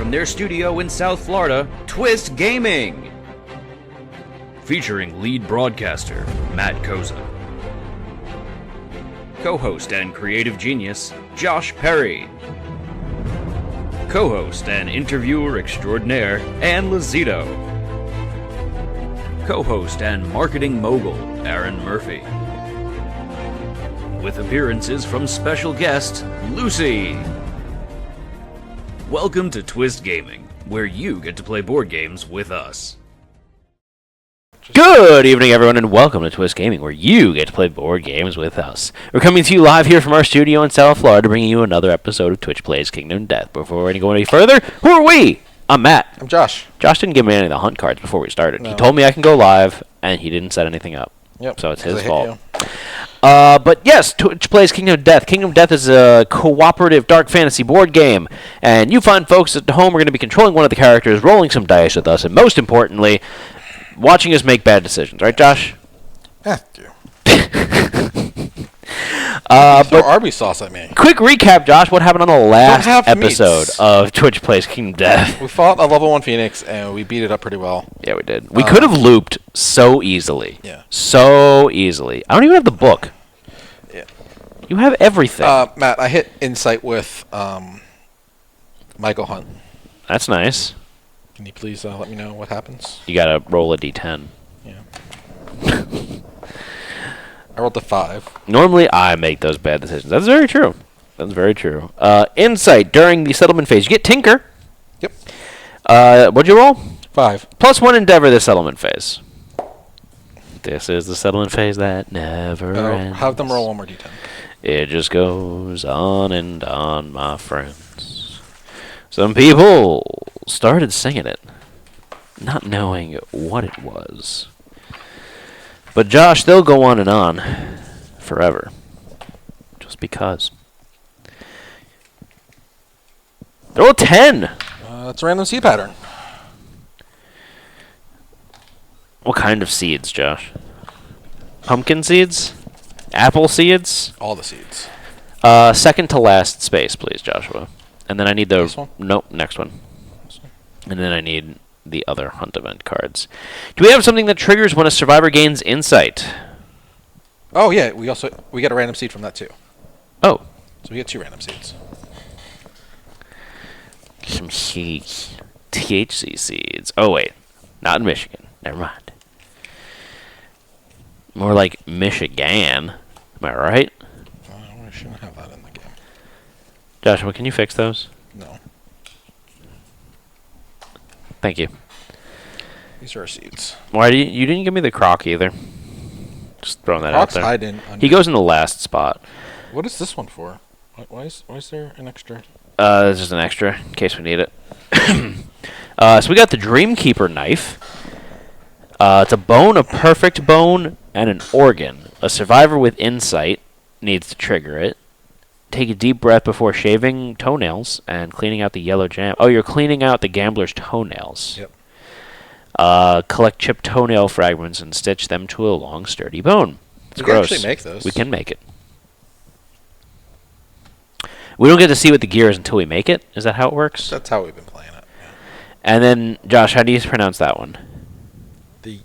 from their studio in South Florida, Twist Gaming. Featuring lead broadcaster, Matt Koza. Co-host and creative genius, Josh Perry. Co-host and interviewer extraordinaire, Ann Lazito. Co-host and marketing mogul, Aaron Murphy. With appearances from special guest, Lucy. Welcome to Twist Gaming, where you get to play board games with us. Good evening, everyone, and welcome to Twist Gaming, where you get to play board games with us. We're coming to you live here from our studio in South Florida, bringing you another episode of Twitch Plays Kingdom Death. Before we go any further, who are we? I'm Matt. I'm Josh. Josh didn't give me any of the hunt cards before we started. No. He told me I can go live, and he didn't set anything up. Yep. So it's his fault. You. But yes, Twitch Plays Kingdom Death. Kingdom Death is a cooperative dark fantasy board game, and you fine folks at home are going to be controlling one of the characters, rolling some dice with us, and most importantly, watching us make bad decisions. Right, Josh? Throw But Arby's sauce at me. quick recap, Josh. What happened on the last episode meats. of Twitch Plays Kingdom Death? We fought a level 1 Phoenix, and we beat it up pretty well. Yeah, we did. We could have looped so easily. Yeah. So easily. I don't even have the book. Yeah. You have everything. Matt, I hit Insight with Michael Hunt. That's nice. Can you please let me know what happens? You gotta roll a d10. Yeah. I rolled a 5. Normally, I make those bad decisions. That's very true. That's very true. Insight during the settlement phase. You get Tinker. Yep. What'd you roll? 5. +1 Endeavor this settlement phase. This is the settlement phase that never ends. Have them roll one more d10. It just goes on and on, my friends. Some people started singing it, not knowing what it was. But Josh, they'll go on and on forever. Just because. Roll a 10! It's a random seed pattern. What kind of seeds, Josh? Pumpkin seeds? Apple seeds? All the seeds. Second to last space, please, Joshua. And then I need the... This one? Nope, next one. And then I need the other hunt event cards. Do we have something that triggers when a survivor gains insight? Oh, yeah. We get a random seed from that, too. Oh. So we get 2 random seeds. Some seeds. THC seeds. Oh, wait. Not in Michigan. Never mind. More like Michigan. Am I right? I shouldn't have that in the game. Joshua, can you fix those? No. Thank you. These are our seeds. Why you didn't give me the croc either? Just throwing that out Croc's there. hiding. He goes in the last spot. What is this one for? Why is there an extra? It's just an extra in case we need it. So we got the Dreamkeeper knife. It's a bone, a perfect bone, and an organ. A survivor with insight needs to trigger it. Take a deep breath before shaving toenails and cleaning out the yellow jam. Oh, you're cleaning out the gambler's toenails. Yep. Collect chipped toenail fragments and stitch them to a long, sturdy bone. It's gross. We can actually make those. We can make it. We don't get to see what the gear is until we make it. Is that how it works? That's how we've been playing it. Yeah. And then, Josh, how do you pronounce that one? The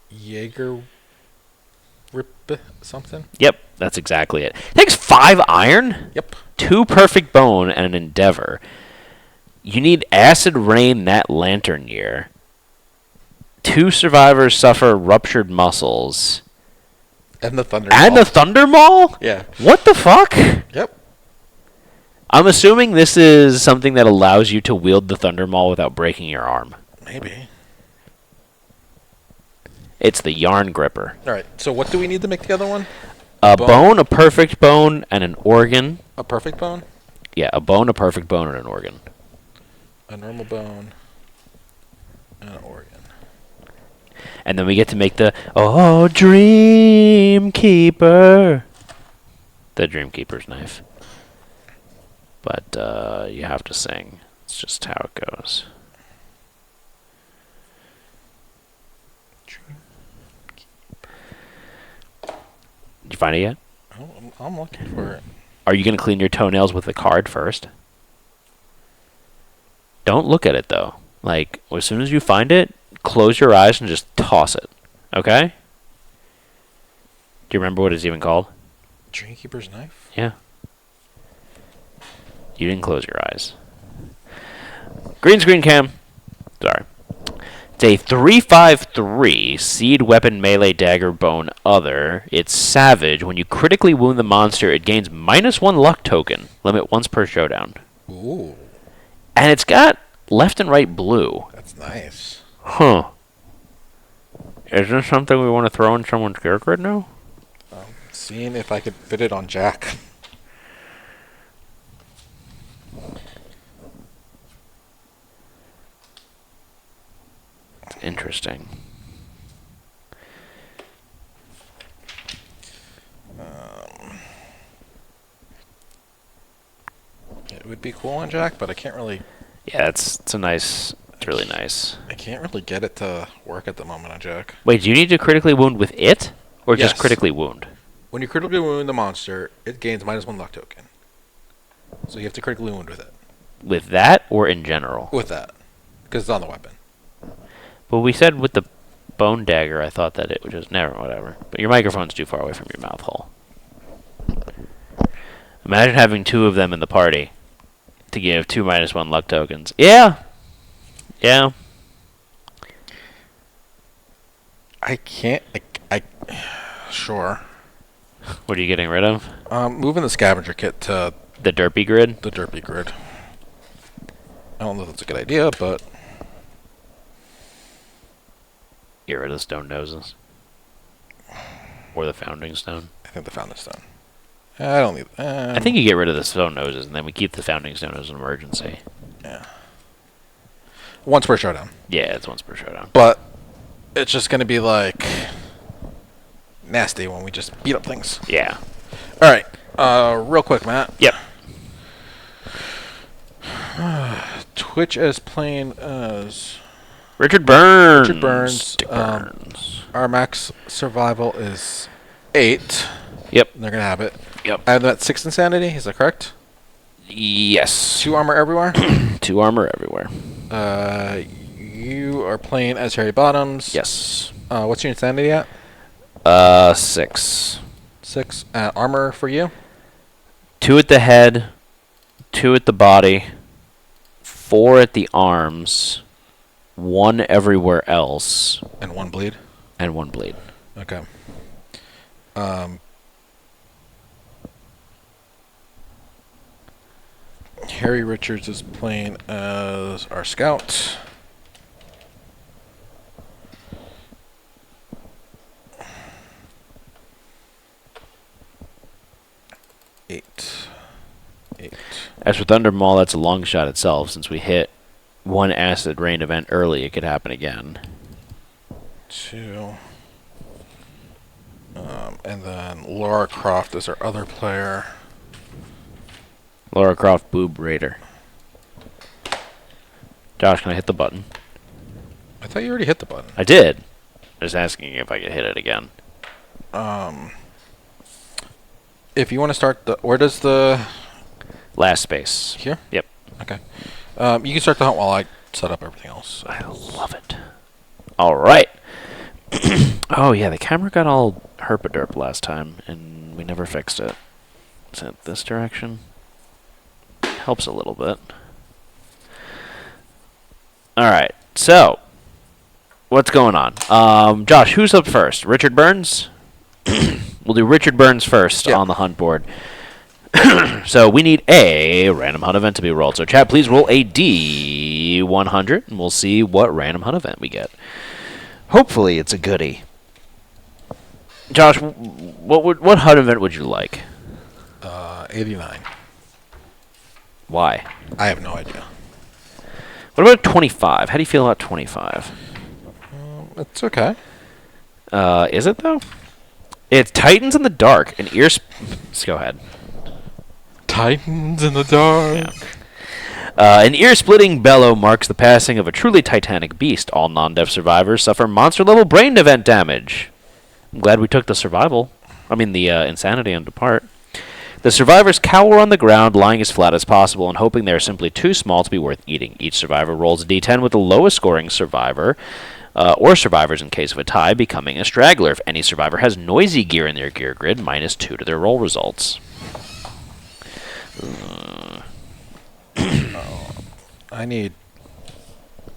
Jaeger Rip something? Yep, that's exactly it. Takes 5 iron, Yep. 2 perfect bone, and an endeavor. You need acid rain that lantern year. 2 survivors suffer ruptured muscles. And the Thunder And the Thunder Maul? Yeah. What the fuck? Yep. I'm assuming this is something that allows you to wield the Thunder Maul without breaking your arm. Maybe. It's the Yarn Gripper. All right. So what do we need to make the other one? A bone, a perfect bone, and an organ. A perfect bone? Yeah, a bone, a perfect bone, and an organ. A normal bone. And an organ. And then we get to make the Dreamkeeper. The Dreamkeeper's knife. But you have to sing. It's just how it goes. Did you find it yet? Oh, I'm looking for it. Are you going to clean your toenails with the card first? Don't look at it, though. Like, as soon as you find it, close your eyes and just toss it. Okay? Do you remember what it's even called? Dreamkeeper's knife? Yeah. You didn't close your eyes. Green screen cam. Sorry. It's a 3/5/3 seed weapon melee dagger bone other. It's savage. When you critically wound the monster, it gains -1 luck token. Limit once per showdown. Ooh. And it's got left and right blue. That's nice. Huh. Is this something we want to throw in someone's character right now? Seeing if I could fit it on Jack. Interesting. It would be cool on Jack, but I can't really. Yeah, it's really nice. I can't really get it to work at the moment on Jack. Wait, do you need to critically wound with it? Or just Yes. critically wound? When you critically wound the monster, it gains -1 luck token. So you have to critically wound with it. With that or in general? With that. Because it's on the weapon. But we said with the bone dagger, I thought that it would just never, whatever. But your microphone's too far away from your mouth hole. Imagine having 2 of them in the party to give 2 -1 luck tokens. Yeah. Yeah. I can't. Sure. What are you getting rid of? Moving the scavenger kit to The derpy grid? the derpy grid. I don't know if that's a good idea, but Get rid of the stone noses. Or the founding stone. I think the founding stone. I don't need. I think you get rid of the stone noses, and then we keep the founding stone as an emergency. Yeah. Once per showdown. Yeah, it's once per showdown. But it's just gonna be like nasty when we just beat up things. Yeah. All right. Real quick, Matt. Yep. Twitch is playing as Richard Burns. Richard Burns. Dick Burns. Our max survival is 8. Yep. They're gonna have it. Yep. I have that 6 insanity. Is that correct? Yes. 2 armor everywhere. 2 armor everywhere. You are playing as Harry Bottoms. Yes. What's your insanity at? 6. 6. Armor for you? 2 at the head, 2 at the body, 4 at the arms, 1 everywhere else, And 1 bleed. and 1 bleed. Okay. Harry Richards is playing as our scout. Eight. As for Thunder Maul, that's a long shot itself. Since we hit 1 acid rain event early, it could happen again. 2. And then Laura Croft is our other player. Lara Croft Boob Raider. Josh, can I hit the button? I thought you already hit the button. I did. Just asking if I could hit it again. If you want to start the... Where does the... Last space. Here? Yep. Okay. You can start the hunt while I set up everything else. I love it. All right. Oh, yeah, the camera got all herpaderp last time, and we never fixed it. Is it this direction? Helps a little bit. All right, so what's going on? Josh, who's up first? Richard Burns? We'll do Richard Burns first Yeah. on the hunt board. So we need a random hunt event to be rolled. So chat, please roll a D100, and we'll see what random hunt event we get. Hopefully it's a goodie. Josh, what hunt event would you like? 89. Why? I have no idea. What about 25? How do you feel about 25? It's okay. Is it, though? It's Titans in the Dark. Let's go ahead. Titans in the dark. Yeah. An ear-splitting bellow marks the passing of a truly titanic beast. All non-deaf survivors suffer monster-level brain event damage. I'm glad we took the insanity into part. The survivors cower on the ground, lying as flat as possible and hoping they are simply too small to be worth eating. Each survivor rolls a d10 with the lowest scoring survivor, or survivors in case of a tie, becoming a straggler. If any survivor has noisy gear in their gear grid, -2 to their roll results. I need...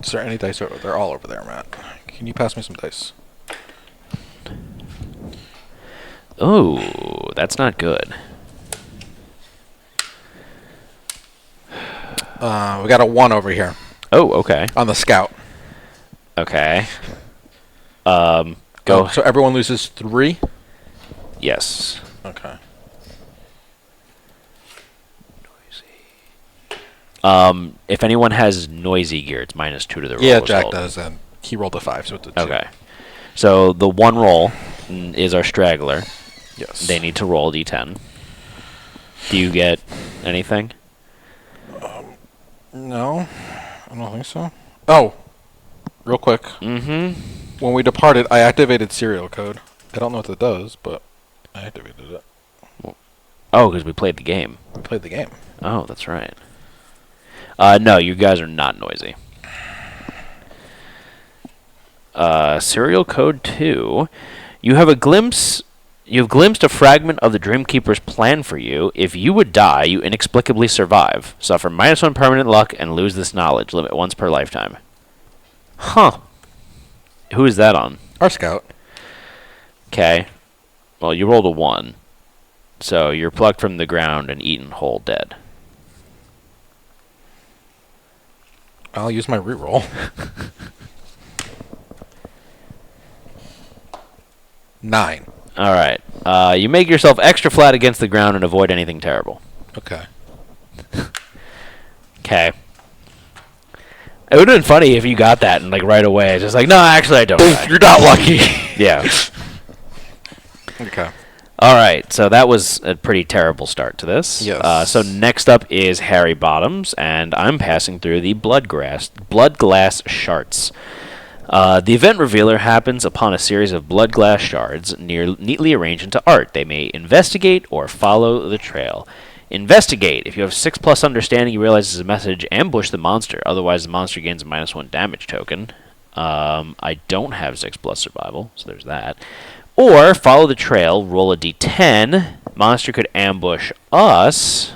Is there any dice? They're all over there, Matt. Can you pass me some dice? Oh, that's not good. We got a 1 over here. Oh, okay. On the scout. Okay. Go. So everyone loses 3? Yes. Okay. If anyone has noisy gear, it's -2 to the roll. Yeah, Jack result. does, and he rolled a 5, so it's a 2. Okay. So the one roll is our straggler. Yes. They need to roll d10. Do you get anything? No, I don't think so. Oh, real quick. Mm-hmm. When we departed, I activated serial code. I don't know what that does, but I activated it. Oh, because we played the game. We played the game. Oh, that's right. No, you guys are not noisy. Serial code 2. You have glimpsed a fragment of the Dreamkeeper's plan for you. If you would die, you inexplicably survive. Suffer -1 permanent luck and lose this knowledge. Limit once per lifetime. Huh. Who is that on? Our scout. Okay. Well, you rolled a 1. So you're plucked from the ground and eaten whole dead. I'll use my reroll. 9. All right. You make yourself extra flat against the ground and avoid anything terrible. Okay. Okay. It would have been funny if you got that and right away it's just like, no, actually I don't. You're not lucky. Yeah. Okay. All right. So that was a pretty terrible start to this. Yes. So next up is Harry Bottoms, and I'm passing through the Blood Glass Shards. The event revealer happens upon a series of blood glass shards neatly arranged into art. They may investigate or follow the trail. Investigate. If you have 6+ understanding, you realize it's a message. Ambush the monster. Otherwise, the monster gains a -1 damage token. I don't have 6+ survival, so there's that. Or follow the trail. Roll a d10. Monster could ambush us.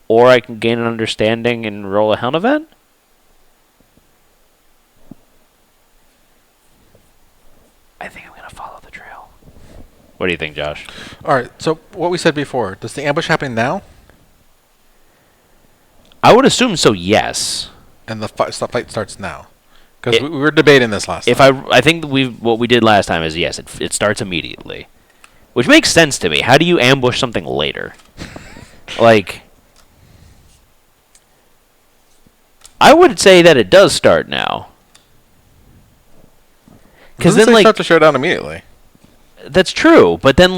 Or I can gain an understanding and roll a Hound event. I think I'm going to follow the trail. What do you think, Josh? All right. So what we said before, does the ambush happen now? I would assume so, yes. And the fight starts now? Because we were debating this last time. I think what we did last time is, yes, it starts immediately. Which makes sense to me. How do you ambush something later? I would say that it does start now. Because then, start to Showdown immediately. That's true, but then,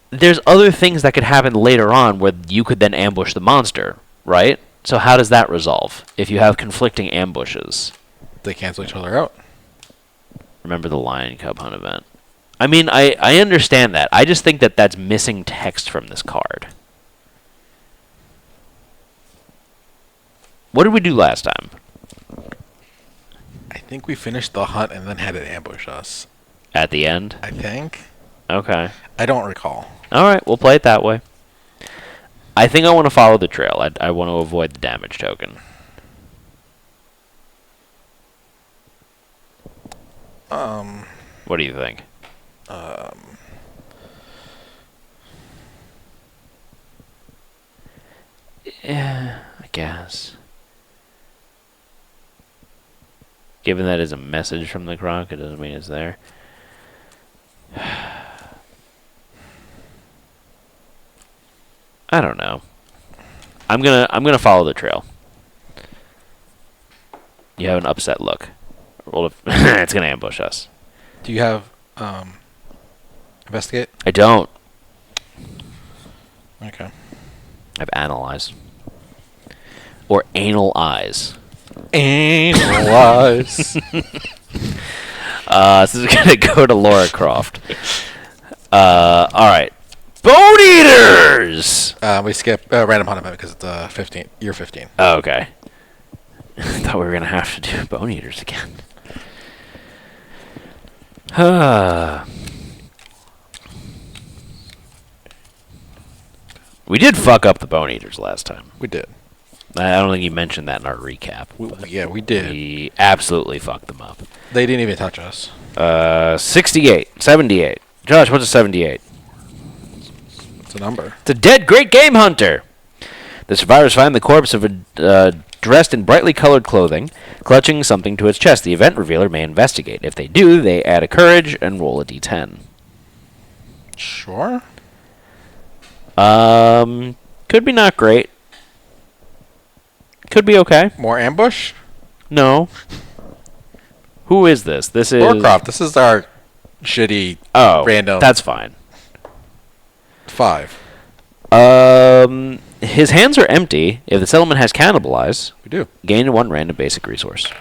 there's other things that could happen later on where you could then ambush the monster, right? So how does that resolve if you have conflicting ambushes? They cancel each other out. Remember the Lion Cub Hunt event. I mean, I understand that. I just think that that's missing text from this card. What did we do last time? I think we finished the hunt and then had it ambush us. At the end? I think. Okay. I don't recall. All right, we'll play it that way. I think I want to follow the trail. I want to avoid the damage token. What do you think? Yeah, I guess. Given that is a message from the croc, it doesn't mean it's there. I don't know. I'm gonna follow the trail. You have an upset look. It's gonna ambush us. Do you have investigate? I don't. Okay. I have analyze. Or anal eyes. Anal eyes. So this is gonna go to Laura Croft. All right. Bone Eaters! We skip random hunt event because it's 15, year 15. Oh, okay. I thought we were going to have to do Bone Eaters again. We did fuck up the Bone Eaters last time. We did. I don't think you mentioned that in our recap. We did. We absolutely fucked them up. They didn't even touch us. 68. 78. Josh, what's a 78? It's a number. It's a dead great game hunter. The survivors find the corpse of a dressed in brightly colored clothing, clutching something to its chest. The event revealer may investigate. If they do, they add a courage and roll a d10. Sure. Could be not great. Could be okay. More ambush? No. Who is this? This is Warcraft. This is our shitty random. That's fine. 5. His hands are empty. If the settlement has cannibalize, We do. gain 1 random basic resource.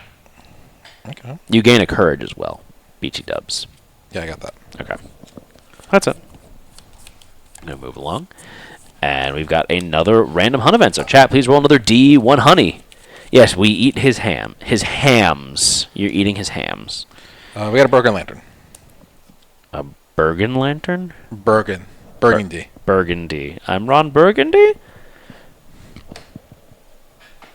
Okay. You gain a courage as well. BT dubs. Yeah, I got that. Okay. That's it. I'm going to move along. And we've got another random hunt event. So chat, please roll another D1 honey. Yes, we eat his ham. His hams. You're eating his hams. We got a broken lantern. A Bergen lantern? Burgundy. Burgundy. I'm Ron Burgundy?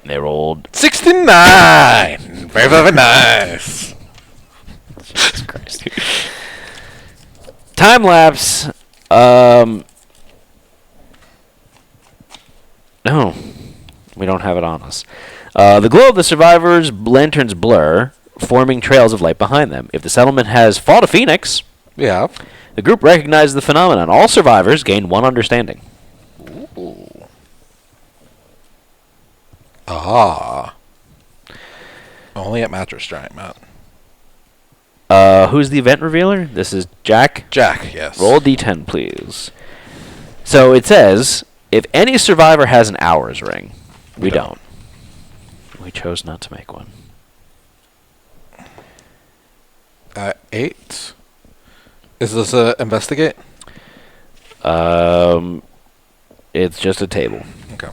They rolled 69! Very, very nice. Jesus Christ. Time lapse. No, we don't have it on us. The glow of the survivors' lanterns blur, forming trails of light behind them. If the settlement has fought a phoenix, We have. the group recognizes the phenomenon. All survivors gain 1 understanding. Ooh. Ah. Only at Mattress Giant, Matt. Who's the event revealer? This is Jack. Jack, yes. Roll a d10, please. So it says, if any survivor has an hours ring, we don't. We chose not to make one. 8. Is this a investigate? It's just a table. Okay.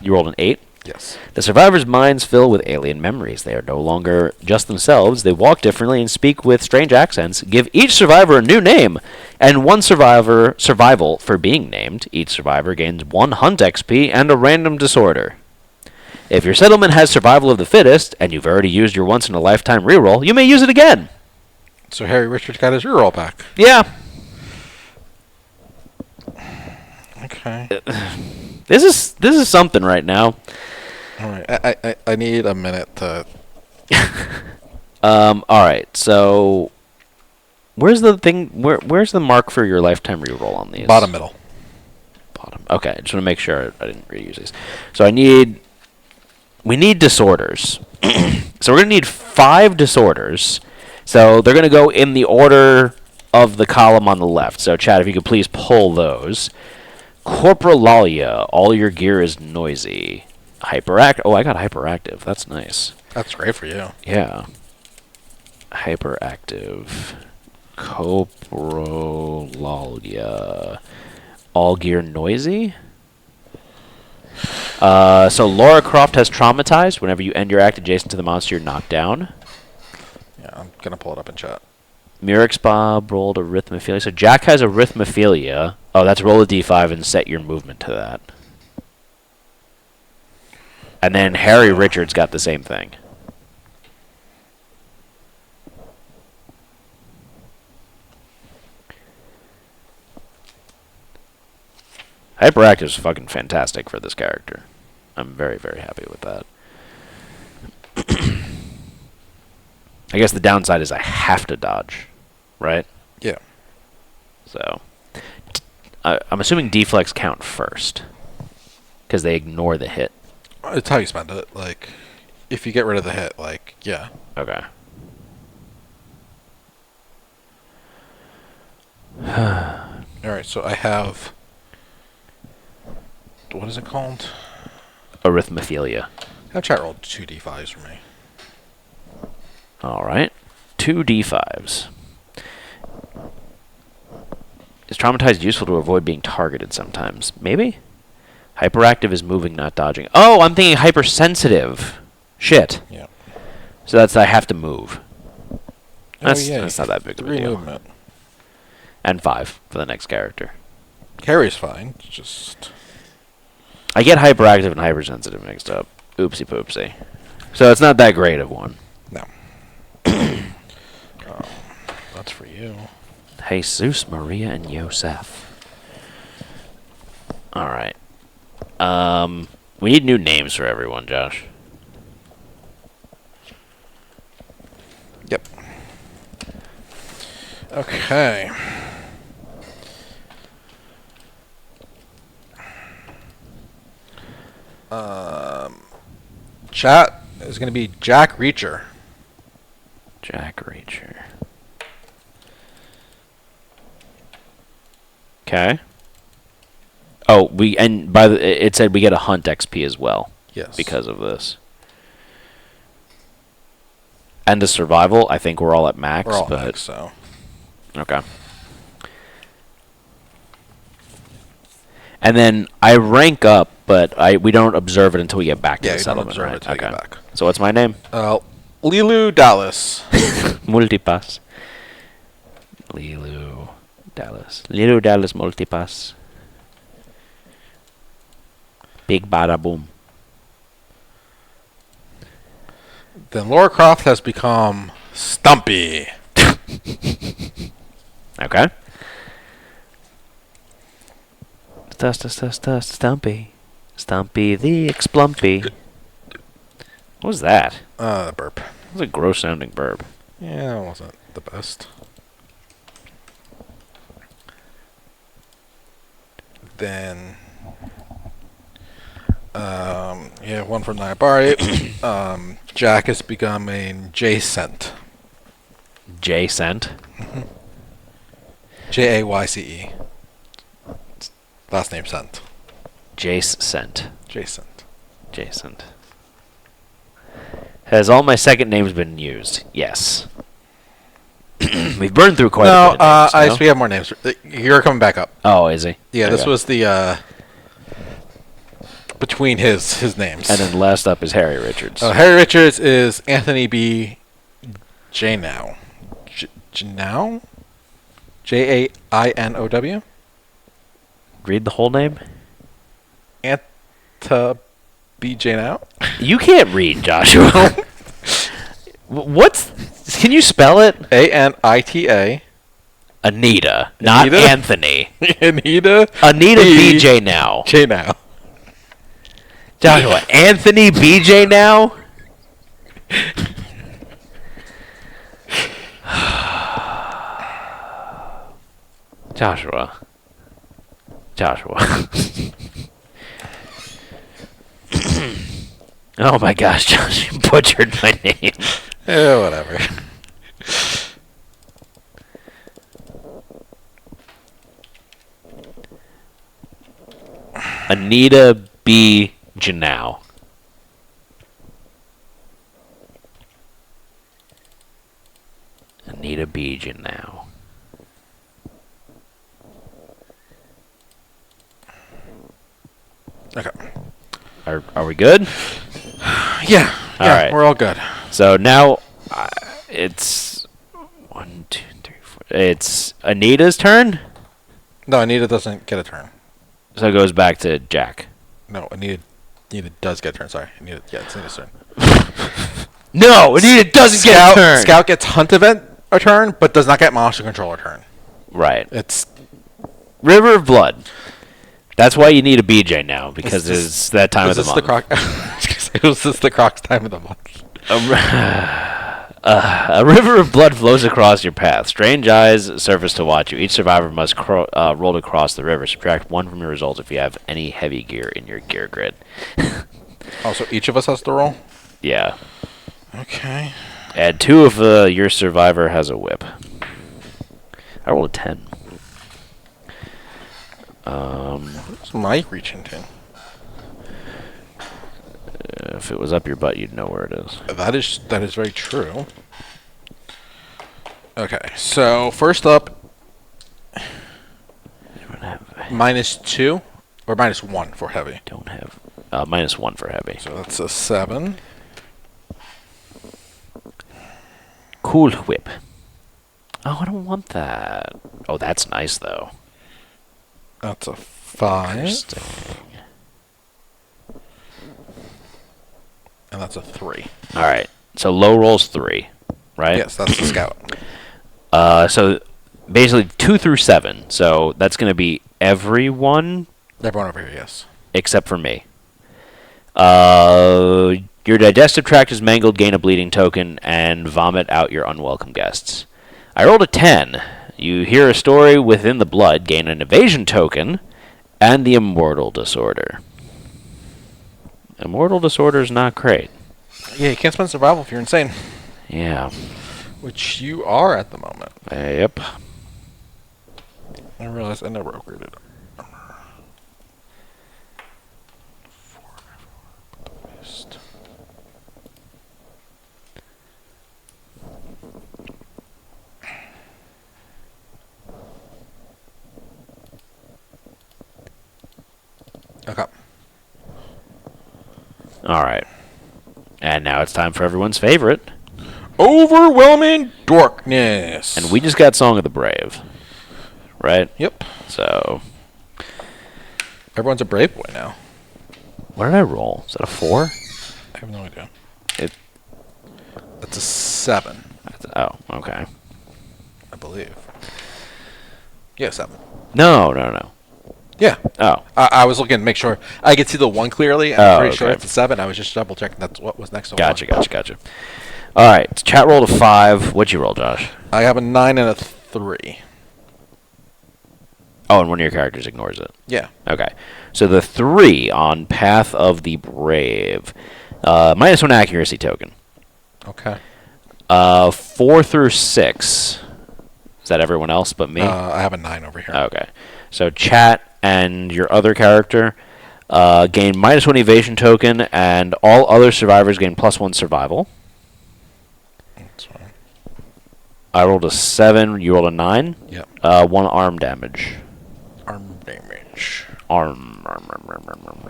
You rolled an 8. Yes. The survivors' minds fill with alien memories. They are no longer just themselves. They walk differently and speak with strange accents. Give each survivor a new name and 1 survival for being named. Each survivor gains 1 hunt XP and a random disorder. If your settlement has survival of the fittest, and you've already used your once-in-a-lifetime reroll, you may use it again. So Harry Richards got his reroll back. Yeah. Okay. This is something right now. All right. I need a minute to. All right. So, where's the thing? Where's the mark for your lifetime reroll on these? Bottom middle. Bottom. Okay. I just want to make sure I didn't reuse these. So we need disorders. So we're gonna need 5 disorders. So they're gonna go in the order of the column on the left. So Chad, if you could please pull those. Corporalia. All your gear is noisy. Hyperactive. Oh, I got hyperactive. That's nice. That's great for you. Yeah. Hyperactive. Coprolalia. All gear noisy? So Laura Croft has traumatized. Whenever you end your act adjacent to the monster, you're knocked down. Yeah, I'm gonna pull it up in chat. Murex Bob rolled arithmophilia. So Jack has arithmophilia. Oh, that's roll a d5 and set your movement to that. And then Harry Richards got the same thing. Hyperactive is fucking fantastic for this character. I'm very, very happy with that. I guess the downside is I have to dodge, right? Yeah. So, I'm assuming deflex count first, because they ignore the hit. It's how you spend it. Like, if you get rid of the hit, like, yeah. Okay. Alright, so I have. What is it called? Arithmophilia. Have chat rolled 2 d5s for me. All right. 2 d5s. Is traumatized useful to avoid being targeted sometimes? Maybe? Hyperactive is moving, not dodging. Oh, I'm thinking hypersensitive. Shit. Yeah. So that's I have to move. That's, yeah. that's not that big of a 3 deal. movement. And 5 for the next character. Carry's fine. Just... I get hyperactive and hypersensitive mixed up. Oopsie poopsie. So it's not that great of one. No. That's for you. Jesus, Maria, and Yosef. Alright. We need new names for everyone, Josh. Yep. Okay. Chat is going to be Jack Reacher. Jack Reacher. Okay. Oh, it said we get a hunt XP as well. Yes. Because of this. And the survival, I think we're all at max. We're all but max, so. Okay. And then I rank up, but we don't observe it until we get back to the settlement, don't observe right? it until you get back. So what's my name? Lilu Dallas. Multipass. Lilu Dallas. Lilu Dallas Multipass. Big bada boom. Then Laura Croft has become Stumpy. Okay. Stumpy. Stumpy the Explumpy. What was that? Burp. That was a gross sounding burp. Yeah, that wasn't the best. Then, one from Nyabari. Jack has become a J-Cent. J-Cent? Jayce. Last name Cent. Jace-Cent. J-Cent. Jacent. Has all my second names been used? Yes. We've burned through quite a bit of names. No? We have more names. You're coming back up. Oh, is he? Yeah, Okay. this was the, between his names. And then last up is Harry Richards. Harry Richards is Anthony B. Janow. Janow? Jainow? Read the whole name? Anta B. Janow? You can't read, Joshua. What's... Can you spell it? Anita. Anita, not Anita? Anthony. Anita BJ now. Janow. Joshua, Anthony BJ now? Joshua. Oh my gosh, Josh, you butchered my name. Yeah, whatever. Anita B. Janow. Anita B. Janow. Okay. Are we good? Yeah. All right. We're all good. So now it's 1, 2, 3, 4. It's Anita's turn. No, Anita doesn't get a turn. So it goes back to Jack. No, Anita does get a turn. Sorry. It's Anita's turn. No, Anita doesn't get a turn. Scout gets Hunt Event a turn, but does not get Monster Control a turn. Right. It's River of Blood. That's why you need a BJ now, because it's that time of the month. Was this the Croc's time of the month? A river of blood flows across your path. Strange eyes surface to watch you. Each survivor must roll to cross the river. Subtract 1 from your results if you have any heavy gear in your gear grid. Oh, so each of us has to roll? Yeah. Okay. Add 2 if your survivor has a whip. I rolled a 10. What's my reaching to? If it was up your butt, you'd know where it is. That is very true. Okay, so first up, -2 or -1 for heavy. Don't have -1 for heavy. So that's a 7. Cool Whip. Oh, I don't want that. Oh, that's nice though. That's a 5. Interesting. And that's a 3. All right. So low rolls 3, right? Yes, that's the scout. So basically 2 through 7. So that's going to be everyone Everyone over here, yes. except for me. Your digestive tract is mangled, gain a bleeding token, and vomit out your unwelcome guests. I rolled a 10. You hear a story within the blood, gain an evasion token, and the immortal disorder. Immortal disorder is not great. Yeah, you can't spend survival if you're insane. Yeah. Which you are at the moment. Yep. I realized I never upgraded it. Okay. All right. And now it's time for everyone's favorite. Overwhelming darkness. And we just got Song of the Brave. Right? Yep. So, Everyone's a brave boy now. what did I roll? Is that a 4? I have no idea. It. That's a 7, Oh, okay. I believe. Yeah, 7. No. Yeah. Oh. I was looking to make sure I could see the 1 clearly. And I'm pretty sure okay. it's a 7. I was just double checking that's what was next to Gotcha. 1. All right. Chat rolled a 5. What'd you roll, Josh? I have a 9 and a 3. Oh, and one of your characters ignores it. Yeah. Okay. So the 3 on Path of the Brave. -1 accuracy token. Okay. 4 through 6. Is that everyone else but me? I have a 9 over here. Okay. So chat and your other character gain -1 evasion token, and all other survivors gain +1 survival. That's fine. I rolled a 7. You rolled a 9. Yep. 1 arm damage. Arm damage. Arm.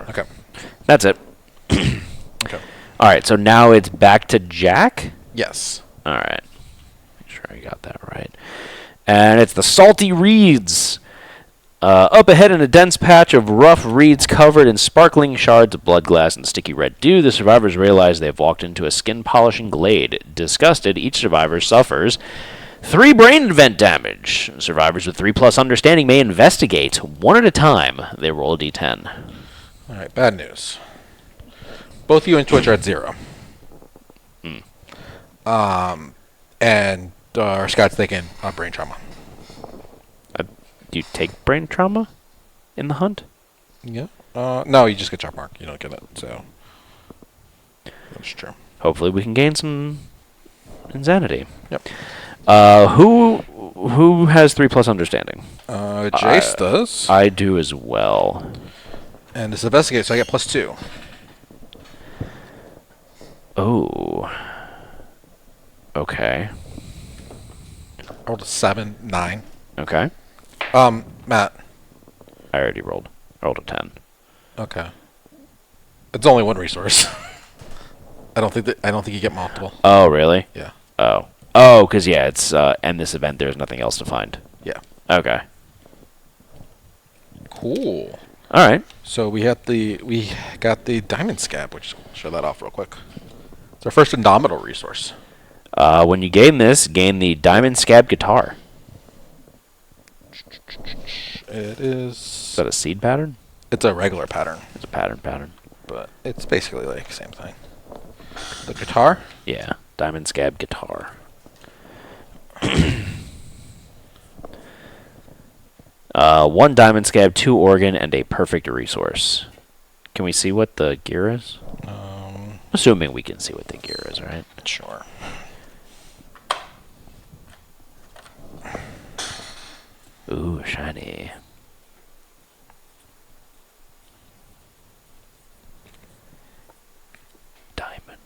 Okay. That's it. Okay. All right. So now it's back to Jack. Yes. All right. Make sure I got that right. And it's the Salty Reeds. Up ahead in a dense patch of rough reeds covered in sparkling shards of blood glass and sticky red dew, the survivors realize they have walked into a skin-polishing glade. Disgusted, each survivor suffers 3 brain event damage. Survivors with 3+ understanding may investigate. 1 at a time. They roll a d10. All right. Bad news. Both you and Twitch are at 0. And our Scott's taking brain trauma. Do you take brain trauma in the hunt? Yeah. No, you just get chop mark. You don't get it. So that's true. Hopefully we can gain some insanity. Yep. Who has 3+ understanding? Jace does. I do as well. And it's investigate, so I get +2. Oh. Okay. I rolled a 7, 9. Okay. Matt. I already rolled. I rolled a 10. Okay. It's only 1 resource. I don't think you get multiple. Oh, really? Yeah. Oh, because yeah, it's end this event. There's nothing else to find. Yeah. Okay. Cool. All right. So we got the diamond scab, which I'll show that off real quick. It's our first indomitable resource. When you gain this, gain the Diamond Scab Guitar. It Is is. that a seed pattern? It's a regular pattern, It's a pattern. but it's basically like the same thing. The guitar. Yeah. Diamond Scab Guitar. 1 Diamond Scab, 2 organ, and a perfect resource. Can we see what the gear is? Assuming we can see what the gear is, right? Sure. Ooh, shiny. Diamond.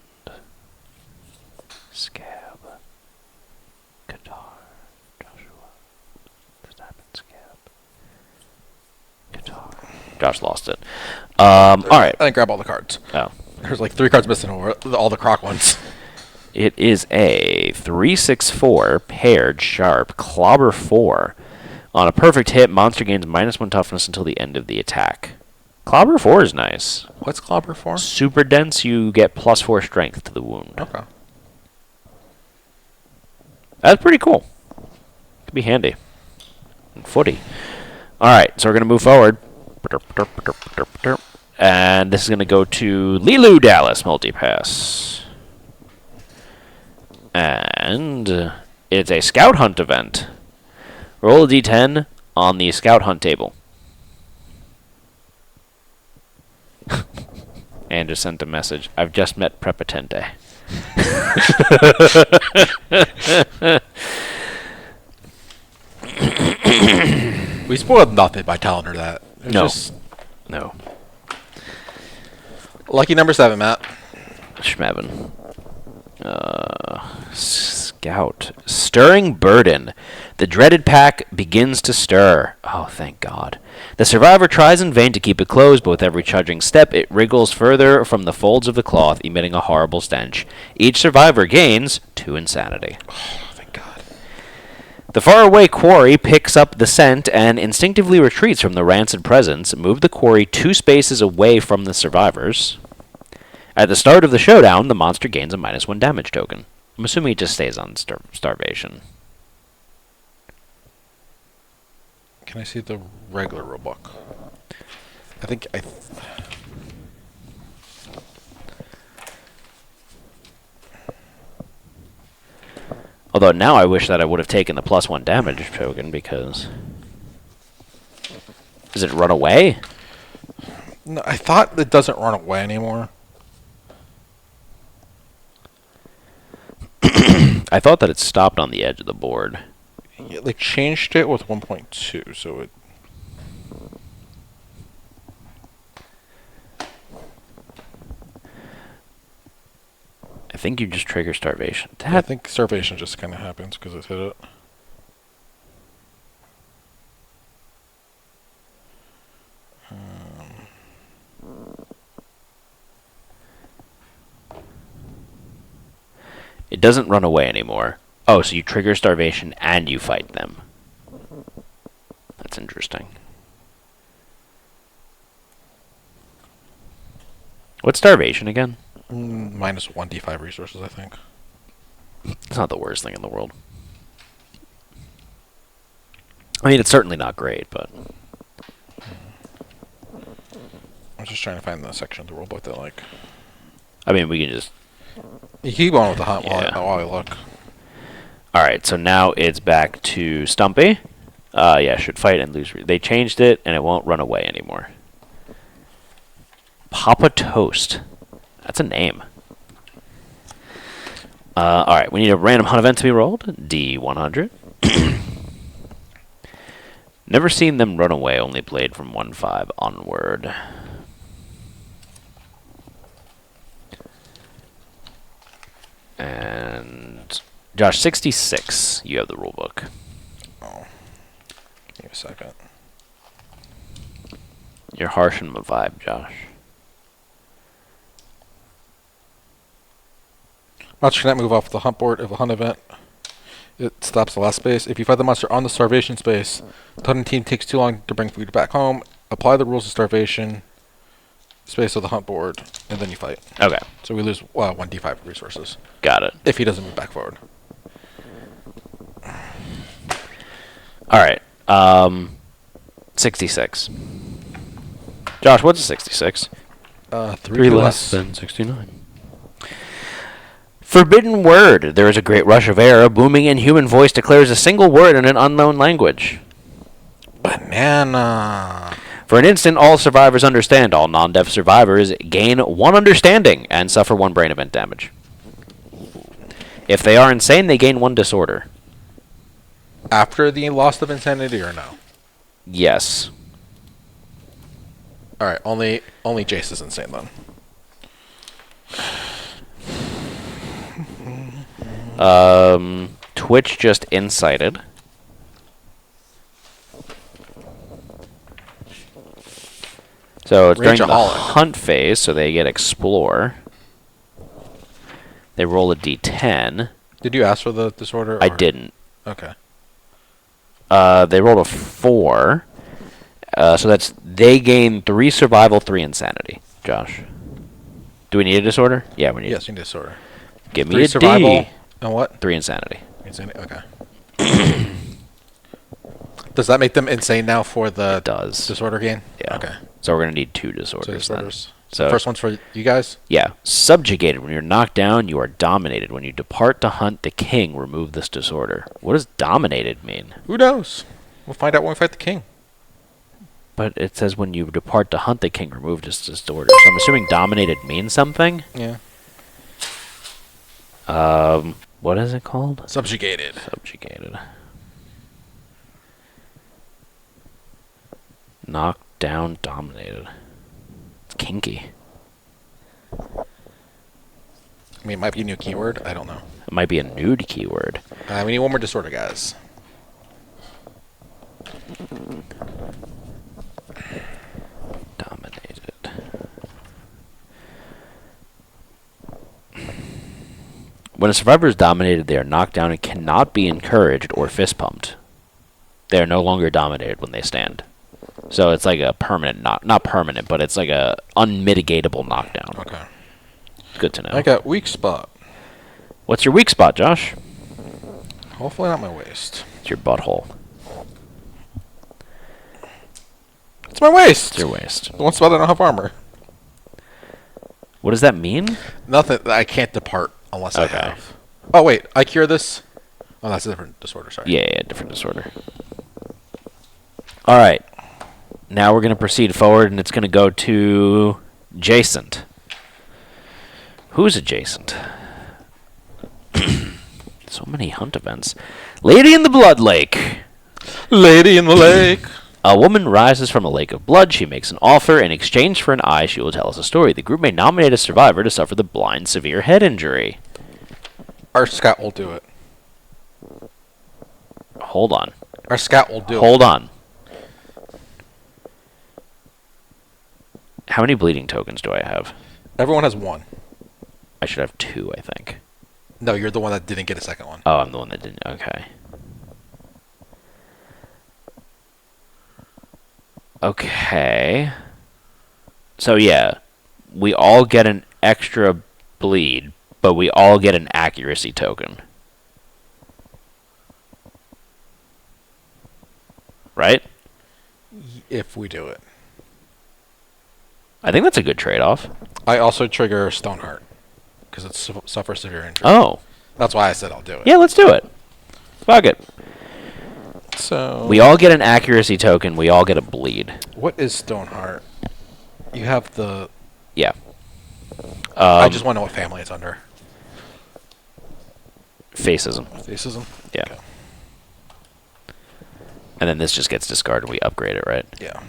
Scab. Guitar. Joshua. The Diamond Scab. Josh lost it. All right. I didn't grab all the cards. Oh. There's like 3 cards missing over all the Croc ones. It is a 3/6/4 paired sharp clobber 4. On a perfect hit, monster gains -1 toughness until the end of the attack. Clobber 4 is nice. What's Clobber for? Super dense, you get +4 strength to the wound. Okay. That's pretty cool. Could be handy. And footy. Alright, so we're going to move forward. And this is going to go to Lilu Dallas Multipass. And it's a scout hunt event. Roll a d10 on the scout hunt table. And just sent a message. I've just met Prepotente. We spoiled nothing by telling her that. It was No. just No. lucky number 7, Matt. Schmevin. Scout. Stirring burden. The dreaded pack begins to stir. Oh, thank God. The survivor tries in vain to keep it closed, but with every trudging step, it wriggles further from the folds of the cloth, emitting a horrible stench. Each survivor gains 2 insanity. Oh, thank God. The faraway quarry picks up the scent and instinctively retreats from the rancid presence. Move the quarry 2 spaces away from the survivors. At the start of the showdown, the monster gains a -1 damage token. I'm assuming it just stays on starvation. Can I see the regular rulebook? I think Although now I wish that I would have taken the +1 damage token because... Does it run away? No, I thought it doesn't run away anymore. I thought that it stopped on the edge of the board. Yeah, they changed it with 1.2, so it... I think you just trigger starvation. I think starvation just kind of happens because it hit it. It doesn't run away anymore. Oh, so you trigger starvation and you fight them. That's interesting. What's starvation again? -1 d5 resources, I think. It's not the worst thing in the world. I mean, it's certainly not great, but... I'm just trying to find the section of the rulebook that, like... I mean, we can just... You keep going with the hunt Yeah. while I look. Alright, so now it's back to Stumpy. Yeah, should fight and lose. They changed it, and it won't run away anymore. Papa Toast. That's a name. Alright, we need a random hunt event to be rolled. D100. Never seen them run away, only played from 1/5 onward. And Josh, 66. You have the rule book. Oh. Give me a second. You're harsh in my vibe, Josh. Monster cannot move off the hunt board if a hunt event. It stops the last space. If you fight the monster on the starvation space, the hunting team takes too long to bring food back home. Apply the rules of starvation space of the hunt board, and then you fight. Okay, So we lose 1 d5 resources got it. if he doesn't move back forward. Alright, 66. Josh, what's a 66? 3 less. than 69. Forbidden word. There is a great rush of air. A booming inhuman voice declares a single word in an unknown language. Banana. For an instant, all survivors understand. All non-deaf survivors gain 1 understanding and suffer 1 brain event damage. If they are insane, they gain 1 disorder. After the loss of insanity or no? Yes. Alright, only Jace is insane then. Twitch just incited. So it's during the Rangeaholic. hunt phase, so they get explore. They roll a d10. Did you ask for the disorder? I or- didn't. Okay. They rolled a 4. So that's they gain 3 survival, 3 insanity. Josh, do we need a disorder? Yeah, we need. Yes, you need disorder. Give me 3 a survival. D. And what? 3 insanity. Insanity. Okay. Does that make them insane now for the It does. disorder gain? Yeah. Okay. So we're gonna need 2 So disorders then. disorders. So First one's for you guys. yeah, subjugated. When you're knocked down, you are dominated. When you depart to hunt the king, remove this disorder. What does dominated mean? Who knows? We'll find out when we fight the king. But it says when you depart to hunt the king, remove this disorder. So I'm assuming dominated means something. Yeah. What is it called? Subjugated. Subjugated. Knocked down, dominated. It's kinky. I mean, it might be a new keyword. I don't know. It might be a nude keyword. We need one more disorder, guys. Dominated. When a survivor is dominated, they are knocked down and cannot be encouraged or fist pumped. They are no longer dominated when they stand. So it's like a permanent not permanent, but it's like a unmitigatable knockdown. Okay. Good to know. I got weak spot. What's your weak spot, Josh? Hopefully not my waist. It's your butthole. It's my waist. It's your waist. The one spot I don't have armor. What does that mean? Nothing. I can't depart unless Okay. I have. Oh wait, I cure this. Oh, that's a different disorder. Sorry. Yeah, different disorder. All right. Now we're going to proceed forward, and it's going to go to adjacent. Who's adjacent? So many hunt events. Lady in the Blood Lake. Lady in the lake. A woman rises from a lake of blood. She makes an offer. In exchange for an eye, she will tell us a story. The group may nominate a survivor to suffer the blind, severe head injury. Our scout will do it. Hold on. Our scout will do it. Hold on. How many bleeding tokens do I have? Everyone has one. I should have 2, I think. No, you're the one that didn't get a second one. Oh, I'm the one that didn't. Okay. Okay. So, yeah. We all get an extra bleed, but we all get an accuracy token. Right? If we do it. I think that's a good trade-off. I also trigger Stoneheart because it suffers severe injury. Oh. That's why I said I'll do it. Yeah, let's do it. Fuck it. So We all get an accuracy token. We all get a bleed. what is Stoneheart? You have the. Yeah. I just want to know what family it's under. Facism. Fascism. Yeah. Okay. And then this just gets discarded. We upgrade it, right? Yeah.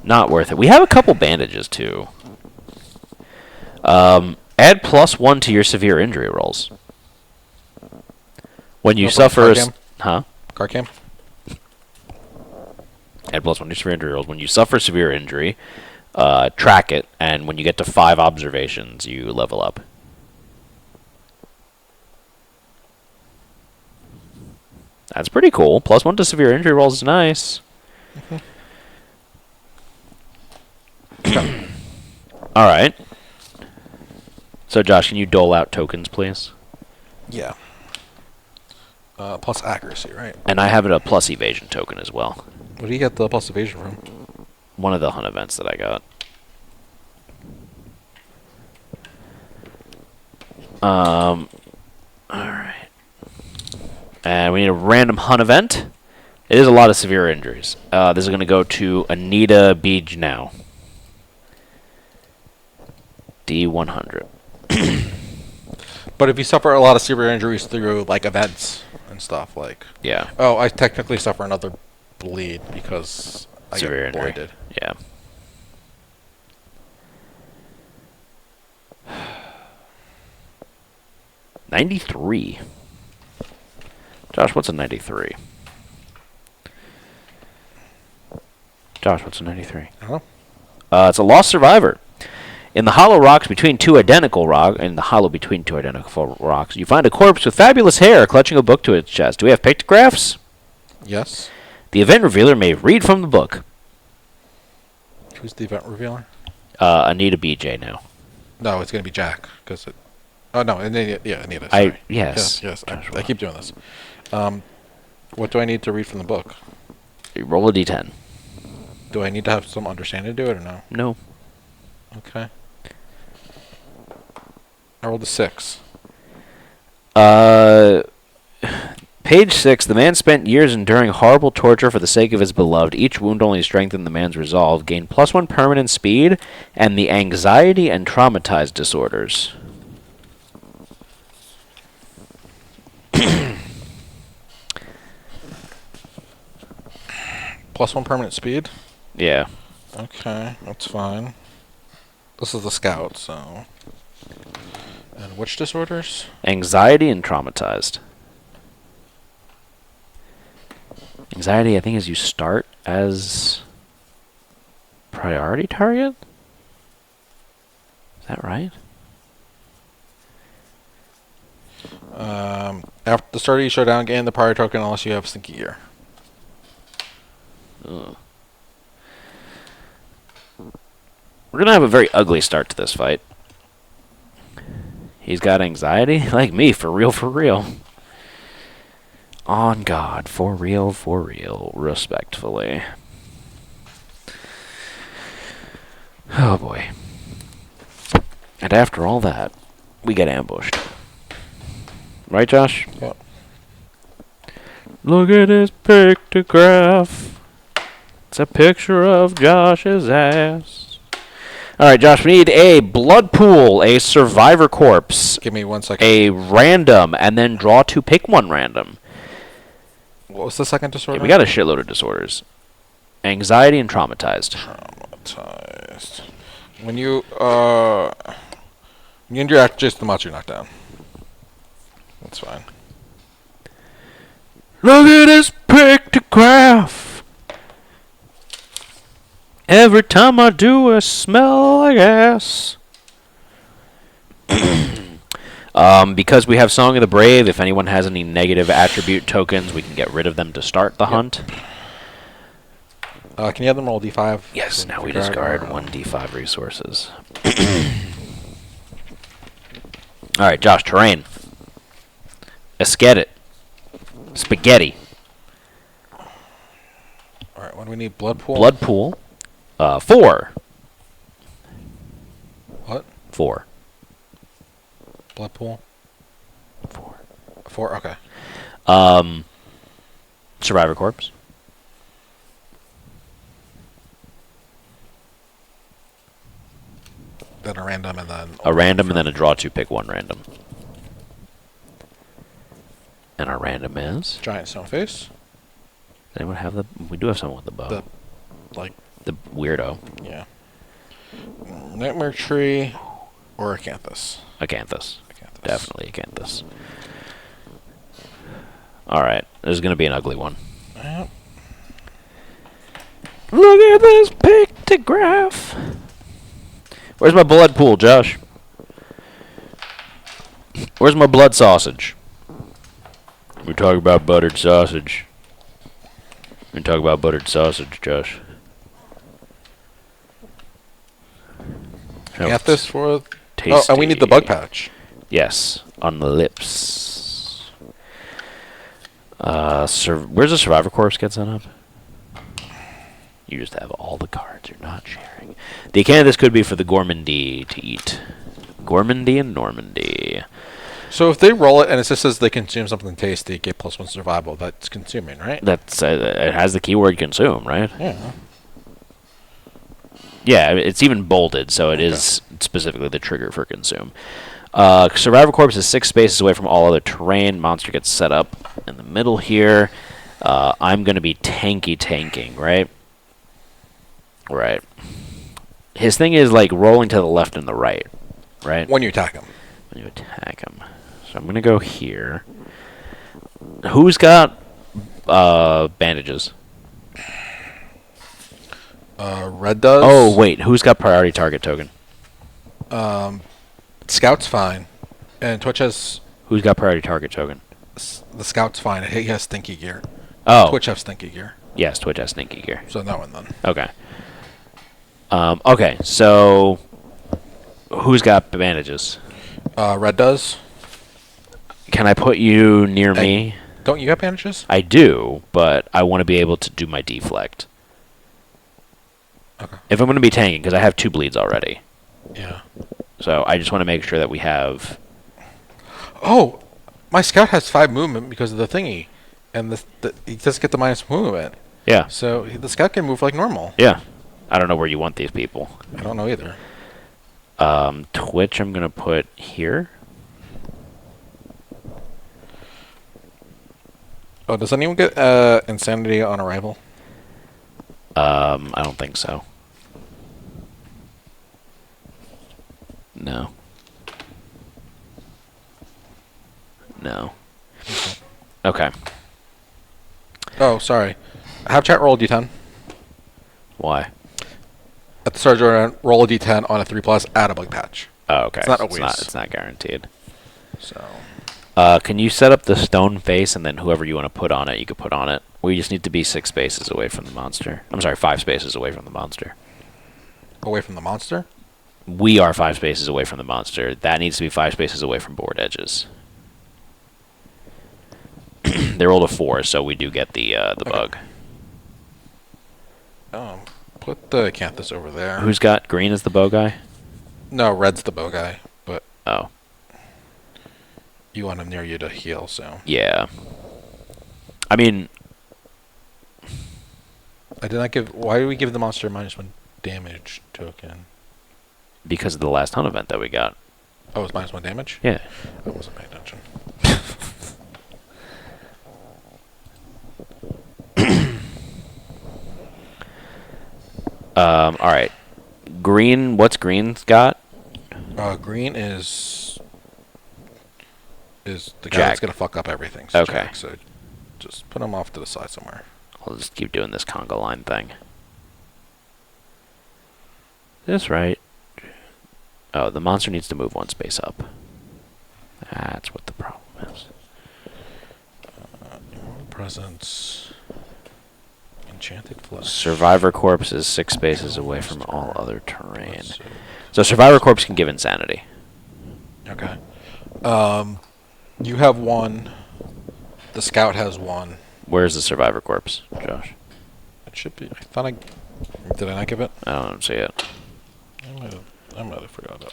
Not worth it. We have a couple bandages, too. Add +1 to your severe injury rolls. When you No, but suffer... card game? Huh? Card cam? Add +1 to your severe injury rolls. When you suffer severe injury, track it, and when you get to 5 observations, you level up. That's pretty cool. +1 to severe injury rolls is nice. All right. So, Josh, can you dole out tokens, please? Yeah. Plus accuracy, right? And I have a plus evasion token as well. Where do you get the plus evasion from? One of the hunt events that I got. All right. And we need a random hunt event. It is a lot of severe injuries. This is going to go to Anita Beej now. D100. But if you suffer a lot of severe injuries through like events and stuff, like Yeah. oh, I technically suffer another bleed because I Severe get injury. blinded. Yeah. $93. Josh, what's a 93? Josh, what's a 93? Huh? It's a lost survivor. In the hollow between two identical rocks, you find a corpse with fabulous hair clutching a book to its chest. Do we have pictographs? Yes. The event revealer may read from the book. Who's the event revealer? Anita BJ now. No, it's gonna be Jack because it. Oh no, Anita. Yeah, Anita. Sorry. Yes. Yes. I keep doing this. What do I need to read from the book? You roll a d10. Do I need to have some understanding to do it or no? No. Okay. I rolled a 6. Page 6. The man spent years enduring horrible torture for the sake of his beloved. Each wound only strengthened the man's resolve. Gained +1 permanent speed, and the anxiety and traumatized disorders. +1 permanent speed? Yeah. Okay, that's fine. This is the scout, so. And which disorders? Anxiety and traumatized. Anxiety, I think, is you start as priority target? Is that right? After the start of each showdown, gain the priority token unless you have Stinky Gear. Ugh. We're going to have a very ugly start to this fight. He's got anxiety? Like me, for real, for real. On God, for real, respectfully. Oh boy. And after all that, we get ambushed. Right, Josh? Yep. Look at this pictograph. It's a picture of Josh's ass. Alright, Josh, we need a blood pool, a survivor corpse, Give me 1 second. a random, and then draw to pick one random. What was the second disorder? Yeah, we got a shitload of disorders. Anxiety and traumatized. Traumatized. When you end your act, just the monster knocked down. That's fine. Look at this pictograph. Every time I do, I smell like ass. Because we have Song of the Brave, if anyone has any negative attribute tokens, we can get rid of them to start the hunt. Can you have them roll d5? Yes, now we discard 1d5 resources. Alright, Josh, terrain. Esquedit. Spaghetti. Alright, what do we need? Blood pool? Blood pool. 4. What? 4. Blood pool? 4. 4, okay. Survivor corpse. Then a random and then... A random and then a draw to pick one random. And our random is... Giant stone face? Does anyone have the... We do have someone with the bow. The weirdo. Yeah. Nightmare tree or acanthus? Acanthus. Definitely acanthus. Alright, this is going to be an ugly one. Yep. Look at this pictograph. Where's my blood pool, Josh? Where's my blood sausage? We talk about buttered sausage. We talk about buttered sausage, Josh. Acanthus for... Tasty. Oh, and we need the bug patch. Yes, on the lips. Where's the survivor corpse get set up? You just have all the cards. You're not sharing. The acanthus could be for the gourmandy to eat. Gourmandy and Normandy. So if they roll it and it just says they consume something tasty, get +1 survival, that's consuming, right? That's it has the keyword consume, right? Yeah. Yeah, it's even bolded, so it is specifically the trigger for consume. Survivor corpse is 6 spaces away from all other terrain. Monster gets set up in the middle here. I'm going to be tanking, right? Right. His thing is like rolling to the left and the right, right? When you attack him. When you attack him. So I'm going to go here. Who's got bandages? Red does. Oh, wait. Who's got priority target token? Scout's fine. And Twitch has... Who's got priority target token? The Scout's fine. He has Stinky Gear. Oh. Twitch has Stinky Gear. Yes, Twitch has Stinky Gear. So that one then. Okay. Okay, so... Who's got bandages? Red does. Can I put you near me? Don't you have bandages? I do, but I want to be able to do my deflect. Okay. If I'm going to be tanking, because I have 2 bleeds already. Yeah. So I just want to make sure that we have... Oh! My Scout has 5 movement because of the thingy. And he doesn't get the minus movement. Yeah. So the Scout can move like normal. Yeah. I don't know where you want these people. I don't know either. Twitch I'm going to put here. Oh, does anyone get Insanity on arrival? I don't think so. No. No. Okay. Oh, sorry. Have chat roll a d10. Why? At the start of your turn, roll a d10 on a 3+, add a bug patch. Oh, okay. It's not So always. It's not guaranteed. So. Can you set up the stone face, and then whoever you want to put on it, you could put on it? We just need to be 6 spaces away from the monster. I'm sorry, 5 spaces away from the monster. Away from the monster? We are 5 spaces away from the monster. That needs to be 5 spaces away from board edges. They rolled a 4, so we do get the Okay. bug. Put the Acanthus over there. Who's got green as the bow guy? No, red's the bow guy, but Oh. you want him near you to heal, so. Yeah. I mean... I did not give... Why did we give the monster a -1 damage token? Because of the last hunt event that we got. Oh, it's -1 damage? Yeah. I wasn't paying attention. Alright. Green, what's green's got? Green is the guy Jack. that's gonna fuck up everything. So Okay. Jack, so just put him off to the side somewhere. I'll just keep doing this conga line thing. This right. Oh, the monster needs to move 1 space up. That's what the problem is. Presence. Enchanted flesh. Survivor Corpse is 6 spaces away from all other terrain. Let's see. So Survivor Corpse can give insanity. Okay. You have 1. The Scout has 1. Where's the Survivor Corpse, Josh? It should be. I thought I... Did I not give it? I don't see it. I might have forgot it.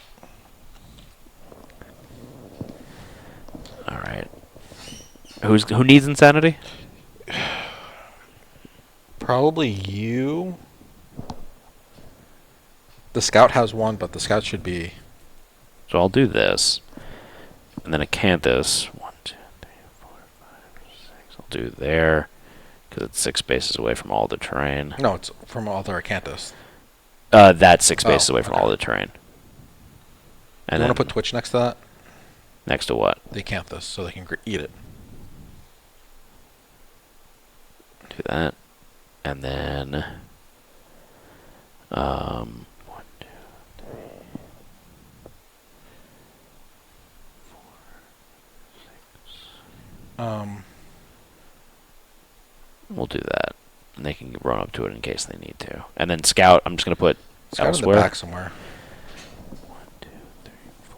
Alright. Who needs insanity? Probably you. The Scout has 1, but the Scout should be... So I'll do this. And then Acanthus. 1, 2, 3, 4, 5, 6. I'll do there. Because it's 6 spaces away from all the terrain. No, it's from all the Acanthus. That's 6 spaces away from okay. all the terrain. And You then want to put Twitch next to that? next to what? The Acanthus, so they can eat it. Do that. And then... 1, 2, 3, 4, 6. We'll do that. And they can run up to it in case they need to. And then Scout, I'm just going to put Scout in the elsewhere. back somewhere. 1, 2, 3, 4,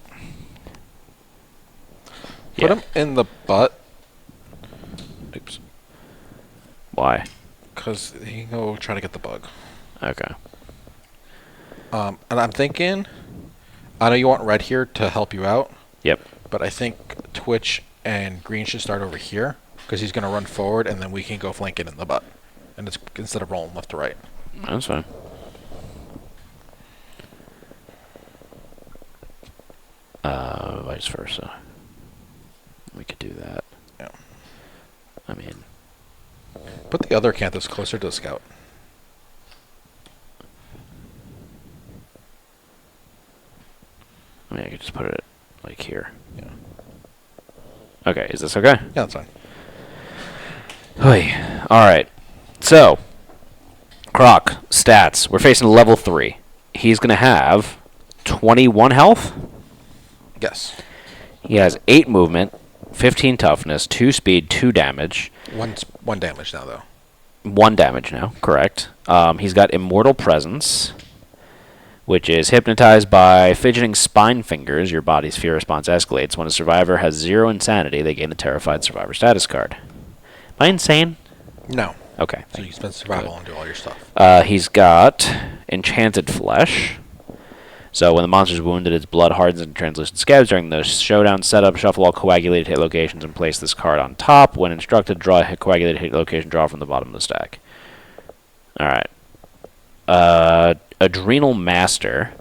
5. Put him in the butt. Oops. Why? Because he can go try to get the bug. Okay. And I'm thinking... I know you want red here to help you out. Yep. But I think Twitch and green should start over here. Because he's going to run forward, and then we can go flank it in the butt. And it's instead of rolling left to right. That's fine. Vice versa. We could do that. Yeah. I mean... Put the other Acanthus closer to the Scout. I mean, I could just put it, like, here. Yeah. Okay, is this okay? Yeah, that's fine. Alright. So, Croc, stats. We're facing a level 3. He's going to have 21 health. Yes. He has 8 movement, 15 toughness, 2 speed, 2 damage. One damage now, though. 1 damage now, correct. He's got Immortal Presence, which is hypnotized by fidgeting spine fingers. Your body's fear response escalates. When a survivor has 0 insanity, they gain a terrified survivor status card. Am I insane? No. Okay. So you can spend survival and do all your stuff. He's got Enchanted Flesh. So when the monster's wounded, its blood hardens into translucent scabs. During the showdown setup, shuffle all coagulated hit locations and place this card on top. When instructed, draw a coagulated hit location, draw from the bottom of the stack. Alright. Adrenal Master.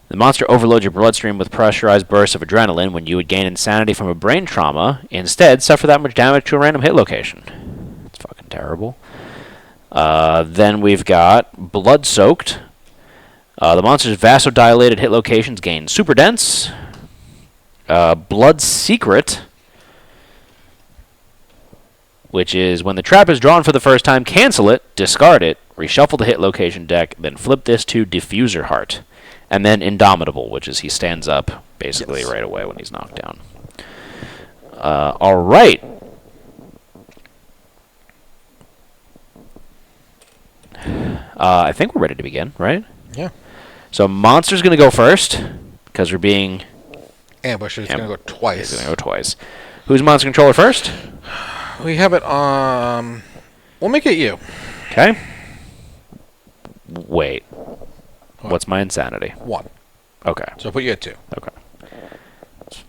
The monster overloads your bloodstream with pressurized bursts of adrenaline. When you would gain insanity from a brain trauma, instead, suffer that much damage to a random hit location. It's fucking terrible. Then we've got Blood Soaked. The monster's vasodilated hit locations gain super dense. Blood Secret, which is when the trap is drawn for the first time, cancel it, discard it, reshuffle the hit location deck, then flip this to Diffuser Heart. And then Indomitable, which is he stands up basically right away when he's knocked down. All right. I think we're ready to begin, right? Yeah. So Monster's going to go first, because we're being... Ambushed is going to go twice. He's going to go twice. Who's Monster Controller first? We have it we'll make it you. Okay. Wait. What's my insanity? 1. Okay. So I'll put you at 2. Okay.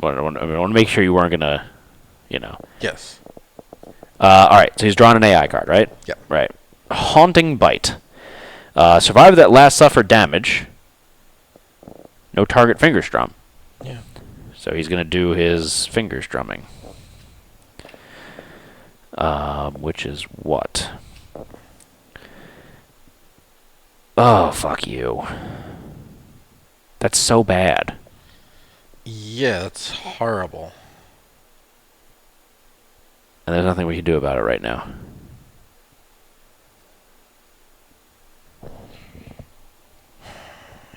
I want to make sure you weren't going to, Yes. All right, so he's drawn an AI card, right? Yep. Right. Haunting Bite. Survivor that last suffered damage. No target finger strum. Yeah. So he's going to do his finger strumming. Which is what? Oh, fuck you. That's so bad. Yeah, that's horrible. And there's nothing we can do about it right now.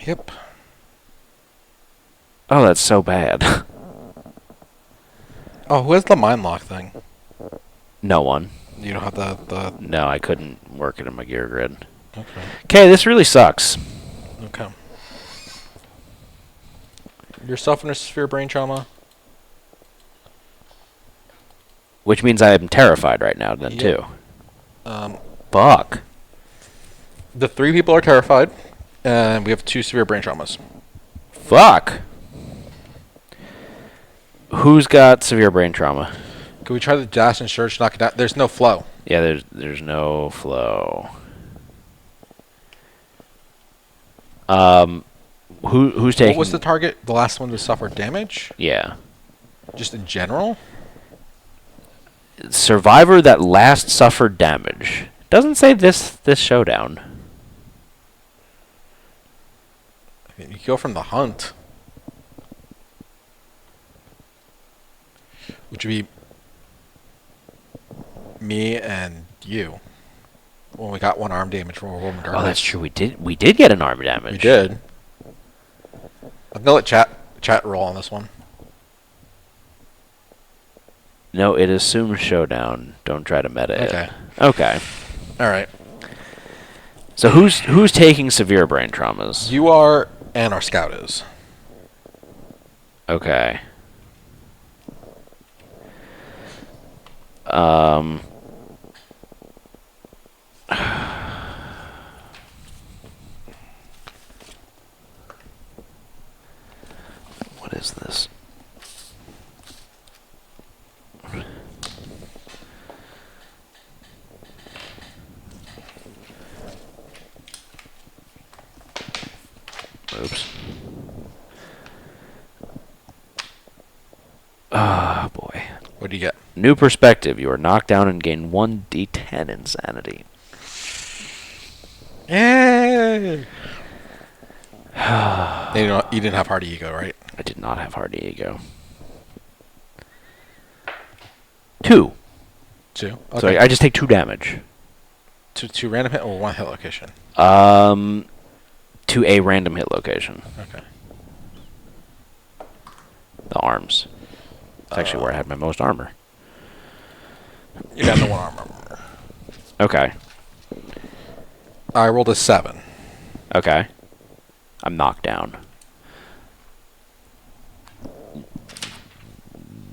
Yep. Oh, that's so bad. Oh, who has the mind lock thing? No one. You don't have the... No, I couldn't work it in my gear grid. Okay. Okay, this really sucks. Okay. Yourself in a severe brain trauma? Which means I am terrified right now then, too. Fuck. The 3 people are terrified, and we have 2 severe brain traumas. Fuck. Who's got severe brain trauma? Can we try the dash and surge, knock it down? There's no flow. Yeah, there's no flow. Who's taking... What was the target? The last one to suffer damage? Yeah. Just in general? Survivor that last suffered damage. Doesn't say this showdown. You go from the hunt. Which would be me and you. When we got 1 arm damage from a woman darkness. Oh, that's true. We did get an arm damage. We did. I'm gonna let chat roll on this one. No, it assumes showdown. Don't try to meta Okay. it. Okay. All right. So who's taking severe brain traumas? You are, and our scout is. Okay. What is this? Oops. Ah, boy. What do you get? New perspective. You are knocked down and gain 1d10 insanity. Yay! You didn't have Hardy Ego, right? I did not have Hardy Ego. 2. 2. So I just take 2 damage. To random hit or one hit location? To a random hit location. Okay. The arms. That's actually where I had my most armor. You got the one armor. Okay. I rolled a 7. Okay. I'm knocked down.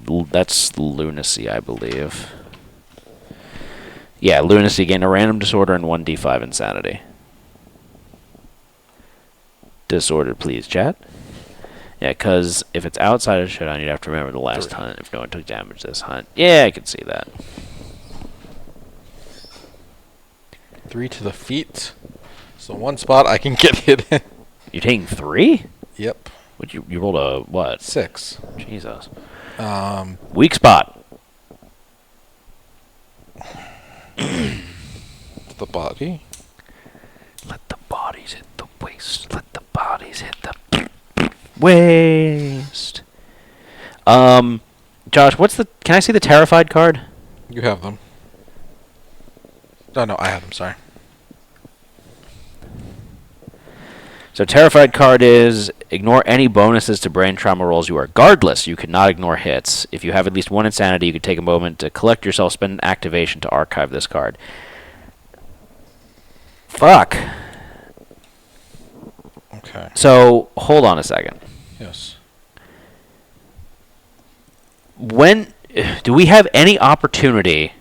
That's lunacy, I believe. Yeah, lunacy. Gain a random disorder and 1d5 insanity. Disorder, please, chat. Yeah, because if it's outside of Showdown, you'd have to remember the last 3. hunt if no one took damage this hunt. Yeah, I can see that. 3 to the feet. So one spot I can get hit in. You're taking 3? Yep. Would you rolled a what? 6. Jesus. Weak spot. The body. Let the bodies hit the waist. Let the bodies hit the waist. Josh, can I see the terrified card? You have them. No, I have them, sorry. So terrified card is ignore any bonuses to brain trauma rolls you are guardless. You cannot ignore hits. If you have at least 1 insanity, you can take a moment to collect yourself, spend an activation to archive this card. Fuck. Okay. So hold on a second. Yes. When do we have any opportunity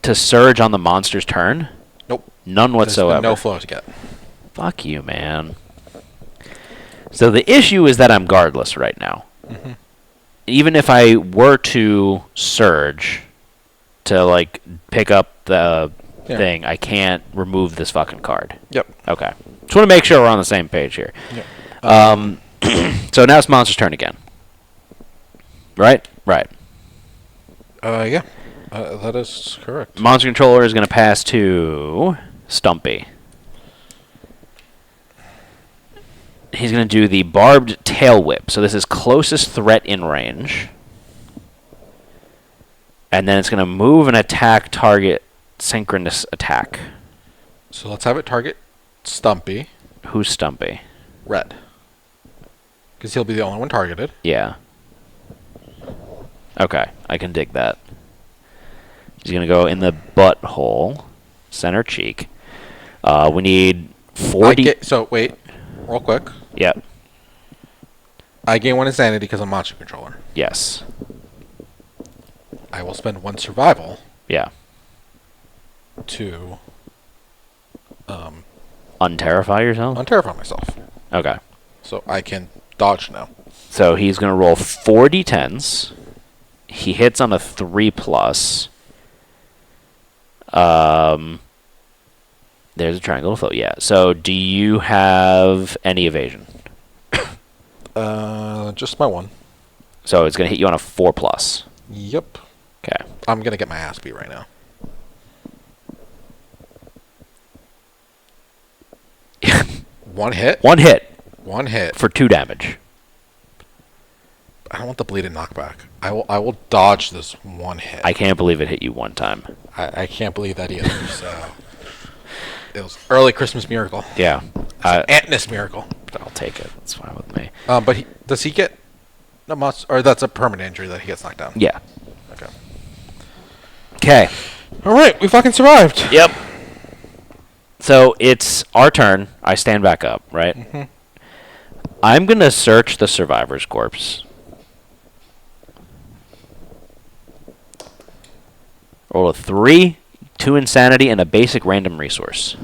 to surge on the monster's turn? Nope. None whatsoever. There's been no flow to get. Fuck you, man. So the issue is that I'm guardless right now. Mm-hmm. Even if I were to surge to, like, pick up the thing, I can't remove this fucking card. Yep. Okay. Just want to make sure we're on the same page here. Yep. So now it's monster's turn again. Right? Right. Yeah. That is correct. Monster controller is going to pass to Stumpy. He's going to do the barbed tail whip. So this is closest threat in range. And then it's going to move and attack target synchronous attack. So let's have it target Stumpy. Who's Stumpy? Red. Because he'll be the only one targeted. Yeah. Okay, I can dig that. He's going to go in the butthole, center cheek. We need 40... So, wait. Real quick. Yep. I gain 1 insanity because I'm monster controller. Yes. I will spend 1 survival Yeah. to Unterrify yourself? unterrify myself. Okay. So I can dodge now. So he's going to roll 4 d10s. He hits on a 3+. There's a triangle of flow. Yeah. So do you have any evasion? Just my 1. So it's going to hit you on a 4+. Yep. Okay. I'm going to get my ass beat right now. One hit? One hit 1 hit. for 2 damage. I don't want the bleeding knockback. I will dodge this 1 hit. I can't believe it hit you 1 time. I can't believe that either. So it was early Christmas miracle. Yeah. Antness miracle. I'll take it. That's fine with me. But does he get a monster, or that's a permanent injury that he gets knocked down? Yeah. Okay. Okay. All right, we fucking survived. Yep. So it's our turn. I stand back up, right? Mm-hmm. I'm going to search the survivor's corpse. Roll a 3, 2 insanity, and a basic random resource.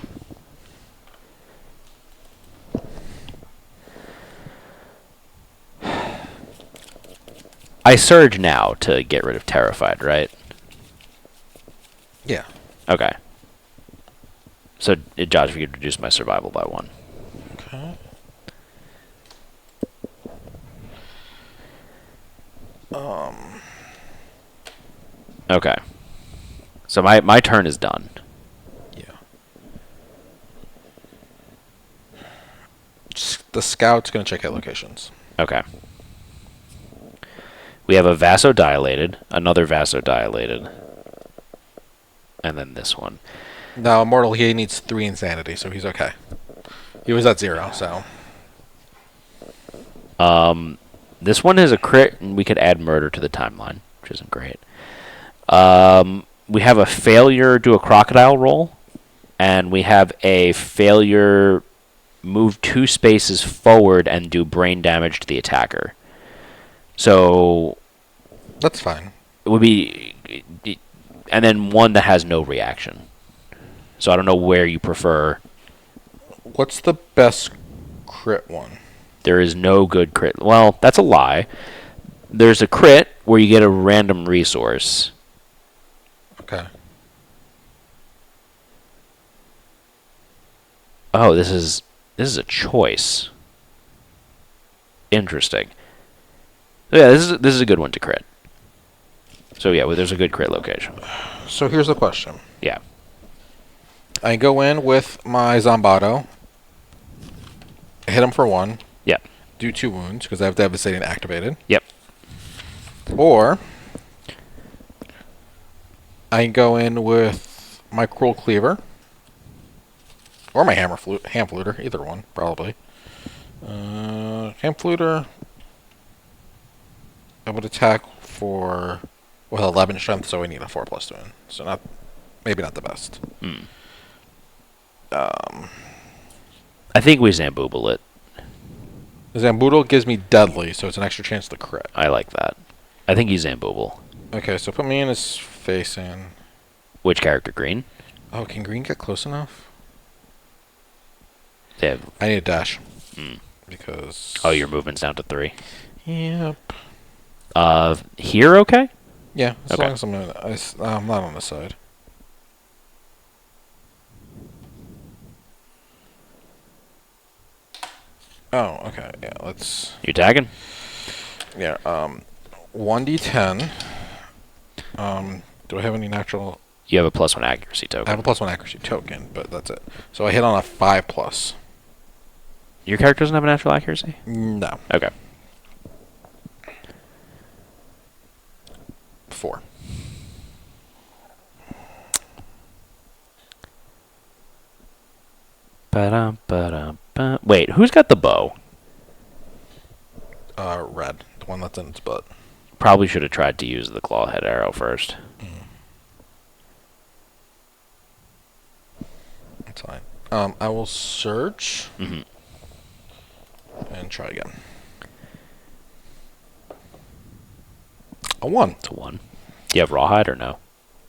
I surge now to get rid of Terrified, right? Yeah. Okay. So, Josh, if you could reduce my survival by 1. Okay. Okay. So my turn is done. Yeah. The scout's gonna check out locations. Okay. We have a vasodilated, another vasodilated, and then this one. No, Immortal, he needs 3 insanity, so he's okay. He was at 0, so. This one is a crit, and we could add murder to the timeline, which isn't great. We have a failure do a crocodile roll, and we have a failure move 2 spaces forward and do brain damage to the attacker. So That's fine. it would be, and then one that has no reaction. So I don't know where you prefer. What's the best crit one? There is no good crit. Well, that's a lie. There's a crit where you get a random resource. Okay. Oh, this is a choice. Interesting. Yeah, this is a good one to crit. So yeah, well, there's a good crit location. So here's the question. Yeah. I go in with my Zombato. Hit him for 1. Yep. Do 2 wounds, because I have Devastating activated. Yep. Or I go in with my Cruel Cleaver. Or my Ham Fluter, either one, probably. Ham Fluter, I would attack for 11 strength, so we need a 4+ to win. So maybe not the best. I think we Zambooble it. Zamboodle gives me deadly, so it's an extra chance to crit. I like that. I think he's Zambooble. Okay, so put me in his face in. Which character? Green? Oh, can green get close enough? Yeah. I need a dash. Because... Oh, your movement's down to 3. Yep. Here okay? Yeah, as Okay. long as I'm not on the side. Oh, okay. Yeah, let's... You tagging? Yeah, 1d10. Do I have any natural... You have a +1 accuracy I have token. a +1 accuracy token, but that's it. So I hit on a 5+. Your character doesn't have a natural accuracy? No. Okay. 4. Ba-dum. Wait, who's got the bow? Red. The one that's in its butt. Probably should have tried to use the clawhead arrow first. That's fine. I will search and try again. A 1. It's a 1. Do you have rawhide or no?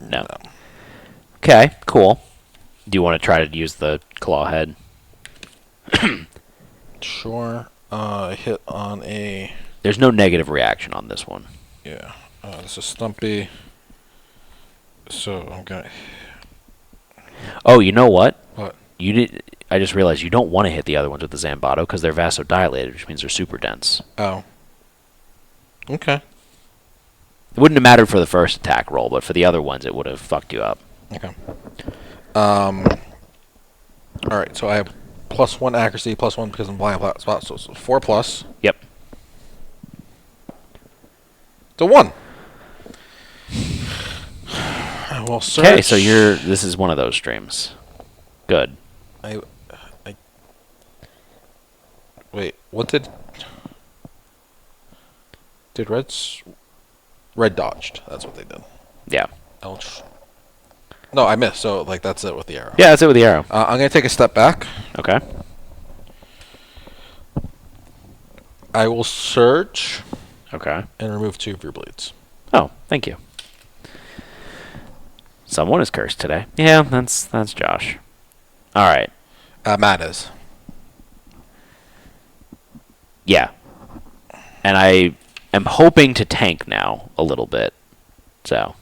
No. Okay, cool. Do you want to try to use the clawhead? Sure. Hit on a... There's no negative reaction on this one. Yeah. This is Stumpy. So I'm gonna... Oh, you know what? What? You did. I just realized you don't want to hit the other ones with the Zambato because they're vasodilated, which means they're super dense. Oh. Okay. It wouldn't have mattered for the first attack roll, but for the other ones, it would have fucked you up. Okay. Alright, so I have +1 accuracy, +1 because I'm blind spot, so it's 4+. Yep. It's a 1. I will search. Okay, so this is one of those streams. Good. Wait, what did Red dodged? That's what they did. Yeah. Ouch. No, I missed. So that's it with the arrow. Yeah, that's it with the arrow. I'm gonna take a step back. Okay. I will search Okay. and remove 2 of your bleeds. Oh, thank you. Someone is cursed today. Yeah, that's Josh. All right. Matt is. Yeah. And I am hoping to tank now a little bit. So,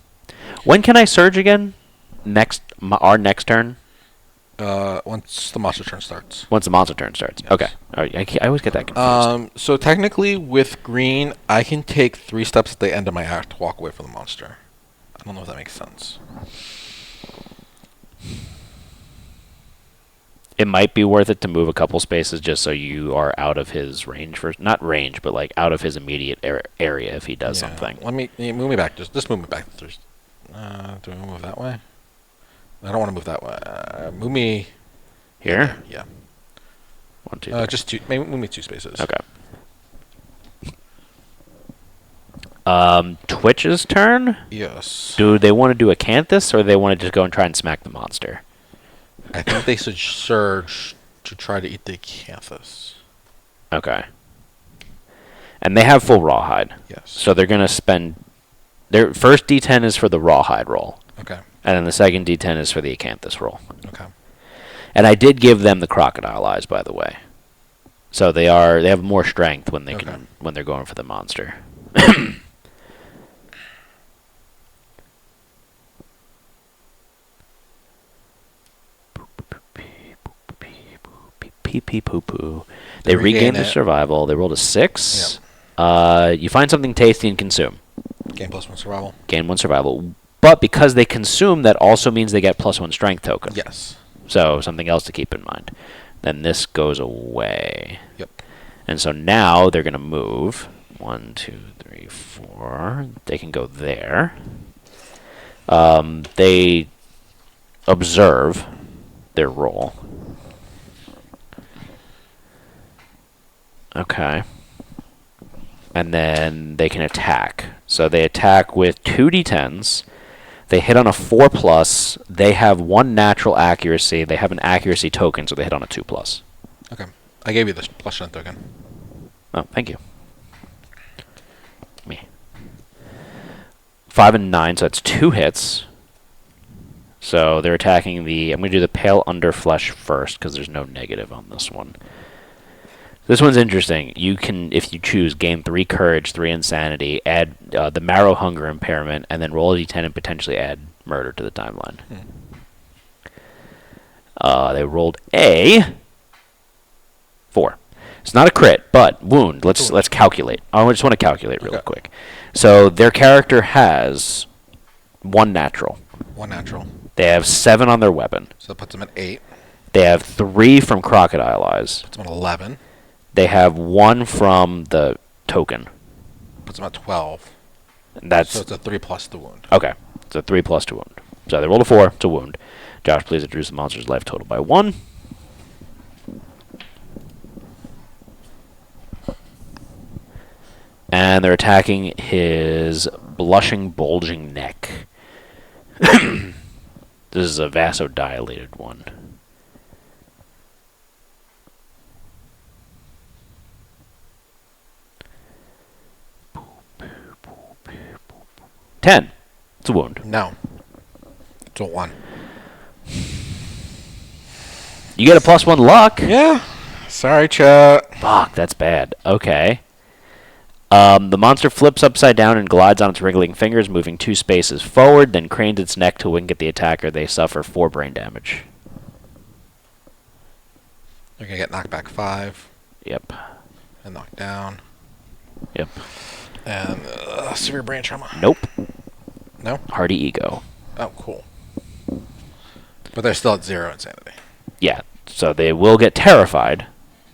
when can I surge again? Our next turn? Once the monster turn starts. Once the monster turn starts. Yes. Okay. All right. I always get that confused. So technically with green, I can take 3 steps at the end of my act to walk away from the monster. I don't know if that makes sense. It might be worth it to move a couple spaces just so you are out of his range not range, but out of his immediate area if he does something. Let me move me back. Just move me back. Do we move that way? I don't want to move that way. Move me Here? Yeah. 1, 2, 3. Just two. Maybe move me 2 spaces. Okay. Twitch's turn? Yes. Do they want to do Acanthus, or they want to just go and try and smack the monster? I think they should surge to try to eat the Acanthus. Okay. And they have full rawhide. Yes. So they're going to spend... Their first D10 is for the rawhide roll. Okay. And then the second D10 is for the Acanthus roll. Okay. And I did give them the crocodile eyes, by the way. So they have more strength when they when they're going for the monster. Pee pee poo poo. They regain their survival. They rolled a 6. Yep. You find something tasty and consume. Gain +1 survival. Gain 1 survival. But because they consume, that also means they get +1 strength token. Yes. So something else to keep in mind. Then this goes away. Yep. And so now they're going to move. 1, 2, 3, 4. They can go there. They observe their roll. Okay. And then they can attack. So they attack with 2 d10s. They hit on a 4+. They have 1 natural accuracy. They have an accuracy token, so they hit on a 2+. Okay. I gave you the +1 token. Oh, thank you. Me. 5 and 9, so that's 2 hits. So they're attacking the... I'm going to do the pale underflesh first, because there's no negative on this one. This one's interesting. You can, if you choose, gain 3 courage, 3 insanity, add the marrow hunger impairment, and then roll a d10 and potentially add murder to the timeline. They rolled a 4. It's not a crit, but wound. Let's calculate. I just want to calculate really quick. So their character has 1 natural. 1 natural. They have 7 on their weapon. So that puts them at 8. They have 3 from Crocodile Eyes. Puts them at 11. They have 1 from the token. Puts them at 12. And that's so it's a 3 plus the wound. Okay. It's a 3 plus to wound. So they rolled a 4. It's a wound. Josh, please reduce the monster's life total by 1. And they're attacking his blushing, bulging neck. This is a vasodilated one. Ten. It's a wound. No. It's a 1. You get a +1 luck. Yeah. Sorry, chat. Fuck, that's bad. Okay. The monster flips upside down and glides on its wriggling fingers, moving 2 spaces forward, then cranes its neck to wink at the attacker. They suffer 4 brain damage. They're going to get knocked back 5. Yep. And knocked down. Yep. And severe brain trauma. Nope. No? Hardy ego. Oh, cool. But they're still at 0 insanity. Yeah. So they will get terrified,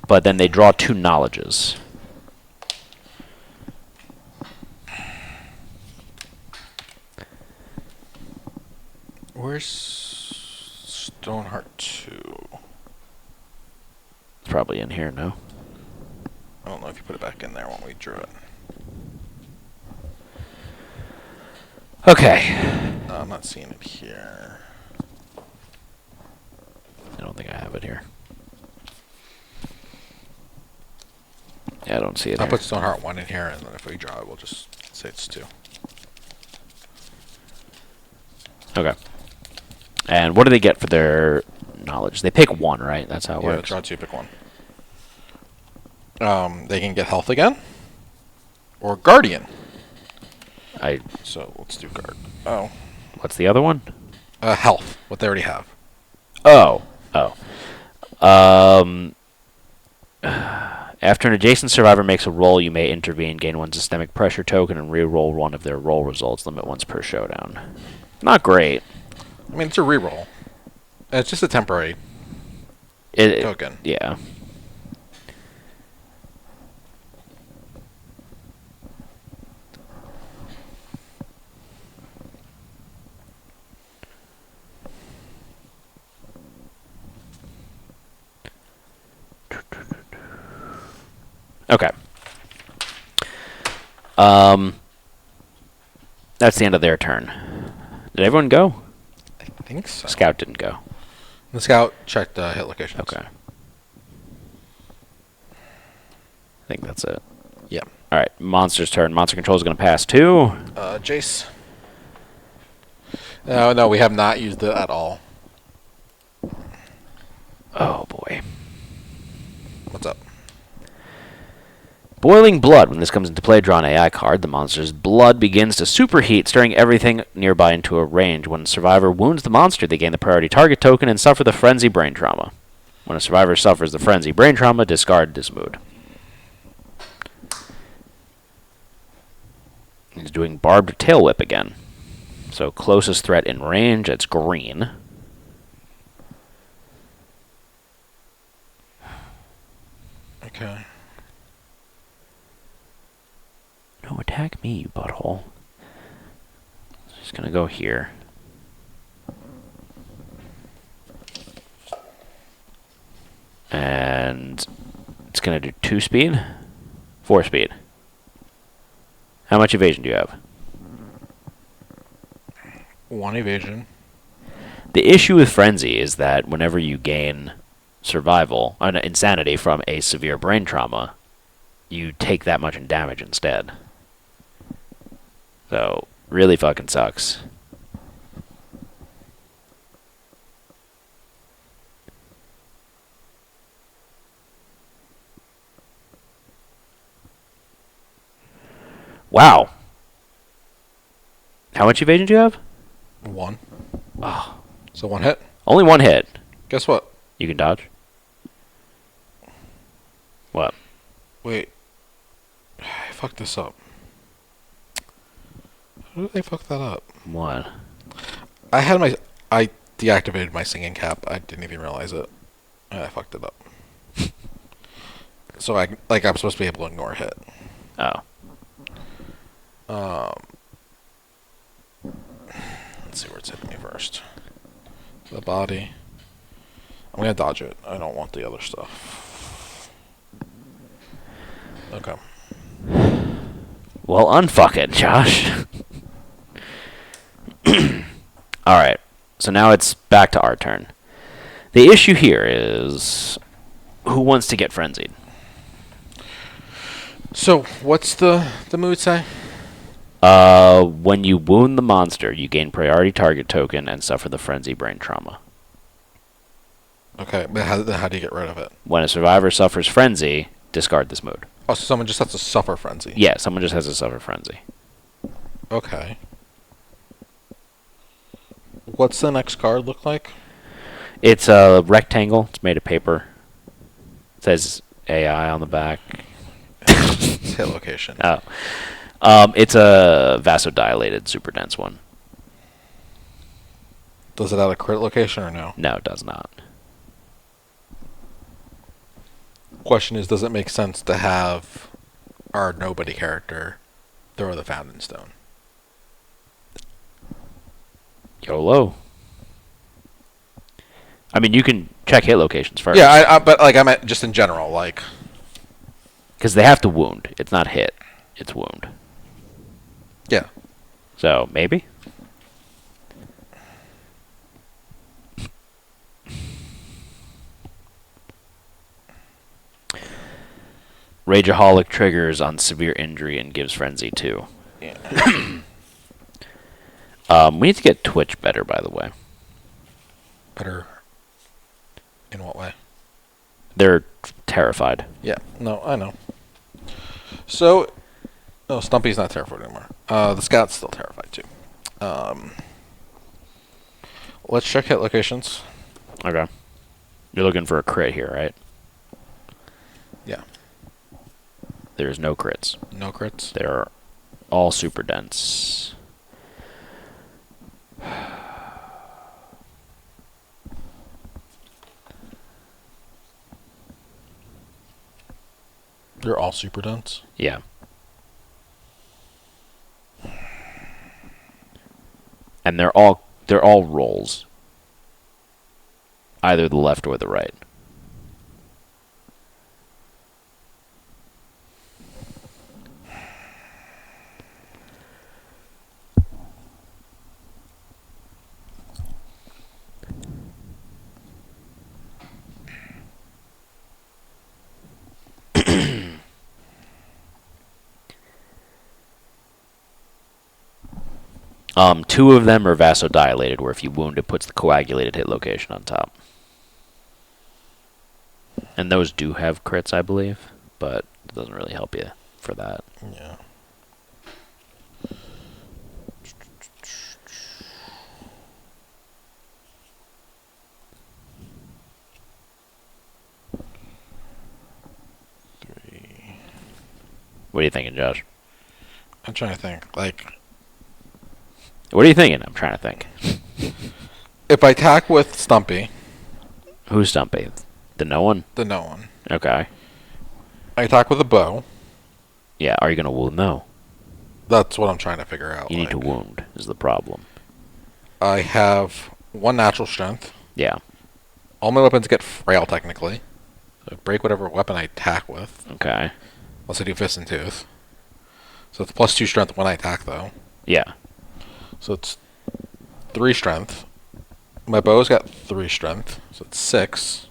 but then they draw 2 knowledges. Where's Stoneheart 2? It's probably in here, no? I don't know if you put it back in there when we drew it. Okay. No, I'm not seeing it here. I don't think I have it here. Yeah, I don't see it I'll here. put Stoneheart 1 in here, and then if we draw it, we'll just say it's 2. Okay. And what do they get for their knowledge? They pick 1, right? That's how it Yeah, works. draw 2, pick 1. They can get health again, or Guardian. So let's do Guard. Oh. What's the other one? Health, what they already have. Oh. After an adjacent survivor makes a roll, you may intervene, gain 1 systemic pressure token, and re-roll 1 of their roll results. Limit once per showdown. Not great. I mean, it's a reroll. It's just a temporary token. Yeah. Okay. That's the end of their turn. Did everyone go? I think so. Scout didn't go. The scout checked hit locations. Okay. I think that's it. Yep. All right. Monster's turn. Monster Control is going to pass to... Jace. No, we have not used it at all. Oh, boy. What's up? Boiling Blood. When this comes into play, draw an AI card. The monster's blood begins to superheat, stirring everything nearby into a range. When a survivor wounds the monster, they gain the priority target token and suffer the frenzy brain trauma. When a survivor suffers the frenzy brain trauma, discard this mood. He's doing Barbed Tail Whip again. So closest threat in range, it's green. Okay. No, attack me, you butthole. Just gonna go here. And it's gonna do 2 speed, 4 speed. How much evasion do you have? 1 evasion. The issue with Frenzy is that whenever you gain survival, insanity from a severe brain trauma, you take that much in damage instead. So, really fucking sucks. Wow. How much evasion do you have? 1. Oh, So 1 hit. only 1 hit. Guess what? You can dodge. What? Wait. I fucked this up. How did they fuck that up? What? I deactivated my singing cap. I didn't even realize it. And I fucked it up. So I'm supposed to be able to ignore a hit. Oh. Let's see where it's hitting me first. The body. I'm gonna dodge it. I don't want the other stuff. Okay. Well, unfuck it, Josh. Alright. So now it's back to our turn. The issue here is... who wants to get frenzied? So what's the mood say? When you wound the monster, you gain priority target token and suffer the frenzy brain trauma. Okay, but how do you get rid of it? When a survivor suffers frenzy, discard this mood. Oh, so someone just has to suffer frenzy. Yeah, someone just has to suffer frenzy. Okay. What's the next card look like? It's a rectangle. It's made of paper. It says AI on the back. It's hit location. Oh. It's a vasodilated, super dense one. Does it have a crit location or no? No, it does not. Question is, does it make sense to have our nobody character throw the fountain stone? YOLO. I mean, you can check hit locations first. Yeah, but like I meant just in general, like. Because they have to wound. It's not hit. It's wound. Yeah. So, maybe? Rageaholic triggers on severe injury and gives frenzy too. Yeah. We need to get Twitch better, by the way. Better. In what way? They're terrified. Yeah. No, I know. So, no, Stumpy's not terrified anymore. The Scout's still terrified too. Let's check hit locations. Okay. You're looking for a crit here, right? Yeah. There's no crits. No crits. They're all super dense. They're all super dense. Yeah. And they're all rolls. Either the left or the right. Two of them are vasodilated, where if you wound, it puts the coagulated hit location on top. And those do have crits, I believe, but it doesn't really help you for that. Yeah. What are you thinking, Josh? I'm trying to think. Like, What are you thinking? I'm trying to think. if I attack with Stumpy, Who's Stumpy? The no one? the no one. Okay. I attack with a bow. Yeah, are you going to wound, though? That's what I'm trying to figure out. You need to wound, is the problem. I have 1 natural strength. Yeah. All my weapons get frail, technically. So I break whatever weapon I attack with. Okay. Unless I do fist and tooth. So it's +2 strength when I attack, though. Yeah. So it's 3 strength. My bow's got 3 strength. So it's 6.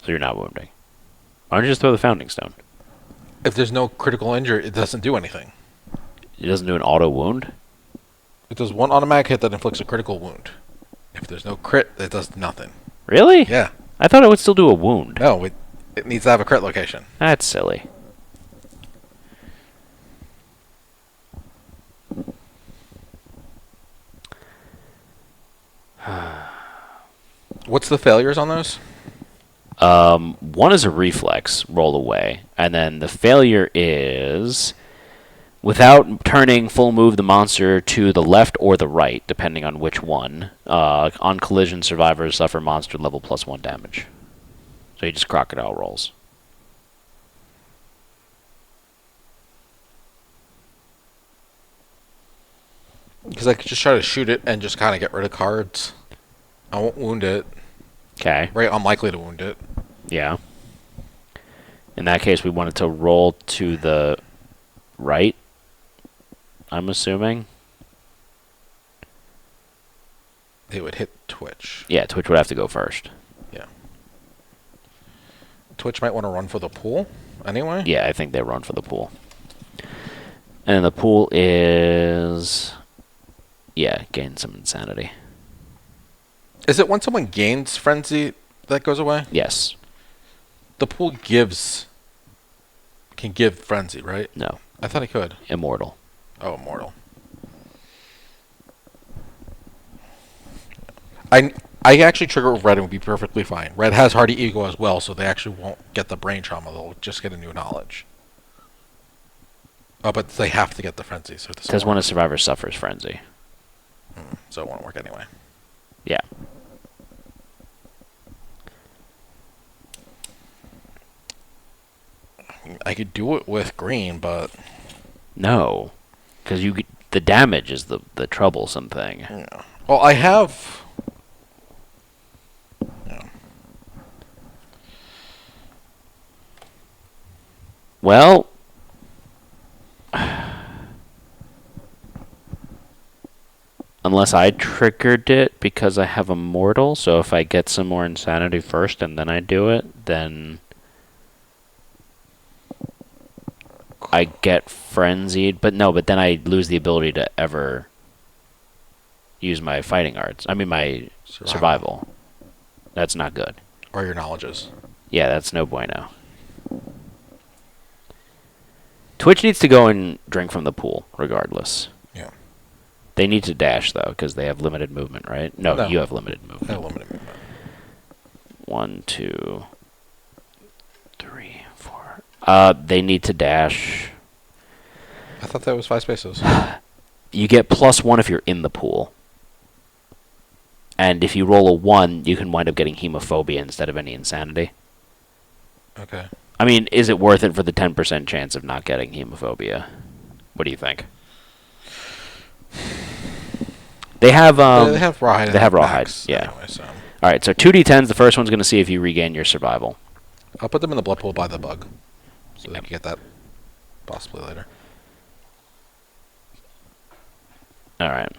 So you're not wounding. Why don't you just throw the founding stone? If there's no critical injury, it doesn't do anything. It doesn't do an auto wound? It does 1 automatic hit that inflicts a critical wound. If there's no crit, it does nothing. Really? Yeah. I thought it would still do a wound. No, it needs to have a crit location. That's silly. What's the failures on those? One is a reflex, roll away. And then the failure is, without turning full move the monster to the left or the right, depending on which one, on collision, survivors suffer monster level +1 damage. So he just crocodile rolls. Because I could just try to shoot it and just kind of get rid of cards. I won't wound it. Okay. Very unlikely to wound it. Yeah. In that case, we wanted to roll to the right, I'm assuming. It would hit Twitch. Yeah, Twitch would have to go first. Yeah. Twitch might want to run for the pool anyway. Yeah, I think they run for the pool. And the pool is... Yeah, gain some insanity. Is it when someone gains frenzy that goes away? Yes. The pool can give frenzy, right? No. I thought it could. Immortal. Oh, immortal. I actually trigger with red and would be perfectly fine. Red has hardy ego as well, so they actually won't get the brain trauma. They'll just get a new knowledge. Oh, but they have to get the frenzy. So It says when a survivor suffers frenzy. So it won't work anyway. Yeah. I could do it with green, but... No. Because the damage is the troublesome thing. Yeah. Well, I have... Yeah. Well... Unless I triggered it because I have Immortal, so if I get some more insanity first and then I do it, then I get frenzied. But then I lose the ability to ever use my fighting arts. I mean my survival. That's not good. Or your knowledges. Yeah, that's no bueno. Twitch needs to go and drink from the pool, regardless. Yeah. They need to dash, though, because they have limited movement, right? No, you have limited movement. I have limited movement. 1, 2, 3, 4. They need to dash. I thought that was 5 spaces. You get +1 if you're in the pool. And if you roll a 1, you can wind up getting hemophobia instead of any insanity. Okay. I mean, is it worth it for the 10% chance of not getting hemophobia? What do you think? They have they have rawhide. They have rawhide. Yeah. Anyway, so. All right. So 2d10s. The first one's going to see if you regain your survival. I'll put them in the blood pool by the bug, so they can get that possibly later. All right.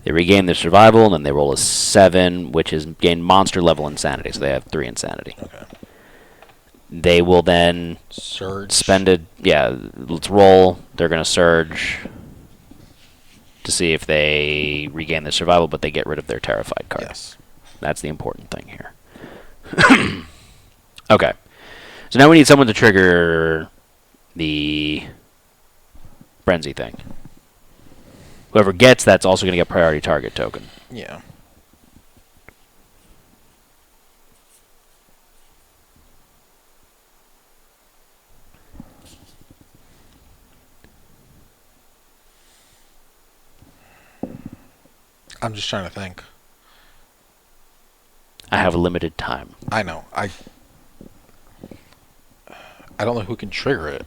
They regain their survival, and then they roll a 7, which is gain monster level insanity. So they have 3 insanity. Okay. They will then Surge. spend it. Yeah, let's roll. They're going to surge to see if they regain their survival, but they get rid of their terrified card. Yes. That's the important thing here. Okay. So now we need someone to trigger the frenzy thing. Whoever gets that's also going to get priority target token. Yeah. I'm just trying to think. I have a limited time. I know. I don't know who can trigger it.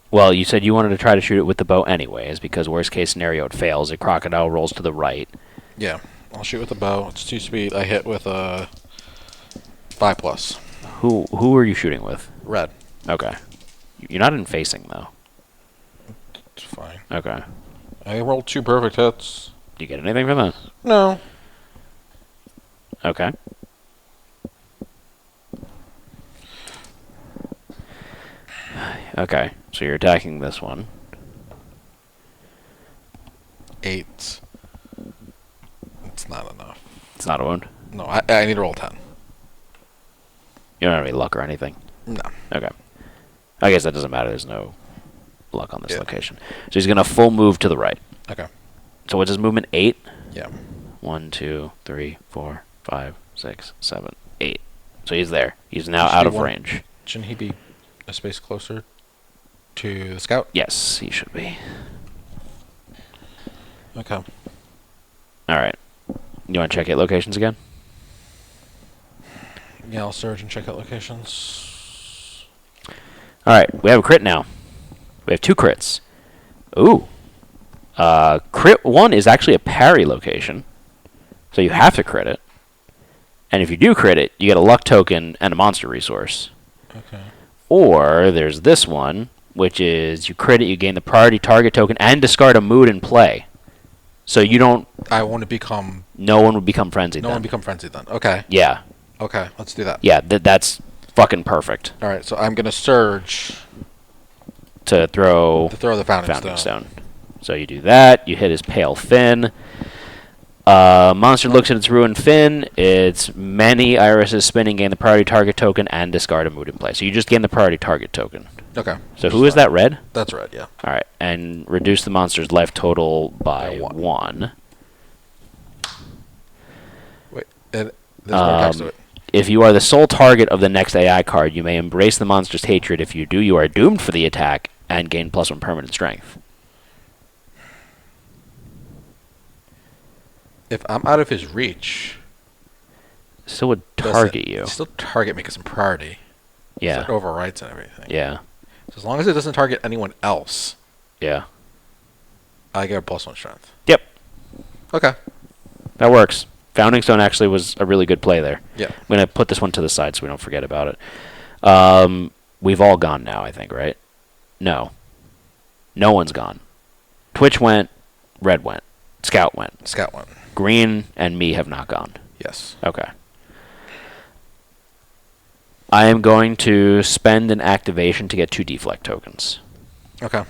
Well, you said you wanted to try to shoot it with the bow anyways, because worst case scenario it fails. A crocodile rolls to the right. Yeah. I'll shoot with the bow. It's 2 speed. I hit with a 5+. Who are you shooting with? Red. Okay. You're not in facing though. It's fine. Okay. I rolled 2 perfect hits. Do you get anything from that? No. Okay. Okay. So you're attacking this one. 8. It's not enough. It's not a wound. No, I need to roll 10. You don't have any luck or anything. No. Okay. I guess that doesn't matter. There's no luck on this Yeah. location. So he's going to full move to the right. Okay. So what's his movement? 8? Yeah. 1, 2, 3, 4, 5, 6, 7, 8. So he's there. He's now out of range. Shouldn't he be a space closer to the scout? Yes, he should be. Okay. All right. You want to check 8 locations again? Yeah, I'll surge and check out locations. All right. We have a crit now. We have 2 crits. Ooh. Crit 1 is actually a parry location. So you have to crit it. And if you do crit it, you get a luck token and a monster resource. Okay. Or there's this one, which is you crit it, you gain the priority target token, and discard a mood in play. So you don't... I want to become... No one would become frenzied No then. one become frenzied then. Okay. Yeah. Okay, let's do that. Yeah, that's fucking perfect. Alright, so I'm going to surge To throw the founding Founding stone. Stone. So you do that, you hit his pale fin. Monster looks at its ruined fin. It's many irises spinning, gain the priority target token, and discard a mood in play. So you just gain the priority target token. Okay. So who is that, red? That's red, yeah. Alright, and reduce the monster's life total by By 1. Wait, and there's more text to it. If you are the sole target of the next AI card, you may embrace the monster's hatred. If you do, you are doomed for the attack and gain +1 permanent strength. If I'm out of his reach... Still would does target it you. Still target me because I'm priority. Yeah. So it overwrites and everything. Yeah. So as long as it doesn't target anyone else, Yeah. I get a +1 strength. Yep. Okay. That works. Founding Stone actually was a really good play there. Yeah. I'm going to put this one to the side so we don't forget about it. We've all gone now, I think, right? No. No one's gone. Twitch went. Red went. Scout went. Scout one. Green and me have not gone. Yes. Okay. I am going to spend an activation to get 2 deflect tokens. Okay.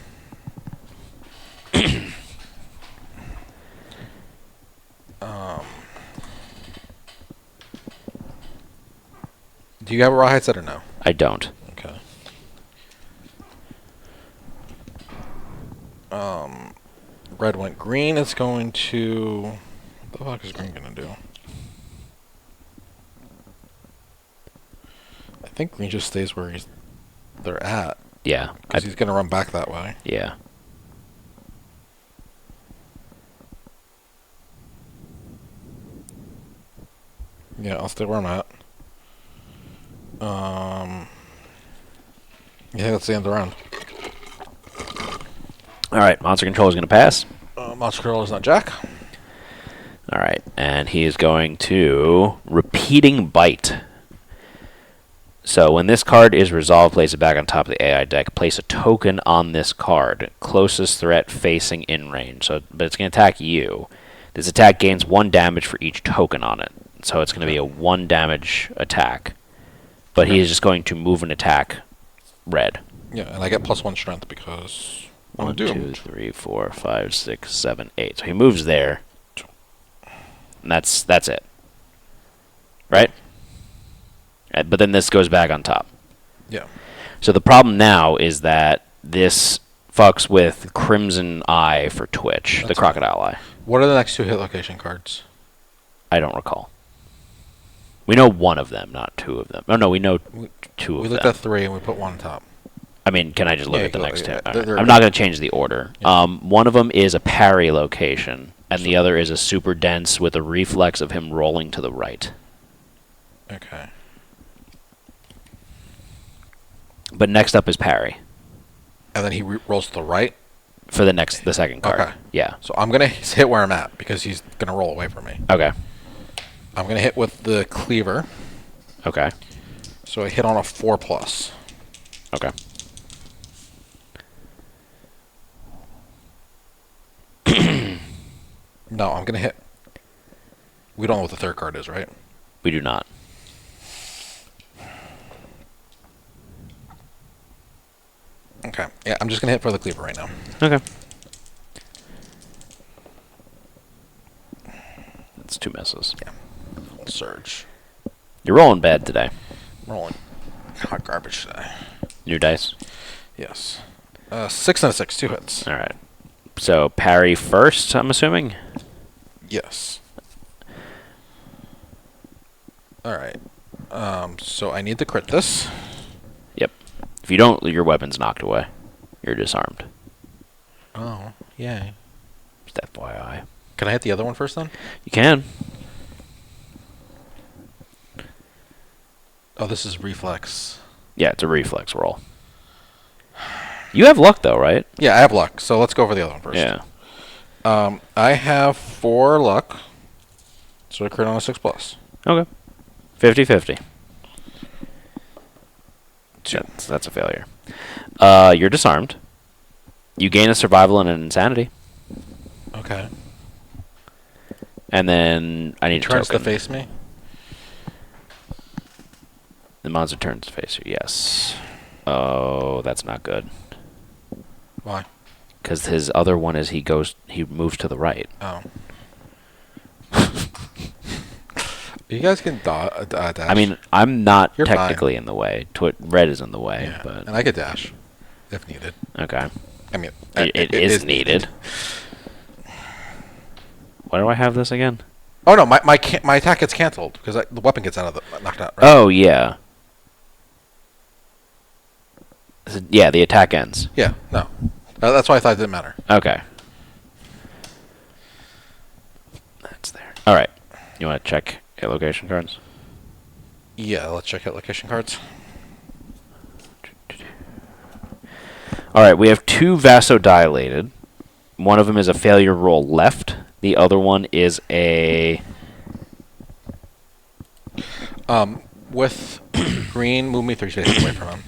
Do you have a rawhide set or no? I don't. Okay. Red went green. It's going to... What the fuck is green going to do? I think green just stays where they're at. Yeah. Because he's going to run back that way. Yeah. Yeah, I'll stay where I'm at. Yeah, that's the end of the round. Alright, Monster Control is going to pass. Monster Control is not Jack. Alright, and he is going to Repeating Bite. So when this card is resolved, place it back on top of the AI deck. Place a token on this card. Closest threat facing in range. So, but it's going to attack you. This attack gains 1 damage for each token on it. So it's going to be a 1 damage attack. But he is just going to move and attack red. Yeah, and I get +1 strength because 1, 2, 3, 4, 5, 6, 7, 8. So he moves there. And that's it. Right? But then this goes back on top. Yeah. So the problem now is that this fucks with Crimson Eye for Twitch, the Crocodile Eye. What are the next 2 hit location cards? I don't recall. We know 1 of them, not 2 of them. Oh, no, we know 2 of them. We looked at 3 and we put 1 on top. I mean, can I just look at the next 2? Yeah, Right. I'm not going to change the order. Yeah. One of them is a parry location, and the other is a super dense with a reflex of him rolling to the right. Okay. But next up is parry. And then he rolls to the right? For the second card. Okay. Yeah. So I'm going to hit where I'm at because he's going to roll away from me. Okay. I'm going to hit with the cleaver. Okay. So I hit on a 4+. Okay. No, I'm going to hit. We don't know what the 3rd card is, right? We do not. Okay. Yeah, I'm just going to hit for the cleaver right now. Okay. That's 2 misses. Yeah. Full surge. You're rolling bad today. Rolling hot garbage today. New dice? Yes. 6 and a 6, 2 hits. All right. So parry first, I'm assuming? Yes. All right. So I need to crit this. Yep. If you don't, your weapon's knocked away. You're disarmed. Oh, yay. Just FYI. Can I hit the other one first then? You can. Oh, this is reflex. Yeah, it's a reflex roll. You have luck, though, right? Yeah, I have luck, so let's go for the other one first. Yeah. I have 4 luck, so I crit on a 6+. Okay. 50-50. That's a failure. You're disarmed. You gain a survival and an insanity. Okay. And then I need a Turns token. to face me? The monster turns to face you, yes. Oh, that's not good. Why? Because his other one is he moves to the right. Oh. You guys can dash. I mean, I'm not You're technically fine. in the way. Red is in the way, Yeah, but and I could dash if needed. okay. I mean, It is needed. Why do I have this again? Oh no, my attack gets canceled because the weapon gets knocked out. Right? Oh yeah. Yeah, the attack ends. Yeah, no. That's why I thought it didn't matter. Okay. That's there. All right. You want to check your location cards? Yeah, let's check out location cards. All right, we have 2 vasodilated. One of them is a failure roll left. The other one is a... With green, move me 3 spaces away from him.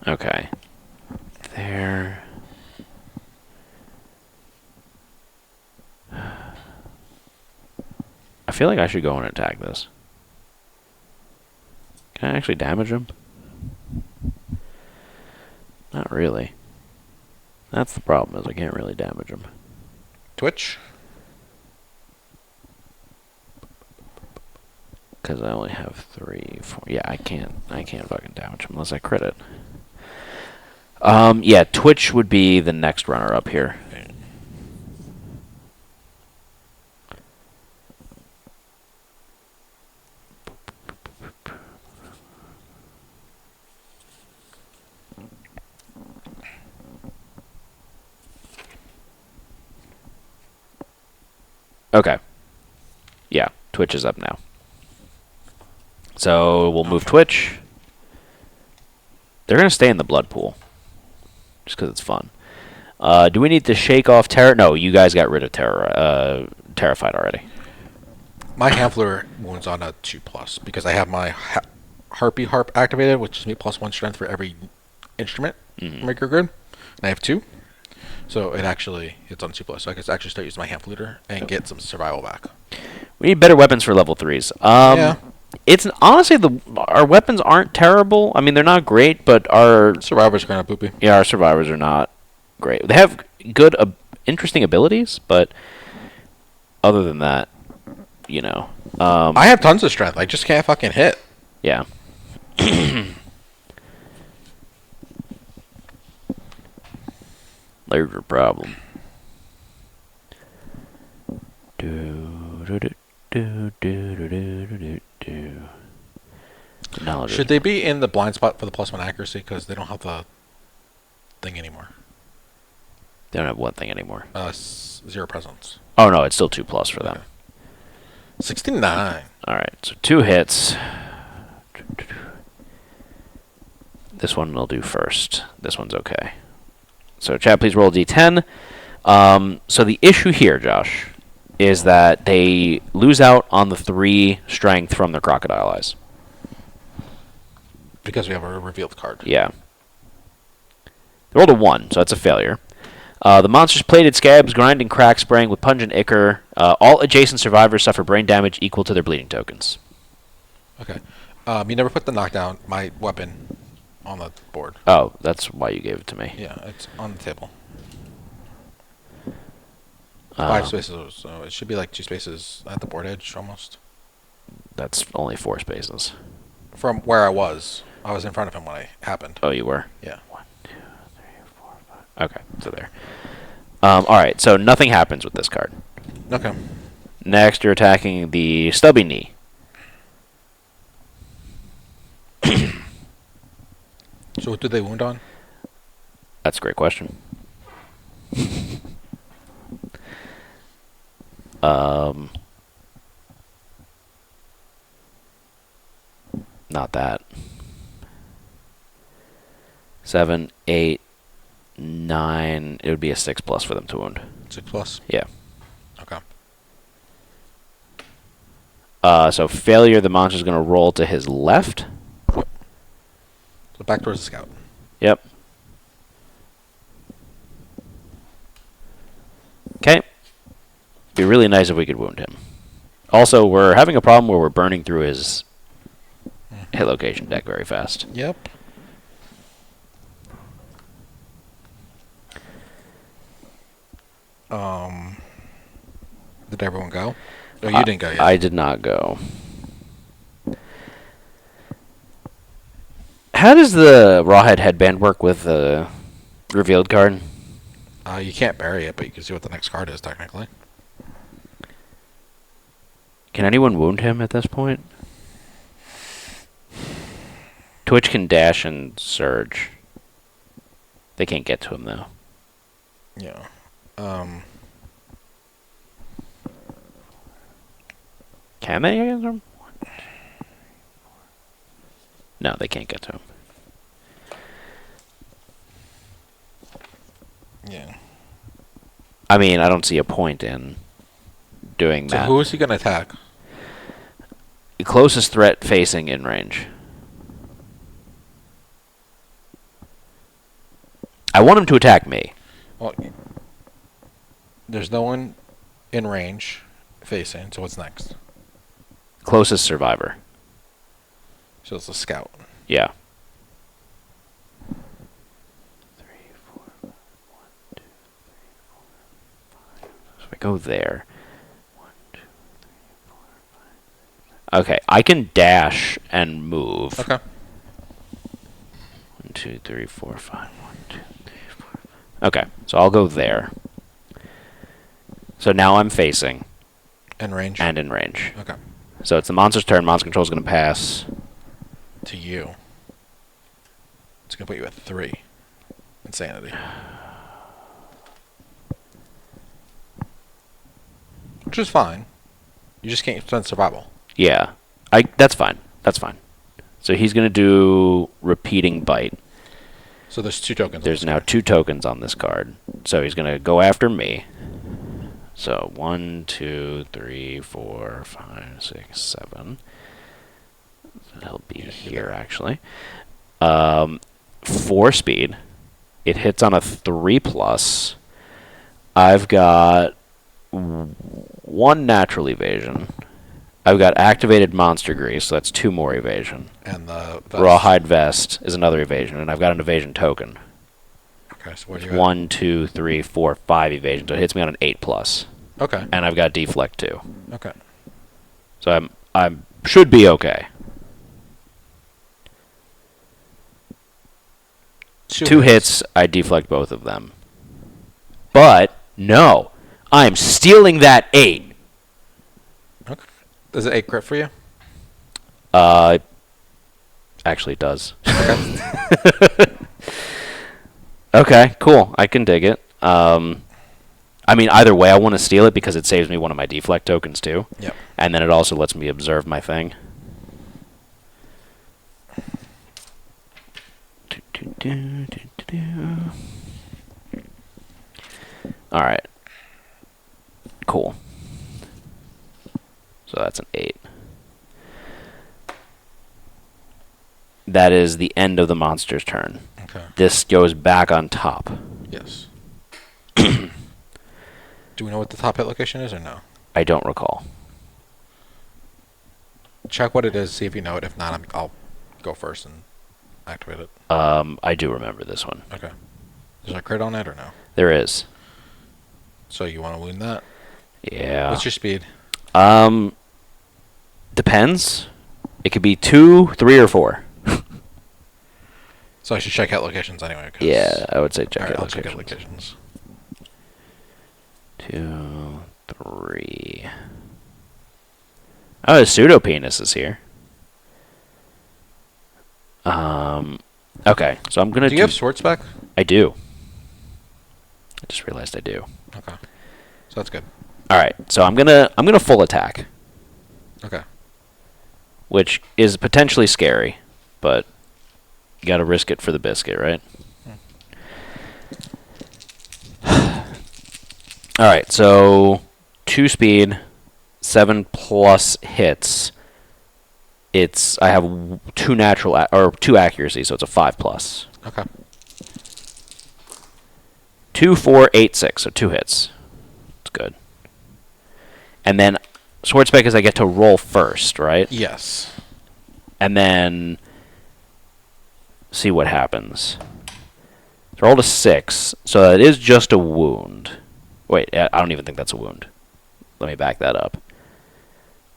Okay. There. I feel like I should go and attack this. Can I actually damage him? Not really. That's the problem, is I can't really damage him. Twitch. Because I only have 3, 4. Yeah, I can't fucking damage him unless I crit it. Yeah, Twitch would be the next runner up here. Okay. Yeah, Twitch is up now. So we'll move Twitch. They're going to stay in the blood pool. Just because it's fun. Do we need to shake off Terror? No, you guys got rid of Terror, Terrified already. My hand flare wounds on a 2+ because I have my harpy harp activated, which gives me +1 strength for every instrument in my gear grid. And I have 2. So it's on 2+. So I can actually start using my hand fluter and get some survival back. We need better weapons for level 3s. Yeah. It's honestly our weapons aren't terrible. I mean, they're not great, but our Survivors are kind of poopy. Yeah, our survivors are not great. They have good, interesting abilities, but other than that, I have tons of strength. I just can't fucking hit. Yeah. There's your problem. Should they be in the blind spot for the +1 accuracy because they don't have the thing anymore? They don't have one thing anymore. 0 presence. Oh no, it's still 2+ for them. Okay. 69. All right, so 2 hits. This one will do first. This one's okay. So chat, please roll a d10. So the issue here, Josh, is that they lose out on the 3 strength from their crocodile eyes. Because we have a revealed card. Yeah. They rolled a 1, so that's a failure. The monster's plated scabs grind and crack, spraying with pungent ichor. All adjacent survivors suffer brain damage equal to their bleeding tokens. Okay. You never put the knockdown, my weapon, on the board. Oh, that's why you gave it to me. Yeah, it's on the table. 5 spaces, so it should be like 2 spaces at the board edge almost. That's only 4 spaces. From where I was in front of him when it happened. Oh, you were? Yeah. 1, 2, 3, 4, 5. Okay, so there. All right, so nothing happens with this card. Okay. Next, you're attacking the stubby knee. So what do they wound on? That's a great question. Not that. 7, 8, 9. It would be a 6+ for them to wound. 6+? Yeah. Okay. So failure, the monster's going to roll to his left. So back towards the scout. Yep. Okay. Be really nice if we could wound him. Also, we're having a problem where we're burning through his hit location deck very fast. Yep. Did everyone go? No, you didn't go yet. I did not go. How does the Rawhead headband work with the revealed card? You can't bury it, but you can see what the next card is, technically. Can anyone wound him at this point? Twitch can dash and surge. They can't get to him, though. Yeah. Can they get to him? No, they can't get to him. Yeah. I mean, I don't see a point in doing So that. who is he going to attack? The closest threat facing in range. I want him to attack me. Well, there's no one in range facing, so what's next? Closest survivor. So it's a scout. Yeah. 3, 4, 1, 2, 3, 4, 5. So I go there. 1, 2, 3, 4, 5. Okay, I can dash and move. Okay. 1, 2, 3, 4, 5. 1, 2, 3, 4, 5. Okay, so I'll go there. So now I'm facing. In range? And in range. Okay. So it's the monster's turn. Monster control is going to pass. To you. It's going to put you at 3. Insanity. Which is fine. You just can't spend survival. Yeah. That's fine. That's fine. So he's going to do repeating bite. So there's 2 tokens. There's now 2 tokens on this card. So he's going to go after me. So 1, 2, 3, 4, 5, 6, 7. He'll be here actually. 4 speed. It hits on a 3+. I've got 1 natural evasion. I've got activated monster grease, so that's 2 more evasion. And the Rawhide vest is another evasion, and I've got an evasion token. Okay, so what do you 1, 2, 3, 4, 5 evasion, so it hits me on an 8+. Okay. And I've got deflect too. Okay. So I should be okay. 2 hits, I deflect both of them. But no, I'm stealing that 8. Okay. Does it 8 crit for you? Actually it does. Okay, cool. I can dig it. I mean, either way, I want to steal it because it saves me one of my deflect tokens too. Yep. And then it also lets me observe my thing. All right. Cool. So that's an 8. That is the end of the monster's turn. Okay. This goes back on top. Yes. Do we know what the top hit location is or no? I don't recall. Check what it is, see if you know it. If not, I'll go first and activate it. I do remember this one. Okay. Is there a crit on it or no? There is. So you want to wound that? Yeah. What's your speed? Depends. It could be 2, 3, or 4. So I should check out locations anyway. Yeah, I would say check Alright, out I'll check out locations. locations. 2, 3. Oh, the pseudo penis is here. Okay, so I'm gonna. Do you have sword spec? I do. I just realized I do. Okay, so that's good. All right, so I'm gonna full attack, Okay. which is potentially scary, but you gotta risk it for the biscuit, right? All right, so 2 speed, 7+ hits. I have 2 natural or 2 accuracy, so it's a 5+. Okay. 2, 4, 8, 6, so 2 hits. It's good. And then sword spec is I get to roll first, right? Yes. And then see what happens. So rolled a 6, so it is just a wound. Wait, I don't even think that's a wound. Let me back that up.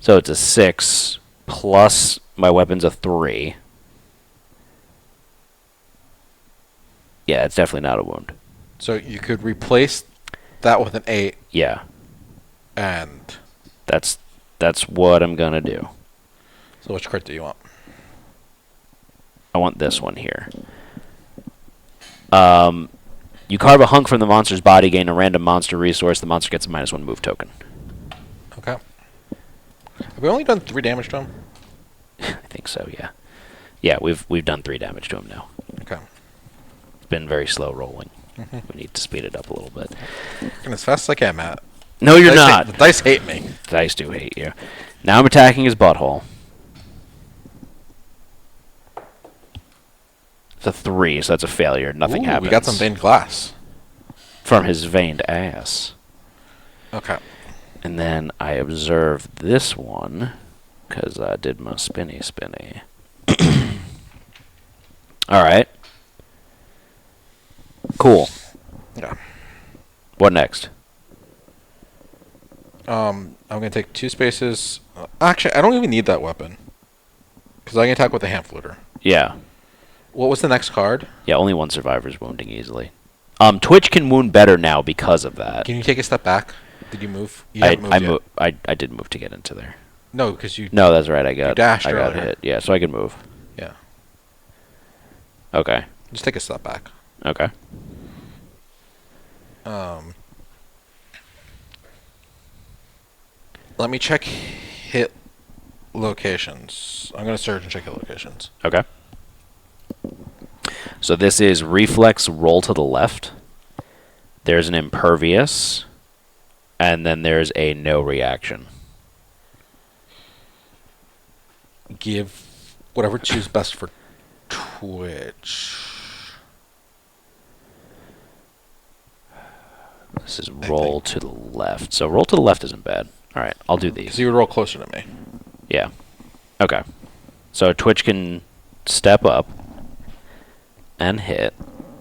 So it's a 6 plus my weapon's a 3. Yeah, it's definitely not a wound. So you could replace that with an 8, Yeah, and that's what I'm gonna do. so which crit do you want? I want this one here. You carve a hunk from the monster's body, gain a random monster resource. The monster gets a -1 move token. Okay. Have we only done 3 damage to him? I think so. Yeah. Yeah, we've done 3 damage to him now. Okay. It's been very slow rolling. We need to speed it up a little bit. Working as fast as I can, Matt. No, you're The not. dice hate me. Dice do hate you. Now I'm attacking his butthole. It's a 3, so that's a failure. Nothing Ooh, happens. we got some veined glass. From his veined ass. Okay. And then I observe this one, because I did my spinny. Alright. Cool. Yeah. What next? I'm going to take 2 spaces. Actually, I don't even need that weapon. Because I can attack with the hand flooter. Yeah. What was the next card? Yeah, only 1 survivor's wounding easily. Twitch can wound better now because of that. Can you take a step back? Did you move? You haven't moved yet. I did move to get into there. No, because you... No, that's right. I got dashed I got earlier. hit. Yeah, so I can move. Yeah. Okay. Just take a step back. Okay. Let me check hit locations. I'm going to search and check hit locations. Okay. So this is reflex roll to the left. There's an impervious. And then there's a no reaction. Give whatever choose best for Twitch. This is roll to the left. So roll to the left isn't bad. All right, I'll do these. Because you would roll closer to me. Yeah. Okay. So Twitch can step up and hit.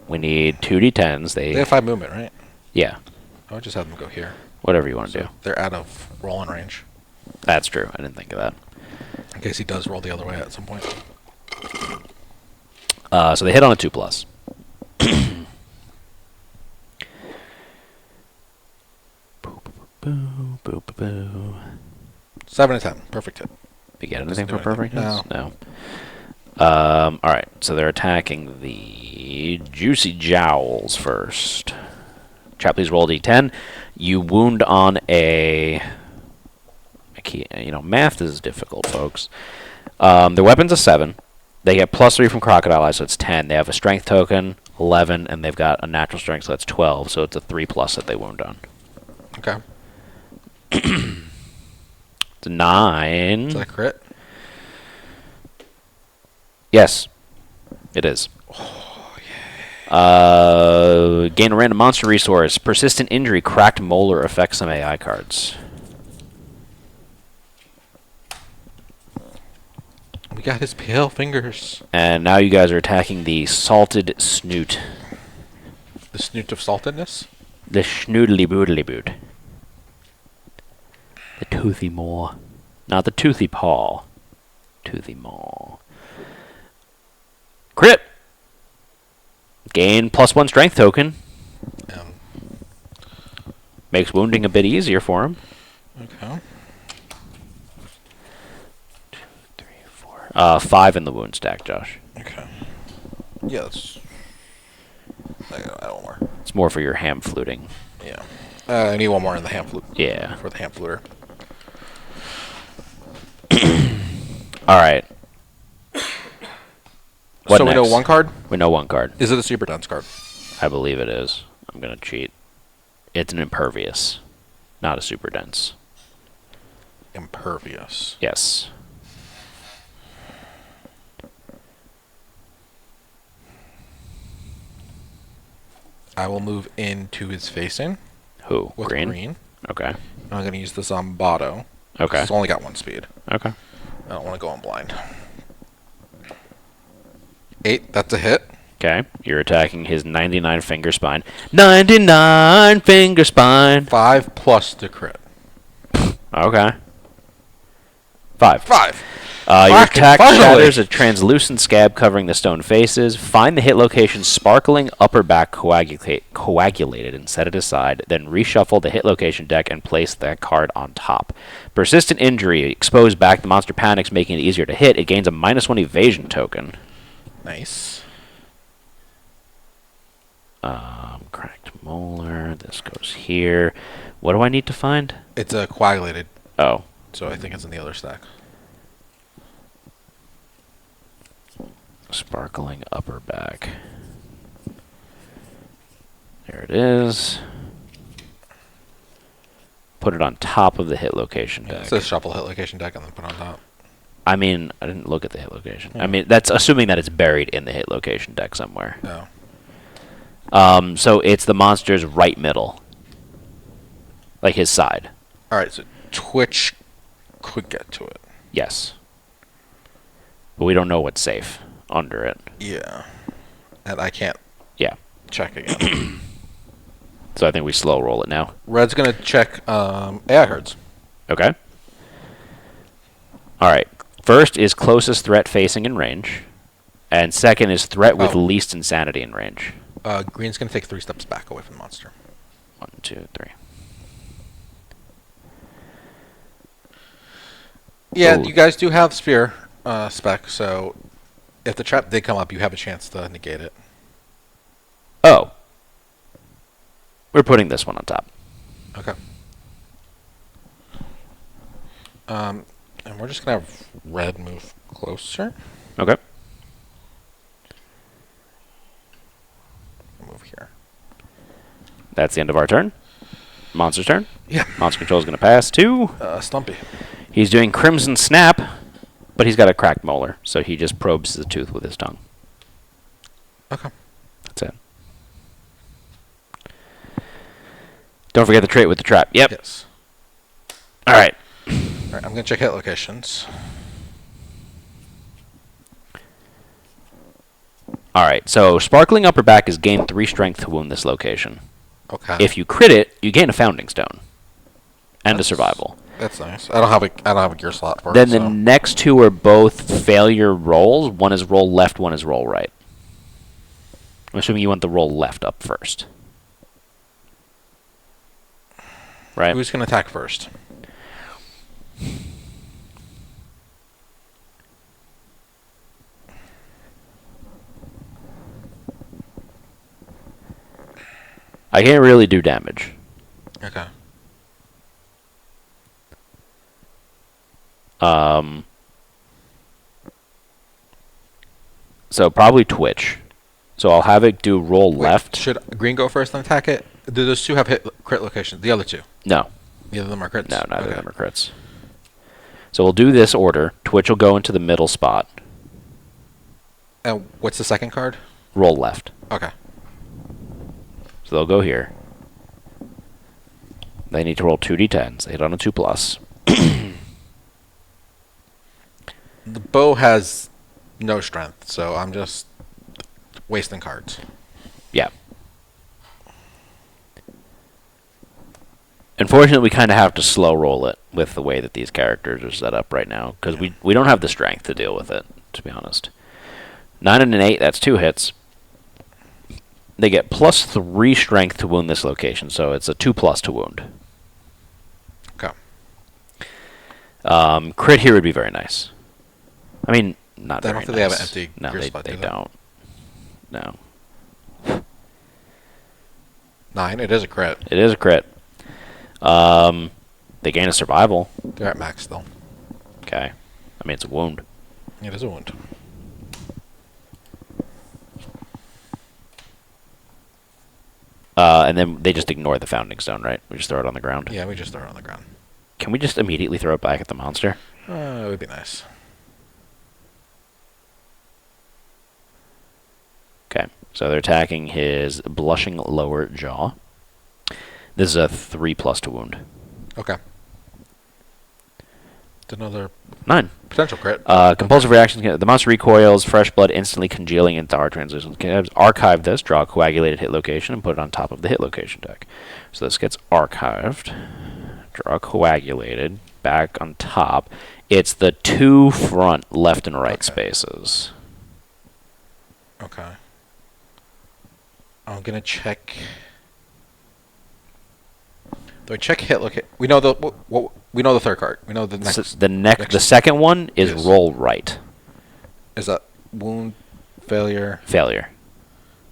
We need 2d10s. They have 5 movement, right? Yeah. I would just have them go here. Whatever you want to So do. they're out of rolling range. That's true. I didn't think of that. In case he does roll the other way at some point. So they hit on a 2+. Boo, boo, boo, boo. 7 and 10. Perfect hit. You get anything Doesn't for do perfect anything. hits? No. All right. So they're attacking the Juicy Jowls first. Chat, please roll d10. You wound on a... math is difficult, folks. Their weapon's a 7. They get +3 from Crocodile Eye, so it's 10. They have a strength token, 11, and they've got a natural strength, so that's 12. So it's a 3+ that they wound on. Okay. It's a 9. Is that a crit? Yes, it is. Gain a random monster resource. Persistent injury, cracked molar affects some AI cards. We got his pale fingers. And now you guys are attacking the salted snoot. The snoot of saltedness? The schnoodly boodly boot. The toothy maw. Not the toothy paw. Toothy maw. Crit! Gain +1 strength token. Makes wounding a bit easier for him. Okay. 2, 3, 4. 5 in the wound stack, Josh. Okay. Yeah, that's... I don't more. It's more for your ham fluting. Yeah. I need one more in the ham flute. Yeah. For the ham fluter. Alright. What So next? we know one card? We know one card. Is it a super dense card? I believe it is. I'm going to cheat. It's an impervious, not a super dense. Impervious. Yes. I will move into his facing. Who? With Green? Okay. And I'm going to use the Zombato. Okay. It's only got 1 speed. Okay. I don't want to go on blind. 8, that's a hit. Okay. You're attacking his 99 finger spine. 99 finger spine. 5 plus the crit. Okay. 5. 5. Your Fucking attack finally. shatters a translucent scab covering the stone faces. Find the hit location sparkling upper back coagulated and set it aside. Then reshuffle the hit location deck and place that card on top. Persistent injury. Exposed back. The monster panics, making it easier to hit. It gains a -1 evasion token. Nice. Cracked molar. This goes here. What do I need to find? It's a coagulated, Oh. so I think it's in the other stack. Sparkling upper back. There it is. Put it on top of the hit location Yeah, deck. it says shuffle hit location deck and then put on top. I mean, I didn't look at the hit location. I mean, that's assuming that it's buried in the hit location deck somewhere. No. So it's the monster's right middle. Like his side. Alright, so Twitch could get to it. Yes. But we don't know what's safe under it. Yeah. And I can't Yeah. check again. So I think we slow roll it now. Red's going to check AI cards. Okay. Alright. First is closest threat facing in range. And second is threat with least insanity in range. Green's going to take 3 steps back away from the monster. 1, 2, 3. Yeah, Ooh. you guys do have sphere spec, so if the trap did come up, you have a chance to negate it. Oh. We're putting this one on top. Okay. And we're just going to have red move closer. Okay. Move here. That's the end of our turn. Monster's turn. Yeah. Monster Control is going to pass to. Stumpy. He's doing Crimson Snap, but he's got a cracked molar, so he just probes the tooth with his tongue. Okay. That's it. Don't forget the trait with the trap. Yep. Yes. All right. All right, I'm going to check hit locations. All right. So Sparkling Upper Back is gain 3 strength to wound this location. Okay. If you crit it, you gain a Founding Stone and a survival. That's nice. I don't have a gear slot for Then it. the next 2 are both failure rolls. One is roll left, one is roll right. I'm assuming you want the roll left up first. Right? Who's going to attack first? I can't really do damage. Okay. So probably Twitch. So I'll have it do roll left. Should Green go first and attack it? Do those 2 have crit locations? The other 2? No. Neither of them are crits? No, neither of them are crits. So we'll do this order. Twitch will go into the middle spot. And what's the second card? Roll left. Okay. So they'll go here. They need to roll 2d10s. They hit on a 2+. The bow has no strength, so I'm just wasting cards. Yeah. Unfortunately, we kind of have to slow roll it with the way that these characters are set up right now, because we don't have the strength to deal with it, to be honest. 9 and an 8, that's 2 hits. They get +3 strength to wound this location, so it's a 2+ to wound. Okay. Crit here would be very nice. I mean, not very nice. I don't think they have an empty No, gear they slot, don't. No. 9, it is a crit. It is a crit. They gain a survival. They're at max, though. Okay. I mean, it's a wound. It is a wound. And then they just ignore the Founding Stone, right? We just throw it on the ground. Yeah, we just throw it on the ground. Can we just immediately throw it back at the monster? It would be nice. Okay. So they're attacking his blushing lower jaw. This is a 3+ to wound. Okay. It's another 9. potential crit. Compulsive reactions. The monster recoils, fresh blood instantly congealing into our transitions. Archive this, draw a coagulated hit location, and put it on top of the hit location deck. So this gets archived. Draw coagulated, back on top. It's the 2 front left and right spaces. Okay. I'm gonna check. Do I check hit location? We know the we know the third card. We know the next. So the second one is roll right. Is that wound failure? Failure.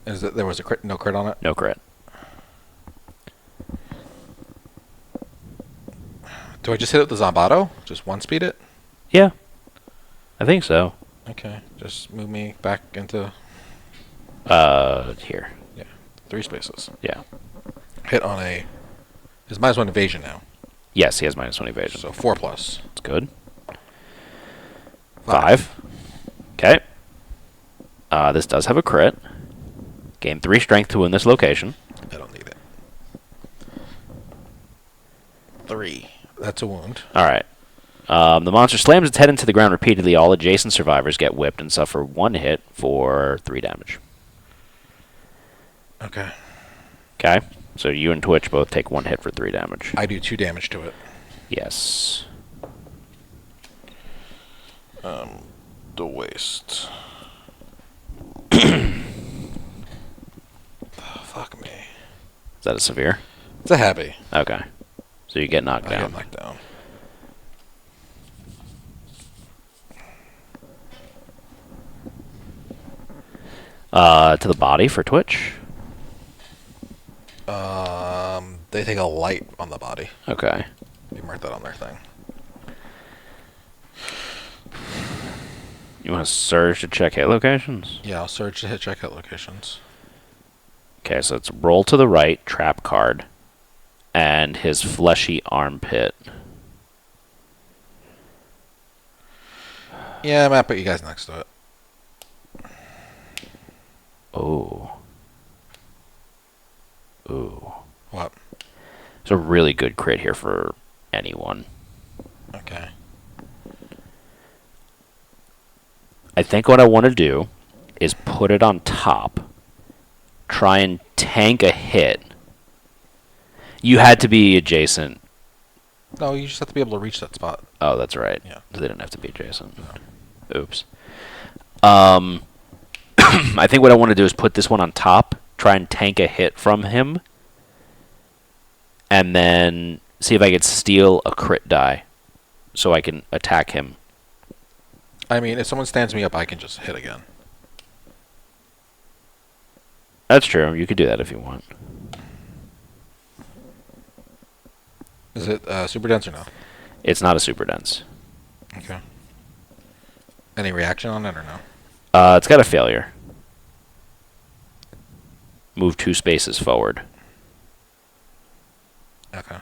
Is that there was a crit? No crit on it. No crit. Do I just hit it with the Zombato? Just 1-speed it? Yeah. I think so. Okay. Just move me back into Here. 3 spaces. Yeah. Hit on a. His -1 evasion now. Yes, he has -1 evasion. So 4+. That's good. 5. Okay. This does have a crit. Gain 3 strength to win this location. I don't need it. 3. That's a wound. All right. The monster slams its head into the ground repeatedly. All adjacent survivors get whipped and suffer 1 hit for 3 damage. Okay. Okay. So you and Twitch both take 1 hit for 3 damage. I do 2 damage to it. Yes. The waste. Fuck me. Is that a severe? It's a heavy. Okay. So you get knocked I down. get knocked down. To the body for Twitch. They take a light on the body. Okay. You mark that on their thing. You want to surge to check hit locations? Yeah, I'll search to hit check hit locations. Okay, so it's roll to the right, trap card, and his fleshy armpit. Yeah, I might put you guys next to it. Oh. Ooh. What? It's a really good crit here for anyone. Okay. I think what I want to do is put it on top. Try and tank a hit. You had to be adjacent. No, you just have to be able to reach that spot. Oh, that's right. Yeah. So they didn't have to be adjacent. No. Oops. I think what I want to do is put this one on top, try and tank a hit from him, and then see if I could steal a crit die so I can attack him. I mean, if someone stands me up, I can just hit again. That's true. You could do that if you want. Is it super dense or no? It's not a super dense. Okay. Any reaction on it or no? It's got a failure. Move 2 spaces forward. Okay.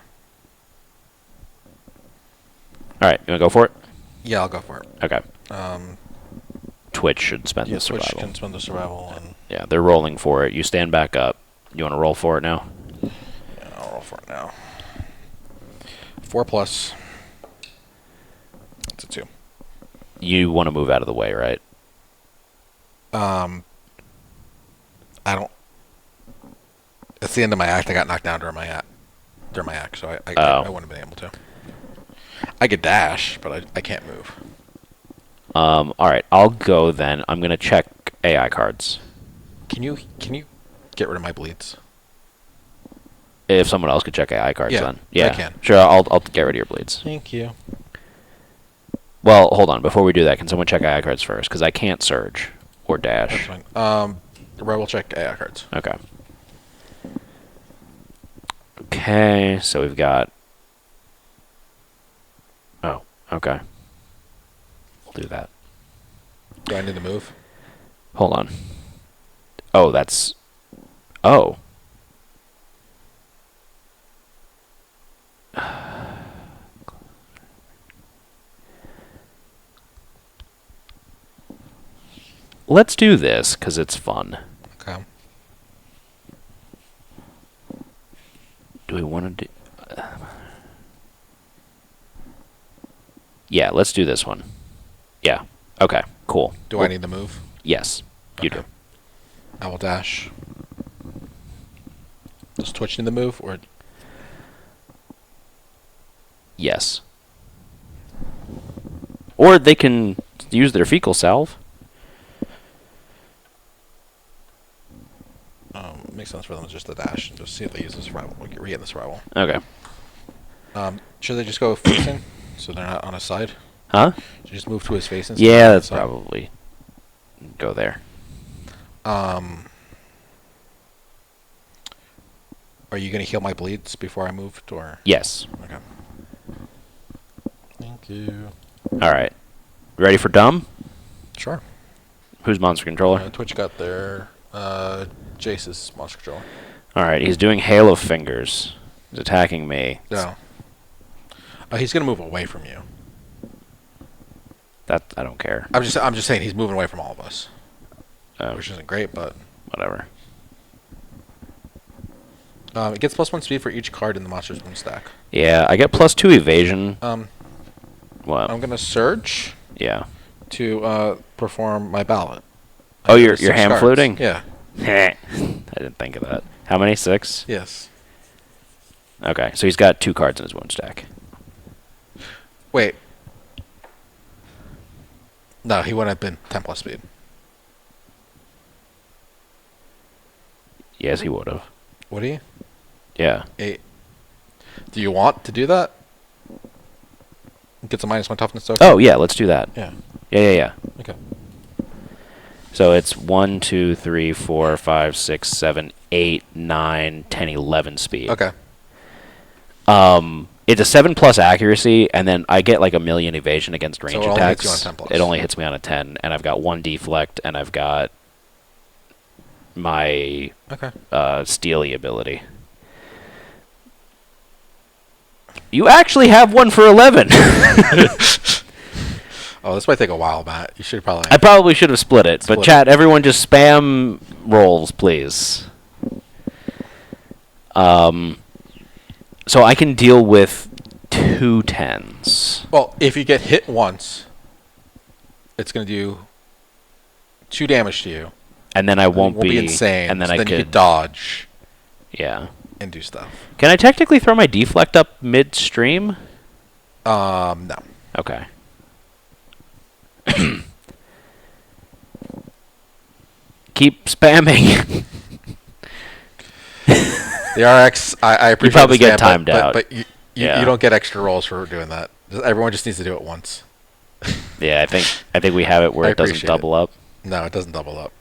Alright, you want to go for it? Yeah, I'll go for it. Okay. Twitch should spend Yeah, the Switch survival. can spend the survival, and Yeah, they're rolling for it. You stand back up. You want to roll for it now? yeah, I'll roll for it now. 4+. It's a 2. You want to move out of the way, right? I don't. It's the end of my act. I got knocked down during my act, so I wouldn't have been able to. I could dash, but I can't move. Alright, I'll go then. I'm going to check AI cards. Can you get rid of my bleeds? If someone else could check AI cards, Yeah, then. Yeah, I can. Sure, I'll get rid of your bleeds. Thank you. Well, hold on. Before we do that, can someone check AI cards first? Because I can't surge or That's dash. fine. Red will check AI cards. Okay. Okay, so we've got... Oh, okay. We'll do that. Do I need to move? Hold on. Oh, that's... Oh. Let's do this, because it's fun. Okay. Do we want to do... Yeah, let's do this one. Yeah. Okay, cool. Do I need to move? Yes, you Okay. do. I will dash. Does Twitch need to move, or Yes. Or they can use their fecal salve. it makes sense for them to just to dash and just see if they use the survival? We'll get the survival. Okay. Should they just go facing so they're not on his side? Huh? Should just move to his face and Yeah, that's probably... Go there. Are you gonna heal my bleeds before I moved, or? Yes. Okay. Thank you. Alright. Ready for dumb? Sure. Who's monster controller? Twitch got there. Jace's monster controller. Alright, he's doing Hail of Fingers. He's attacking me. No. He's gonna move away from you. That I don't care. I'm just saying he's moving away from all of us, Oh, which isn't great, but whatever. it gets +1 speed for each card in the monster's wound stack. Yeah, I get +2 evasion. What? I'm gonna search Yeah. to perform my ballot. Oh, you're Six hand cards. floating? Yeah. I didn't think of that. How many? 6? Yes. Okay, so he's got 2 cards in his wound stack. Wait. No, he wouldn't have been 10+ speed. Yes, he would have. Would he? Yeah. 8. Do you want to do that? Gets a -1 toughness token? Oh, yeah, let's do that. Yeah. Yeah. Okay. So it's 1, 2, 3, 4, 5, 6, 7, 8, 9, 10, 11 speed. Okay. It's a 7+ accuracy, and then I get like a million evasion against range So it only hits attacks. you on 10+. It only hits me on a 10, and I've got 1 deflect, and I've got my Okay. steely ability. You actually have one for 11. Oh, this might take a while, Matt. You should probably. I probably should have split it, but Split chat, everyone just spam rolls, please. So I can deal with 2 10s. Well, if you get hit once, it's going to do 2 damage to you. And then I won't It won't be insane. And then so I you could could dodge Yeah. and do stuff. Can I technically throw my deflect up midstream? No. Okay. Keep spamming. The RX, I appreciate probably the spam, get timed out. But you Yeah. don't get extra rolls for doing that. Everyone just needs to do it once. Yeah, I think we have it where I it doesn't appreciate double up. No, it doesn't double up.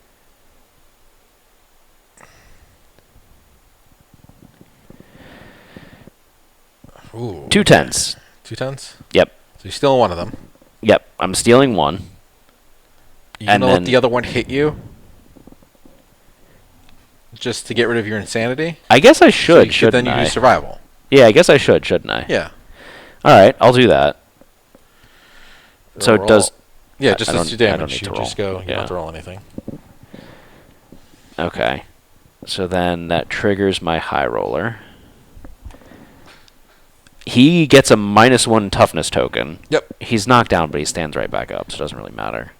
Ooh. 2 10s. 2 10s? Yep. So you're stealing one of them. Yep. I'm stealing one. You And gonna let then- the other one hit you? Just to get rid of your insanity? I guess I should, So shouldn't then you I? do survival. Yeah, I guess I should, shouldn't I? Yeah. All right, I'll do that. So it Roll. does. Yeah, I just don't- does 2 I don't damage. need You to just roll. go. You Yeah. don't have to roll anything. Okay. So then that triggers my high roller. He gets a -1 toughness token. Yep. He's knocked down, but he stands right back up, so it doesn't really matter.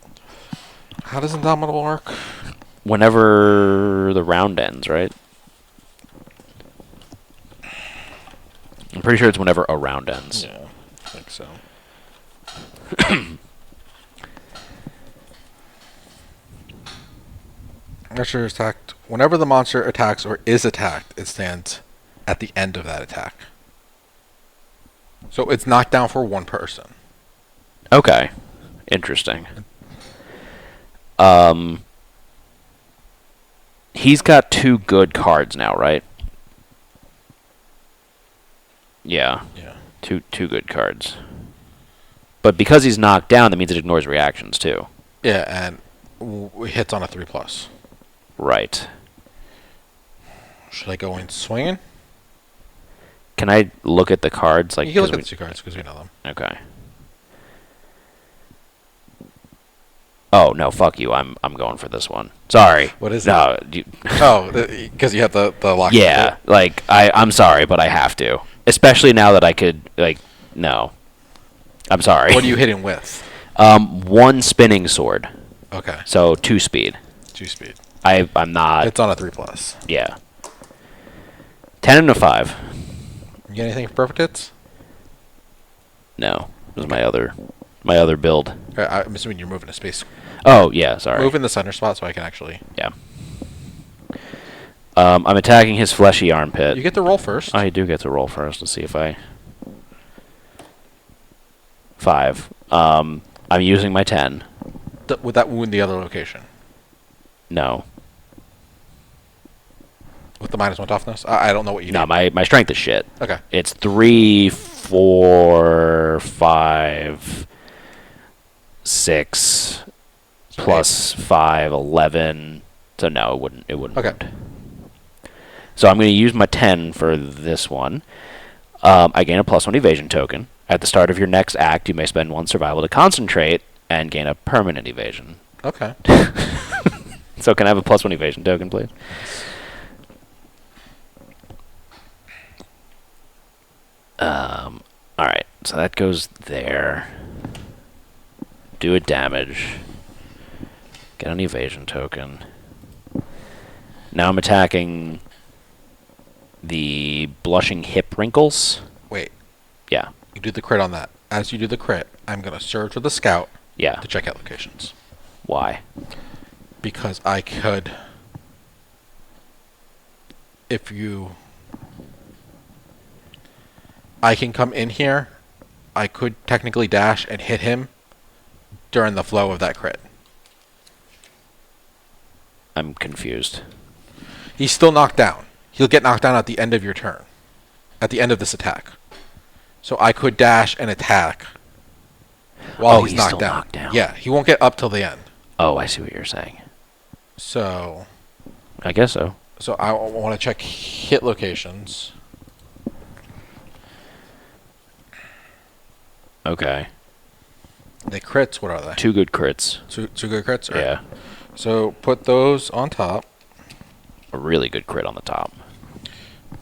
How does Indomitable work? Whenever the round ends, right? I'm pretty sure it's whenever a round ends. Yeah, I think so. Monster is attacked. Whenever the monster attacks or is attacked, it stands at the end of that attack. So it's knocked down for one person. Okay. Interesting. He's got 2 good cards now, right? Yeah. Yeah. Two good cards. But because he's knocked down, that means it ignores reactions too. Yeah, and hits on a 3+. Right. Should I go in swinging? Can I look at the cards? Like, You can look 'cause at the 2 cards because we know them. Okay. Oh no! Fuck you! I'm going for this one. Sorry. What is no, it? Oh, because you have the lock. Yeah, like I'm sorry, but I have to. Especially now that I could no. I'm sorry. What are you hitting with? 1 spinning sword. Okay. So 2 speed. 2 speed. I'm not. It's on a 3+. Yeah. 10 and a 5. You get anything for perfect hits? No, this is my other build. I'm assuming you're moving a space. Oh yeah, sorry. Move in the center spot so I can actually. Yeah. I'm attacking his fleshy armpit. You get to roll first. I do get to roll first. Let's see if I. 5. I'm using my 10. Would that wound the other location? No. With the -1 toughness? I don't know what you No, need. my strength is shit. Okay. It's 3, 4, 5, 6, So plus 5, 11. So no, it wouldn't. Okay. wound. So I'm going to use my 10 for this one. I gain a +1 evasion token. At the start of your next act, you may spend 1 survival to concentrate and gain a permanent evasion. Okay. So can I have a +1 evasion token, please? Alright, so that goes there. Do a damage. Get an evasion token. Now I'm attacking the blushing hip wrinkles. Wait. Yeah, You do the crit on that. As you do the crit, I'm going to surge with the scout yeah. to check out locations. Why? Because I could. If you. I can come in here. I could technically dash and hit him during the flow of that crit. I'm confused. He's still knocked down. He'll get knocked down at the end of your turn. At the end of this attack. So I could dash and attack while he's knocked still down. knocked down. Yeah, he won't get up till the end. Oh, I see what you're saying. So I guess so. I want to check hit locations. Okay. The crits, what are they? 2 good crits. Two good crits? All right. Yeah. So put those on top. A really good crit on the top.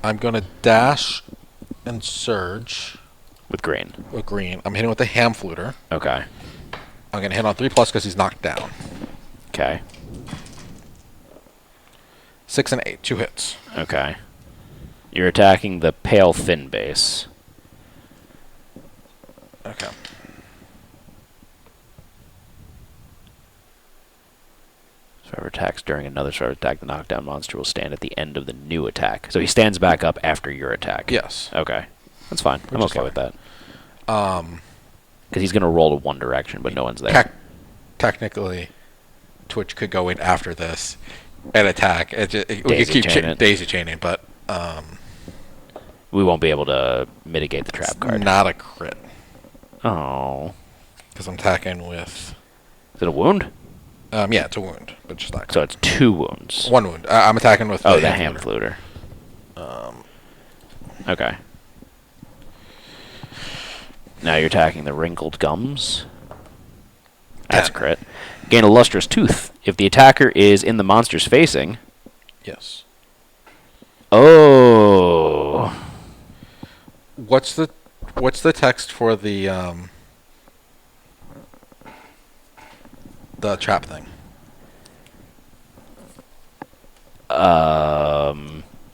I'm going to dash and surge With green. with green. I'm hitting with the ham fluter. Okay. I'm going to hit on 3+ because he's knocked down. Okay. 6 and 8, 2 hits. Okay. You're attacking the pale fin base. Okay. Survivor attacks during another survivor attack. The knockdown monster will stand at the end of the new attack. So he stands back up after your attack. Yes. Okay. That's fine. I'm Which is okay with that. Um, Because he's going to roll to one direction, but no one's there. technically, Twitch could go in after this and attack. We could keep Daisy-chain it. daisy chaining, but We won't be able to mitigate the trap card. not a crit Oh. because I'm attacking with. Is it a wound? Yeah, it's a wound, but just not. So it's 2 wounds. 1 wound. I'm attacking with. Oh, the ham fluter. Okay. Now you're attacking the wrinkled gums. That's a 10. crit. Gain a lustrous tooth. If the attacker is in the monster's facing. Yes. Oh. What's the text for the trap thing?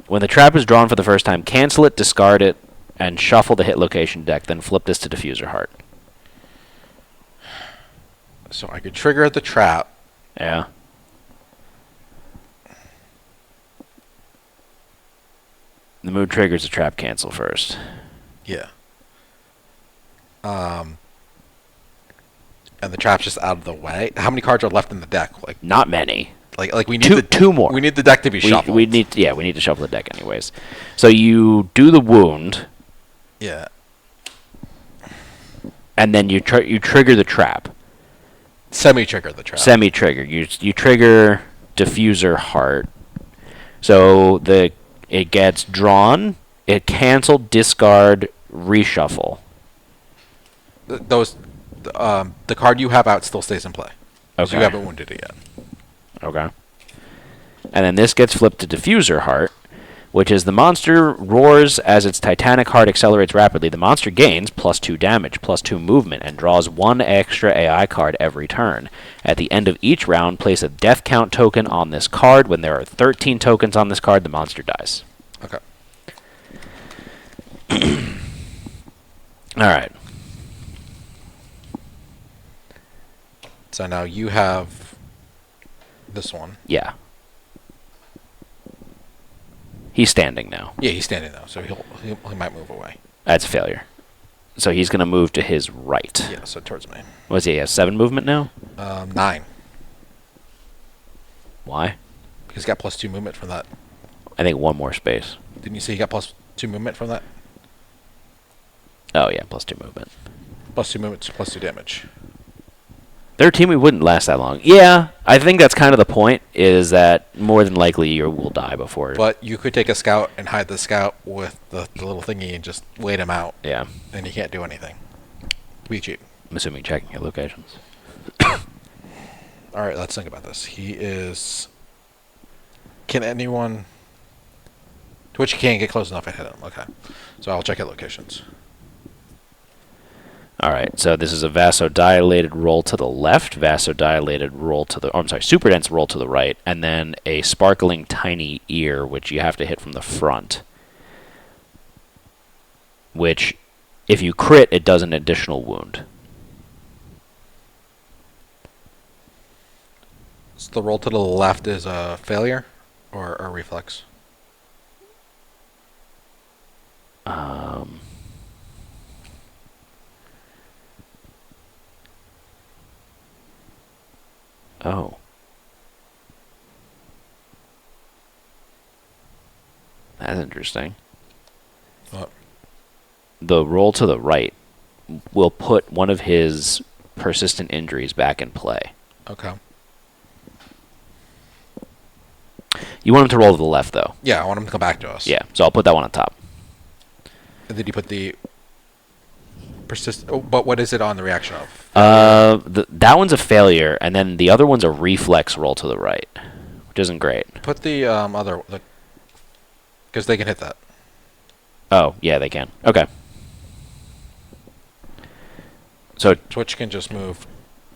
When the trap is drawn for the first time, cancel it, discard it, and shuffle the hit location deck. Then flip this to Diffuser Heart. So I could trigger the trap. Yeah. The mood triggers the trap cancel first. Yeah. And the trap's just out of the way. How many cards are left in the deck? Not many. Like we need two more. We need the deck to be shuffled. We need to shuffle the deck anyways. So you do the wound, Yeah. and then you trigger the trap. Semi-trigger the trap. Semi-trigger. You trigger Diffuser Heart. So it gets drawn, it canceled, discard, reshuffle. The card you have out still stays in play. 'Cause Okay. You haven't wounded it yet. Okay. And then this gets flipped to Diffuser Heart, which is the monster roars as its titanic heart accelerates rapidly. The monster gains +2 damage, +2 movement, and draws 1 extra AI card every turn. At the end of each round, place a death count token on this card. When there are 13 tokens on this card, the monster dies. Okay. All right. So now you have this one. Yeah. He's standing now. Yeah, he's standing though, so he might move away. That's a failure. So he's going to move to his right. Yeah, so towards me. What's he have 7 movement now? 9. Why? He's got +2 movement from that. I think 1 more space. Didn't you say he got +2 movement from that? Oh yeah, +2 movement. +2 movement, +2 damage. Their team, we wouldn't last that long. Yeah, I think that's kind of the point, is that more than likely you will die before. But you could take a scout and hide the scout with the little thingy and just wait him out, Yeah. and he can't do anything. Be cheap. I'm assuming checking your locations. All right, let's think about this. He is. Can anyone? Twitch can't get close enough and hit him. Okay, so I'll check at locations. Alright, so this is a vasodilated roll to the left, vasodilated roll to the... Oh, I'm sorry, super dense roll to the right, and then a sparkling tiny ear, which you have to hit from the front. Which, if you crit, it does an additional wound. So the roll to the left is a failure or a reflex? Oh. That's interesting. What? The roll to the right will put one of his persistent injuries back in play. Okay. You want him to roll to the left, though. Yeah, I want him to come back to us. Yeah, so I'll put that one on top. And then you put the persist. Oh, but what is it on the reaction of? That one's a failure, and then the other one's a reflex roll to the right, which isn't great. Put the other, because they can hit that. Oh, yeah, they can. Okay. So Twitch can just move,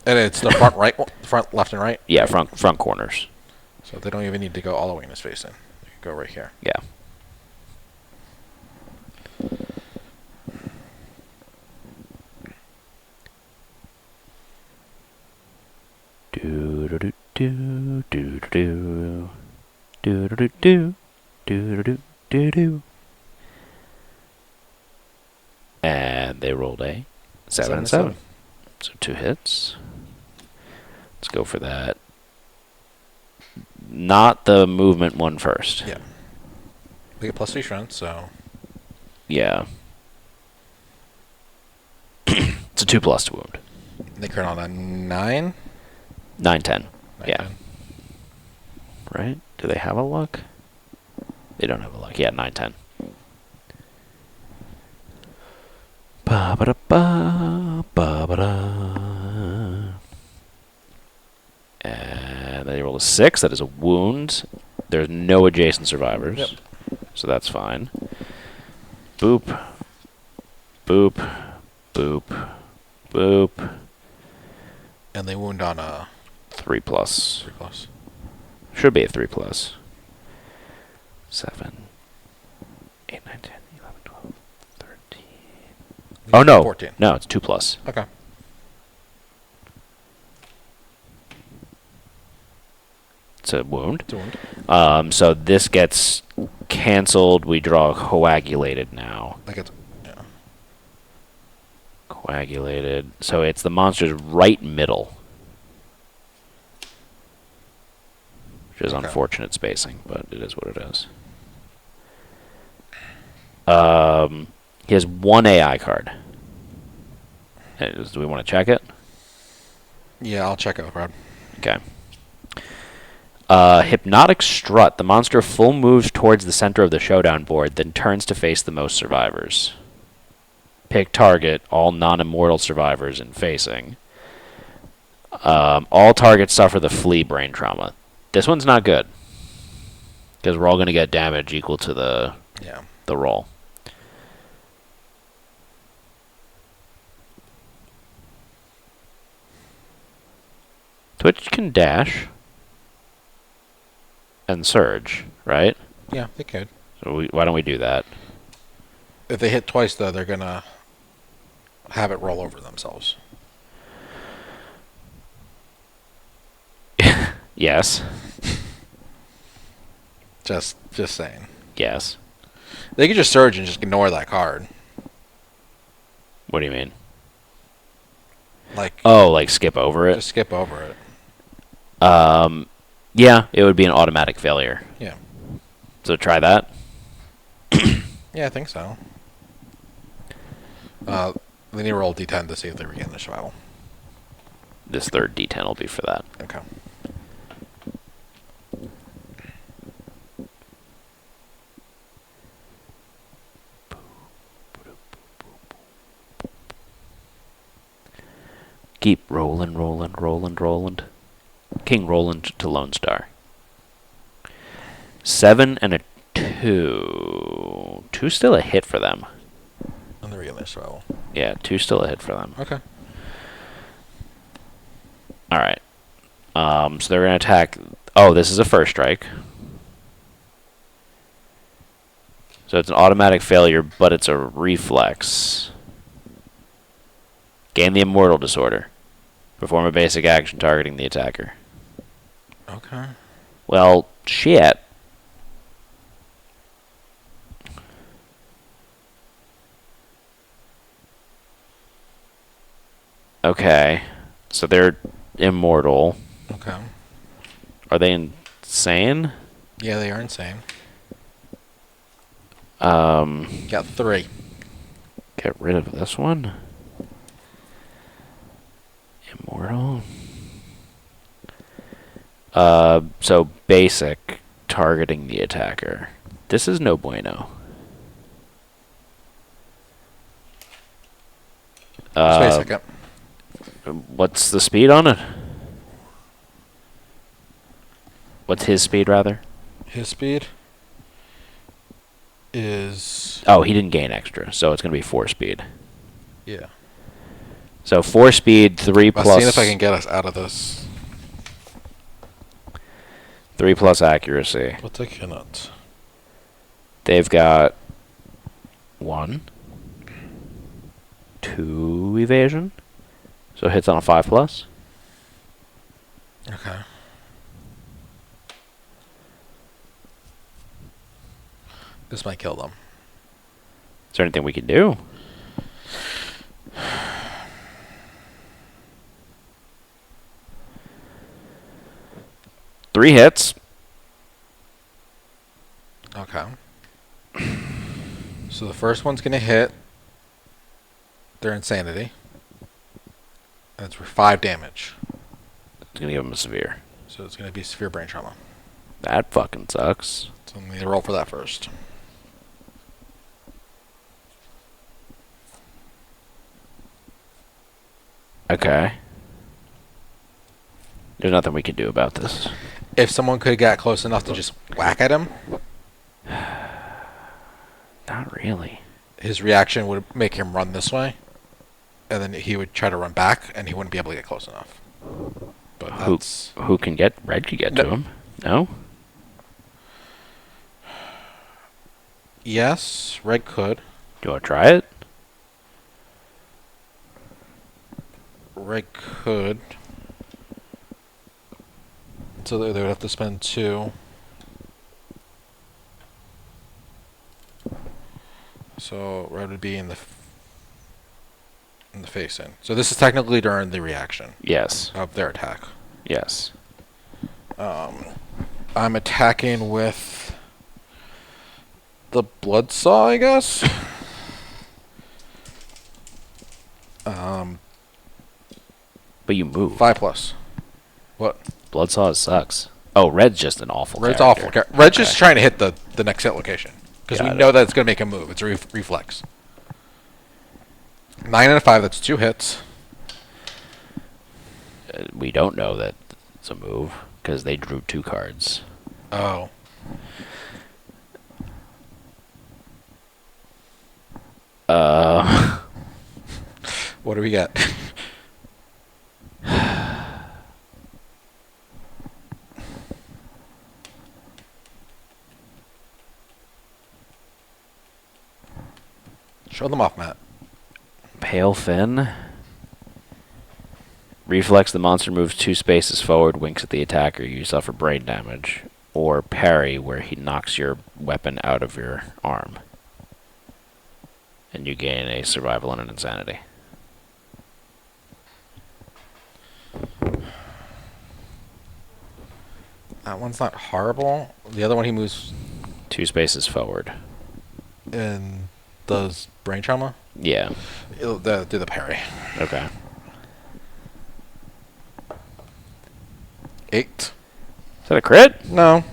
and it's the front right, front left and right. yeah, front corners. So they don't even need to go all the way in his face. Then they can go right here. Yeah. Do do do do do do do do do do do do. And they rolled a 7 and 7. So 2 hits. Let's go for that. Not the movement one first. Yeah. They get +3 strength, so. Yeah. It's a 2+ to wound. They crit on a 9. 9, 10. Yeah. 10. Right? Do they have a luck? They don't have a luck. Yeah, 9, 10. Ba ba da ba ba ba da. And they roll a 6. That is a wound. There's no adjacent survivors. Yep. So that's fine. Boop. Boop. Boop. Boop. And they wound on a 3+. 3+. Should be a 3+. 7, 8, 9, 10, 11, 12, 13. Oh, no. 14. No, it's 2+. Okay. It's a wound. It's a wound. So this gets canceled. We draw coagulated now. Like it's, yeah. Coagulated. So it's the monster's right middle. Which is Okay. unfortunate spacing, but it is what it is. He has 1 AI card. Do we want to check it? Yeah, I'll check out, Rod. Okay. Hypnotic Strut. The monster full moves towards the center of the showdown board, then turns to face the most survivors. Pick target, all non-immortal survivors in facing. All targets suffer the flee brain trauma. This one's not good. Because we're all going to get damage equal to the roll. Twitch can dash and surge, right? Yeah, they could. So why don't we do that? If they hit twice, though, they're gonna have it roll over themselves. Yes. Just saying. Yes. They could just surge and just ignore that card. What do you mean? Like, Oh, like skip over it? just skip over it. Yeah, it would be an automatic failure. Yeah. So try that. Yeah, I think so. They need to roll D10 to see if they regain their survival. This third D10 will be for that. Okay. Keep rolling, rolling, rolling, rolling. King Roland to Lone Star. 7 and a 2. 2 still a hit for them. And they regain their survival. Yeah, 2 still a hit for them. Okay. Alright. So they're going to attack... Oh, this is a first strike. So it's an automatic failure, but it's a reflex. Gain the Immortal Disorder. Perform a basic action targeting the attacker. Okay. Well, shit. Okay. So they're immortal. Okay. Are they insane? Yeah, they are insane. Um, Got 3. get rid of this one. Immortal. So basic targeting the attacker. This is no bueno. Just wait a second. What's the speed on it? What's his speed, rather? His speed is... Oh, he didn't gain extra, so it's going to be 4 speed. Yeah. So 4 speed, 3 I'll plus... see if I can get us out of this. 3 plus accuracy. But I cannot. They've got 1, 2 evasion. So hits on a 5 plus. Okay. This might kill them. Is there anything we can do? Three hits. Okay. So the first one's gonna hit their insanity. That's for 5 damage. It's going to give him a severe. So it's gonna be severe brain trauma. That fucking sucks. So I'm gonna roll for that first. Okay. There's nothing we can do about this. If someone could get close enough to just whack at him, Not really. his reaction would make him run this way, and then he would try to run back, and he wouldn't be able to get close enough. But that's... Who can get... Red could get to him. No? Yes, Red could. Do you want to try it? Red could. So they would have to spend 2. So Red would be in the face-in. So this is technically during the reaction Yes. of their attack. Yes. I'm attacking with the Bloodsaw, I guess. But you move. 5 plus. What? Bloodsaw sucks. Oh, Red's just an awful Red's character. awful. Red's just trying to hit the next hit location. Because we Got know it. that it's going to make him move. It's a reflex. 9 and a 5, that's 2 hits. We don't know that it's a move because they drew 2 cards. Oh. What do we get? Show them off, Matt. Pale Fin. Reflex, the monster moves 2 spaces forward, winks at the attacker, you suffer brain damage. Or parry, where he knocks your weapon out of your arm. And you gain a survival and an insanity. That one's not horrible. The other one he moves 2 spaces forward. and does brain trauma. Yeah. It'll do the parry. Okay. 8. Is that a crit? No.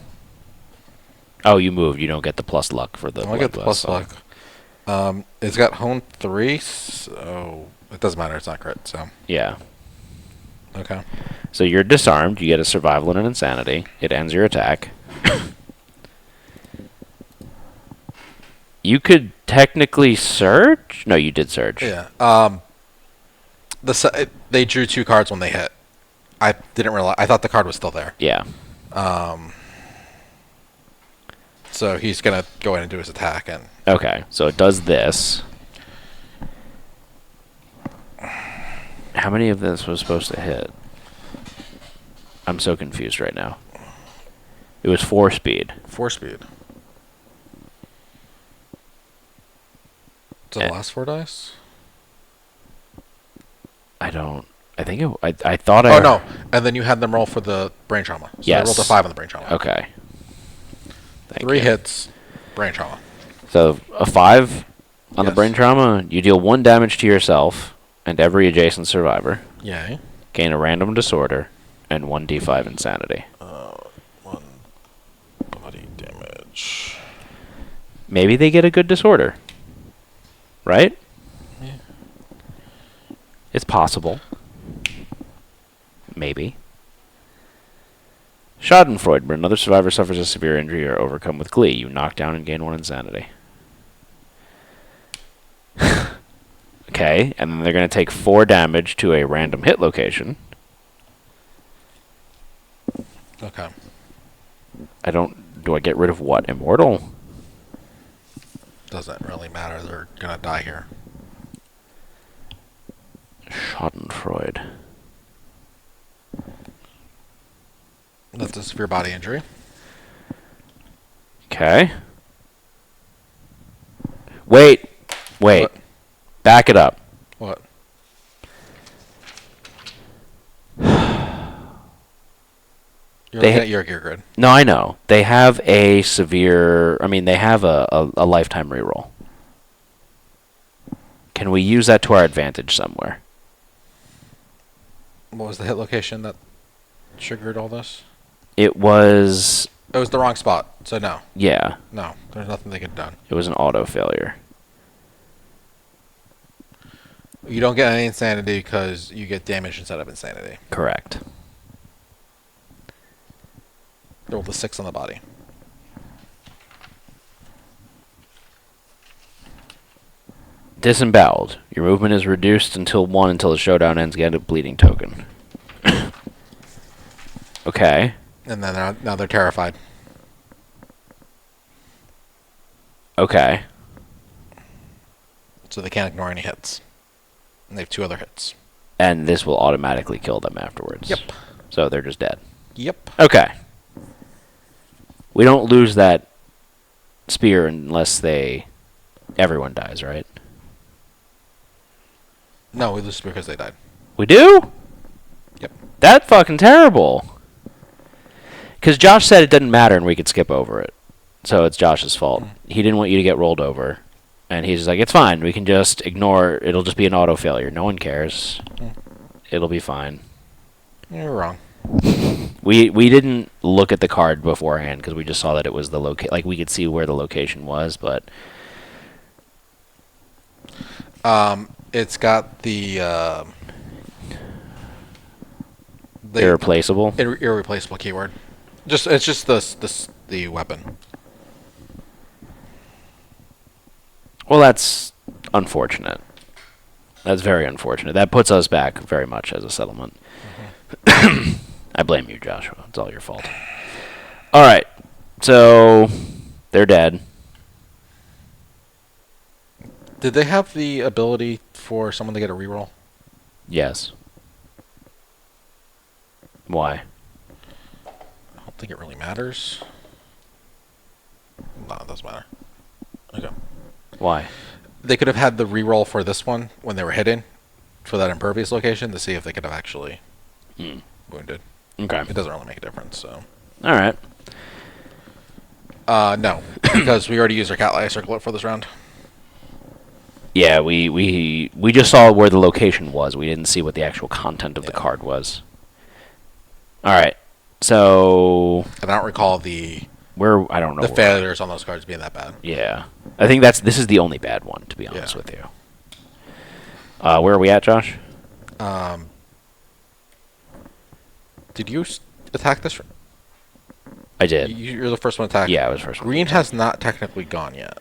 Oh, you moved. You don't get the plus luck for the I get the bloodlust, plus so- luck. It's got hone 3, so it doesn't matter. It's not crit. So Yeah. okay. So you're disarmed. You get a survival and an insanity. It ends your attack. You could technically search. No, you did search. Yeah. They drew 2 cards when they hit. I didn't realize. I thought the card was still there. Yeah. So he's gonna go in and do his attack, and Okay. So it does this. How many of this was supposed to hit? I'm so confused right now. It was 4 speed. 4 speed. So the last 4 dice. I think it. I thought I. Oh no! And then you had them roll for the brain trauma. So Yes. they rolled a 5 on the brain trauma. Okay. Thank 3 you. hits, brain trauma. So a 5 on the Yes. brain trauma. You deal 1 damage to yourself and every adjacent survivor. Yay. Gain a random disorder and 1d5 insanity. 1 body damage. Maybe they get a good disorder. Right? It's possible. Maybe. Schadenfreude. When another survivor suffers a severe injury or overcome with glee, you knock down and gain 1 insanity. Okay, and then they're going to take 4 damage to a random hit location. Okay. Do I get rid of what? Immortal? Doesn't really matter. They're gonna die here. Schadenfreude. That's a severe body injury. Okay. Wait. What? Back it up. What? You're looking at your gear grid. No, I know. They have a severe... I mean, they have a lifetime reroll. Can we use that to our advantage somewhere? What was the hit location that triggered all this? It was... It was the wrong spot, so no. Yeah. No, there's nothing they could have done. It was an auto failure. You don't get any insanity because you get damage instead of insanity. Correct. Roll the 6 on the body. Disemboweled. Your movement is reduced until 1 until the showdown ends. Get a bleeding token. Okay. And then now they're terrified. Okay. So they can't ignore any hits. And they have 2 other hits. And this will automatically kill them afterwards. Yep. So they're just dead. Yep. Okay. We don't lose that spear unless everyone dies, right? No, we lose because they died. We do? Yep. That's fucking terrible. Because Josh said it didn't matter and we could skip over it. So it's Josh's fault. He didn't want you to get rolled over. And he's just like, it's fine. We can just ignore it. It'll just be an auto failure. No one cares. It'll be fine. You're wrong. We didn't look at the card beforehand because we just saw that it was the like we could see where the location was, but It's got the irreplaceable. Irreplaceable keyword. It's just the weapon. Well, that's unfortunate. That's very unfortunate. That puts us back very much as a settlement. I blame you, Joshua. It's all your fault. All right. So they're dead. Did they have the ability for someone to get a reroll? Yes. Why? I don't think it really matters. No, it doesn't matter. Okay. Why? They could have had the reroll for this one when they were hidden for that impervious location to see if they could have actually wounded. Okay. It doesn't really make a difference, so. All right. No, because we already used our cat eye circlet for this round. Yeah, we just saw where the location was. We didn't see what the actual content of the card was. All right. So. And I don't recall the failures on those cards being that bad. Yeah. I think this is the only bad one, to be honest with you. Where are we at, Josh? Did you attack this? I did. You're the first one to attack. Yeah, I was the first one. Green has not technically gone yet.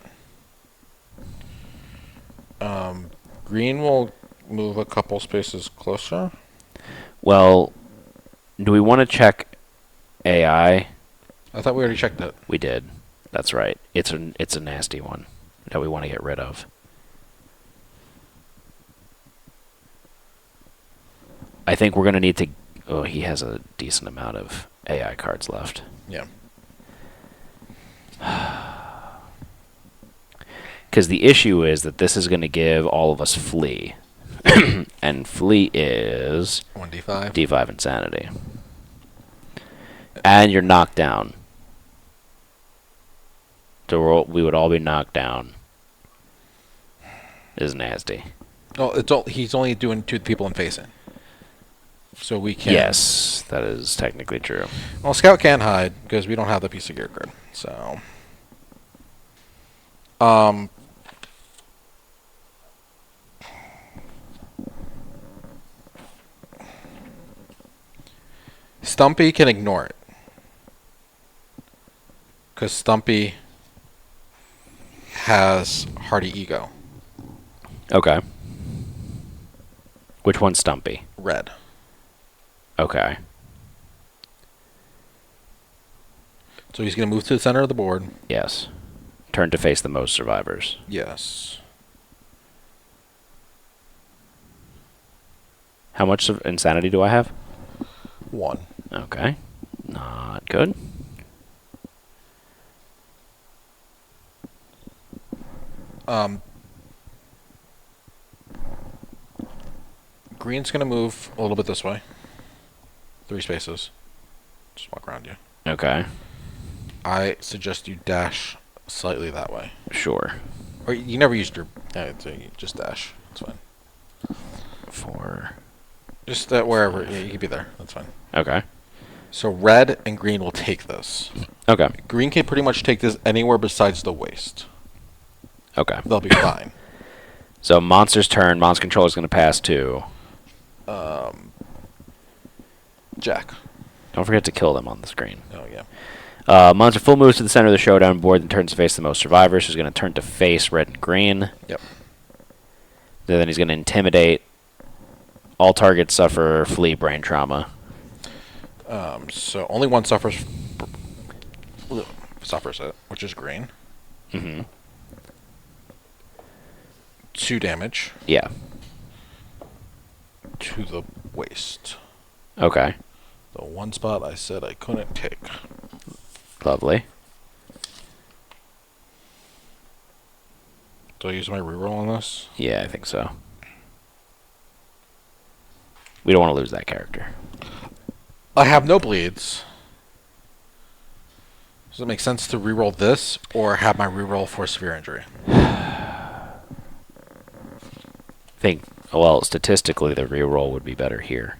Green will move a couple spaces closer. Well, do we want to check AI? I thought we already checked it. We did. That's right. It's a nasty one that we want to get rid of. I think we're going to need to... Oh, he has a decent amount of AI cards left. Yeah. Because the issue is that this is going to give all of us flee. And flee is... 1d5. D5 insanity. And you're knocked down. So we would all be knocked down. Is nasty. Oh, he's only doing 2 people in facing. So we can... Yes, that is technically true. Well, Scout can't hide because we don't have the piece of gear grid. So... Stumpy can ignore it. Because Stumpy has Hearty Ego. Okay. Which one's Stumpy? Red. Okay. So he's going to move to the center of the board. Yes. Turn to face the most survivors. Yes. How much of insanity do I have? 1. Okay. Not good. Green's going to move a little bit this way. 3 spaces. Just walk around you. Okay. I suggest you dash slightly that way. Sure. Or you never used your... so you just dash. That's fine. 4. Just wherever. Yeah, you could be there. That's fine. Okay. So red and green will take this. Okay. Green can pretty much take this anywhere besides the waist. Okay. They'll be fine. So monster's turn. Monster control is going to pass to... Jack. Don't forget to kill them on the screen. Oh, yeah. Monster full moves to the center of the showdown board and turns to face the most survivors. Who's going to turn to face red and green. Yep. Then he's going to intimidate. All targets suffer flee brain trauma. So only one suffers it, which is green. Mm-hmm. 2 damage. Yeah. To the waist. Okay. The one spot I said I couldn't take. Lovely. Do I use my reroll on this? Yeah, I think so. We don't want to lose that character. I have no bleeds. Does it make sense to reroll this or have my reroll for severe injury? Well, statistically, the reroll would be better here.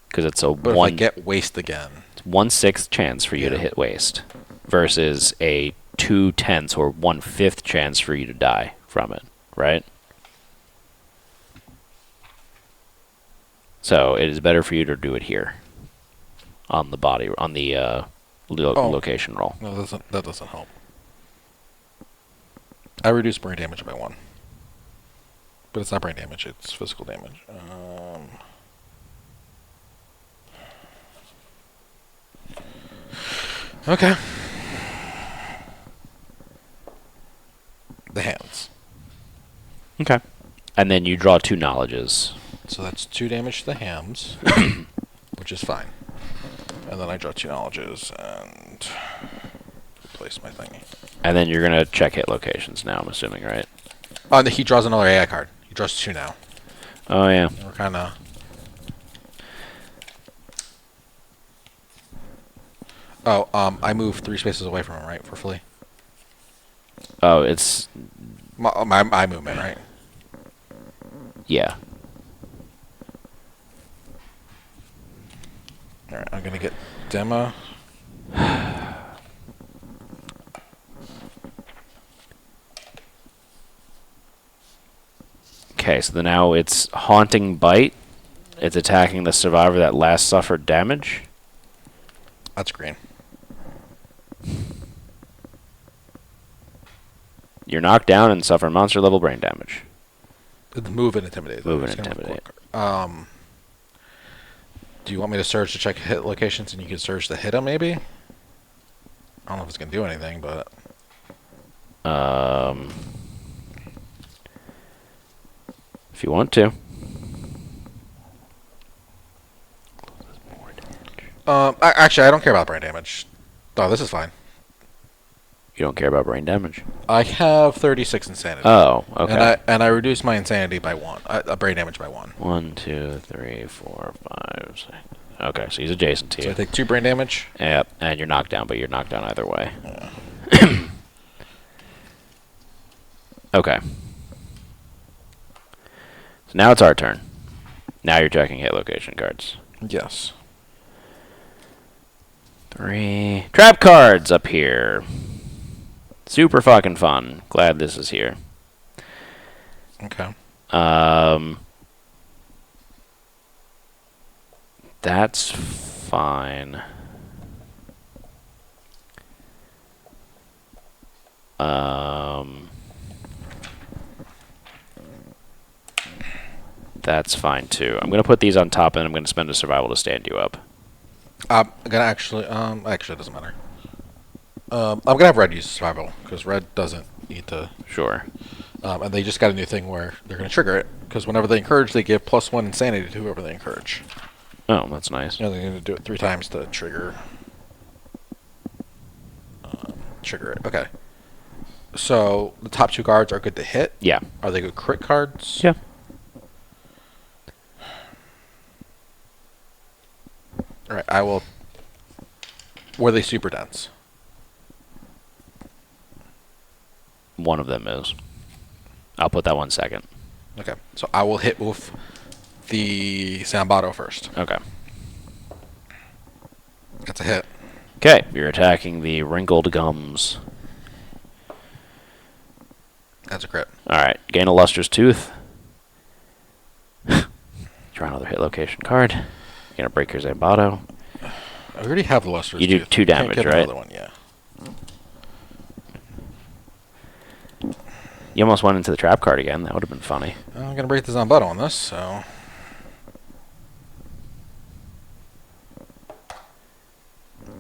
Because it's a But if I get waste again. 1/6 chance for you to hit waste versus a 2/10 or 1/5 chance for you to die from it, right? So it is better for you to do it here on the body, on the location roll. No, that doesn't help. I reduce brain damage by 1. But it's not brain damage, it's physical damage. Okay. The hands. Okay. And then you draw 2 knowledges. So that's 2 damage to the hams, which is fine. And then I draw 2 knowledges and replace my thingy. And then you're going to check hit locations now, I'm assuming, right? He draws another AI card. He draws 2 now. Oh, yeah. We're kind of... Oh, I move 3 spaces away from him, right, for flee? Oh, it's... My movement, right? Yeah. Alright, I'm going to get Dema. Okay, so now it's Haunting Bite. It's attacking the survivor that last suffered damage. That's green. You're knocked down and suffer monster level brain damage. Move and intimidate. Move and intimidate. Do you want me to surge to check hit locations and you can surge to hit him, maybe? I don't know if it's going to do anything, but... If you want to. Actually, I don't care about brain damage. Oh, this is fine. You don't care about brain damage? I have 36 insanity. Oh, okay. And I reduce my insanity by 1. Brain damage by 1. 1, 2, 3, 4, 5, 6. Okay, so he's adjacent to you. So I take 2 brain damage? Yep, and you're knocked down, but you're knocked down either way. Yeah. Okay. So now it's our turn. Now you're checking hit location cards. Yes. 3 trap cards up here. Super fucking fun. Glad this is here. Okay. That's fine. That's fine too. I'm gonna put these on top, and I'm gonna spend a survival to stand you up. I'm gonna actually it doesn't matter. I'm gonna have red use survival because red doesn't need to. Sure. And they just got a new thing where they're gonna trigger it because whenever they encourage, they give +1 insanity to whoever they encourage. Oh, that's nice. You know, they're gonna do it 3 times to trigger. Trigger it. Okay. So the top 2 cards are good to hit. Yeah. Are they good crit cards? Yeah. All right. I will. Were they super dense? One of them is. I'll put that one second. Okay. So I will hit with the Zambato first. Okay. That's a hit. Okay, you're attacking the wrinkled gums. That's a crit. Alright, gain a lustrous tooth. Draw another hit location card. You're gonna break your Zambato. I already have the lustrous. You do tooth. 2 damage, Can't get right? Another one, yeah. You almost went into the trap card again. That would have been funny. I'm gonna break the Zambato on this, so.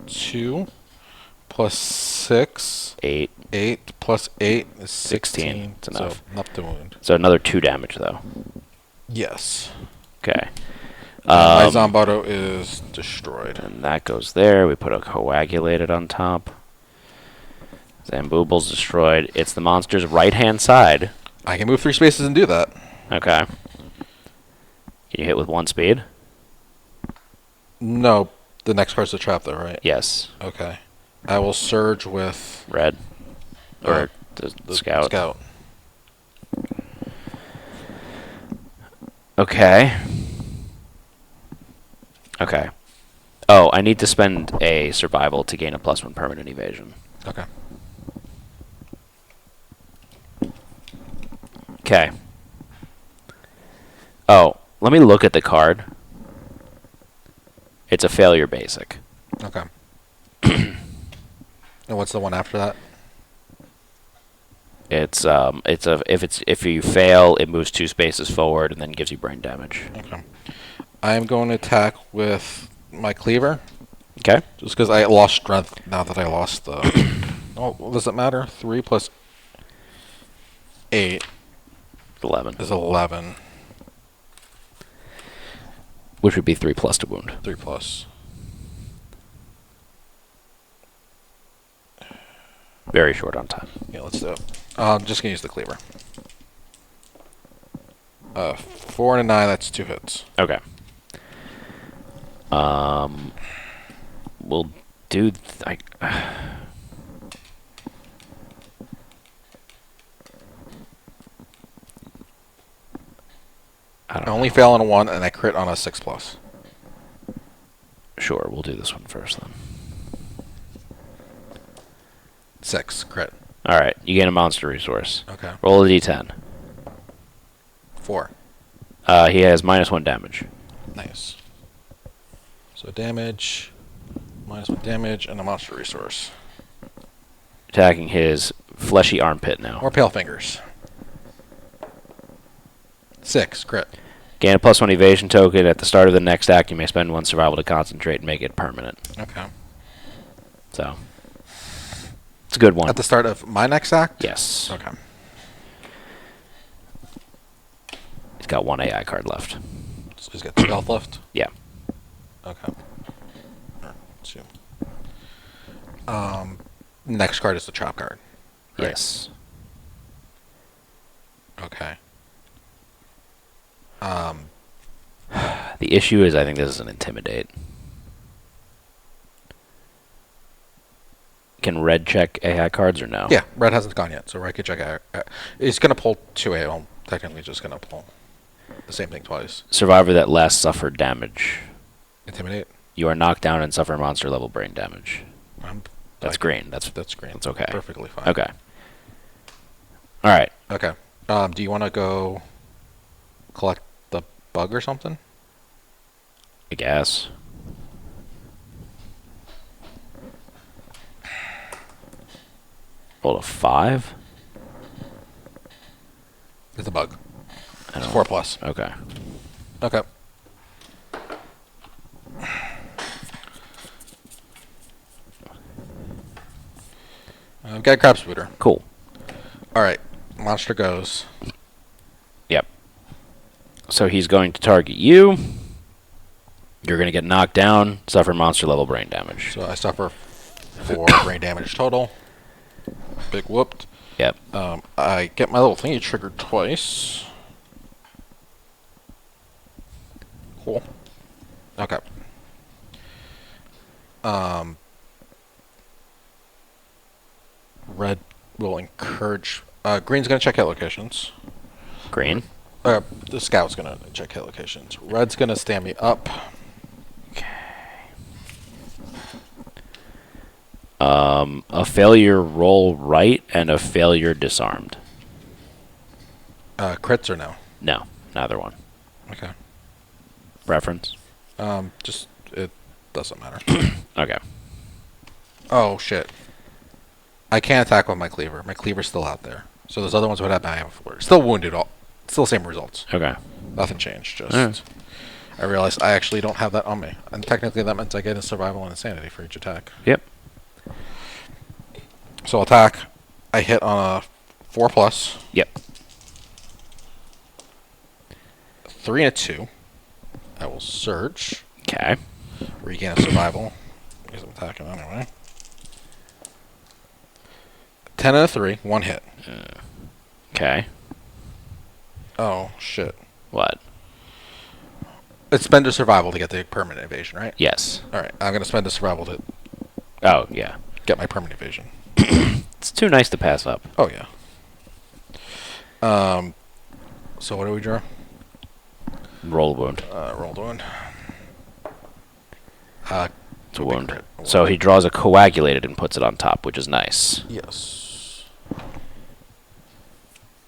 Two plus 6. 8. 8 plus 8 is 16. 16. It's enough. So enough to wound. So another 2 damage, though. Yes. Okay. My Zambato is destroyed. And that goes there. We put a coagulated on top. Zambooble's destroyed. It's the monster's right-hand side. I can move 3 spaces and do that. Okay. Can you hit with 1 speed? No, the next card's the trap, though, right? Yes. Okay. I will surge with Red. Or the scout. Scout. Okay. Okay. Oh, I need to spend a survival to gain a +1 permanent evasion. Okay. Okay. Oh, let me look at the card. It's a failure basic. Okay. And what's the one after that? If you fail, it moves 2 spaces forward and then gives you brain damage. Okay. I'm going to attack with my cleaver. Okay. Just because I lost strength now that I lost the. Oh, does it matter? 3 plus 8 11. is 11. Which would be 3 plus to wound. 3 plus. Very short on time. Yeah, let's do it. I'm just gonna use the cleaver. 4 and a 9. That's 2 hits. Okay. We'll do. I only fail on a 1, and I crit on a 6 plus. Sure, we'll do this one first then. 6 crit. All right, you gain a monster resource. Okay. Roll a d10. 4. He has -1 damage. Nice. So damage, -1 damage, and a monster resource. Attacking his fleshy armpit now. More pale fingers. 6 crit. Gain a +1 evasion token. At the start of the next act, you may spend 1 survival to concentrate and make it permanent. Okay. So, it's a good one. At the start of my next act? Yes. Okay. He's got 1 AI card left. So he's got 2 health left? Yeah. Okay. 2. Next card is the trap card. Right? Yes. Okay. The issue is I think this is an intimidate. Can red check AI cards or no? Yeah, red hasn't gone yet, so red could check out. He's going to pull 2 AI. Well, technically just going to pull the same thing twice. Survivor that last suffered damage. Intimidate. You are knocked down and suffer monster level brain damage. That's green. That's green. That's okay. Perfectly fine. Okay. All right. Okay. Do you want to go collect the bug or something? I guess. Rolled a 5. It's a bug. I It's don't 4 plus. Okay. Okay. We've got Crab Spooter. Cool. Alright. Monster goes. Yep. So he's going to target you. You're going to get knocked down, suffer monster level brain damage. So I suffer 4 brain damage total. Big whooped. Yep. I get my little thingy triggered twice. Cool. Okay. Red will encourage. Green's gonna check hit locations. Green. The scout's gonna check hit locations. Red's gonna stand me up. A failure roll right and a failure disarmed. Crits or no? No, neither one. Okay. Reference. Just it doesn't matter. Okay. Oh shit. I can't attack with my cleaver. My cleaver's still out there. So those other ones would have my before. Still wounded. Still same results. Okay. Nothing changed. Just I realized I actually don't have that on me, and technically that meant I get a survival and insanity for each attack. Yep. So attack, I hit on a 4 plus. Yep. 3 and a 2. I will surge. Okay. Regain a survival. Because I'm attacking anyway. 10 and a 3. 1 hit. Okay. Oh shit. What? It's spend a survival to get the permanent evasion, right? Yes. Alright, I'm gonna spend a survival to Oh, yeah. get my permanent evasion. It's too nice to pass up. Oh yeah. So what do we draw? Roll a wound. Rolled one. It's a wound. crit. So he draws a coagulated and puts it on top, which is nice. Yes.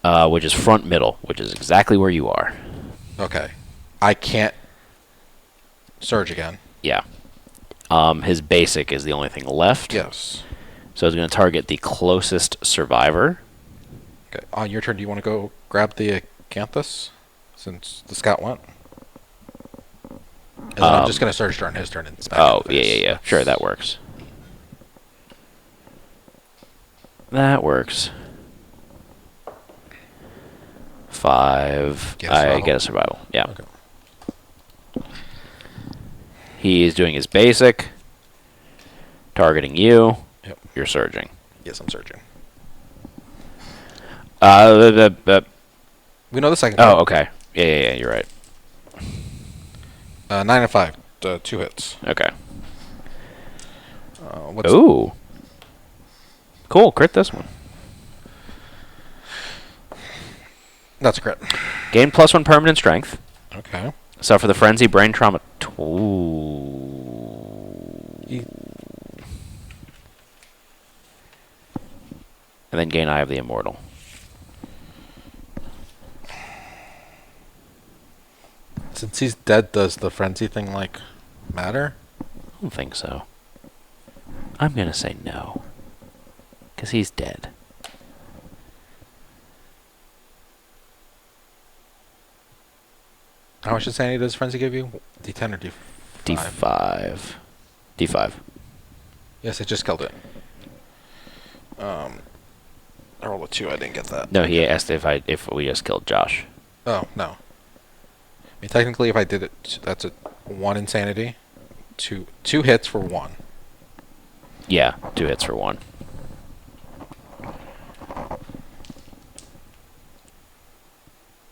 Which is front middle, which is exactly where you are. Okay. I can't surge again. Yeah. His basic is the only thing left. Yes. So he's going to target the closest survivor. Okay. On your turn, do you want to go grab the Acanthus? Since the scout went? And then I'm just going to surge during his turn and smack him in the face. Yeah. Sure, that works. That works. 5. Get a I survival? get a survival. Yeah. Okay. He is doing his basic. Targeting you. Yep. You're surging. Yes, I'm surging. We know the second. Oh, okay. Yeah, you're right. 9 and 5. 2 hits. Okay. What's Ooh. Cool, crit this one. That's a crit. Gain +1 permanent strength. Okay. Suffer the frenzy brain trauma. Ooh. And then gain Eye of the Immortal. Since he's dead, does the frenzy thing, like, matter? I don't think so. I'm going to say no. Because he's dead. How much insanity does frenzy give you? D10 or D5? D5. D5. Yes, I just killed it. I rolled a 2. I didn't get that. No, he asked if we just killed Josh. Oh, no. I mean, technically, if I did it, that's a 1 insanity. Two hits for 1. Yeah, 2 hits for 1.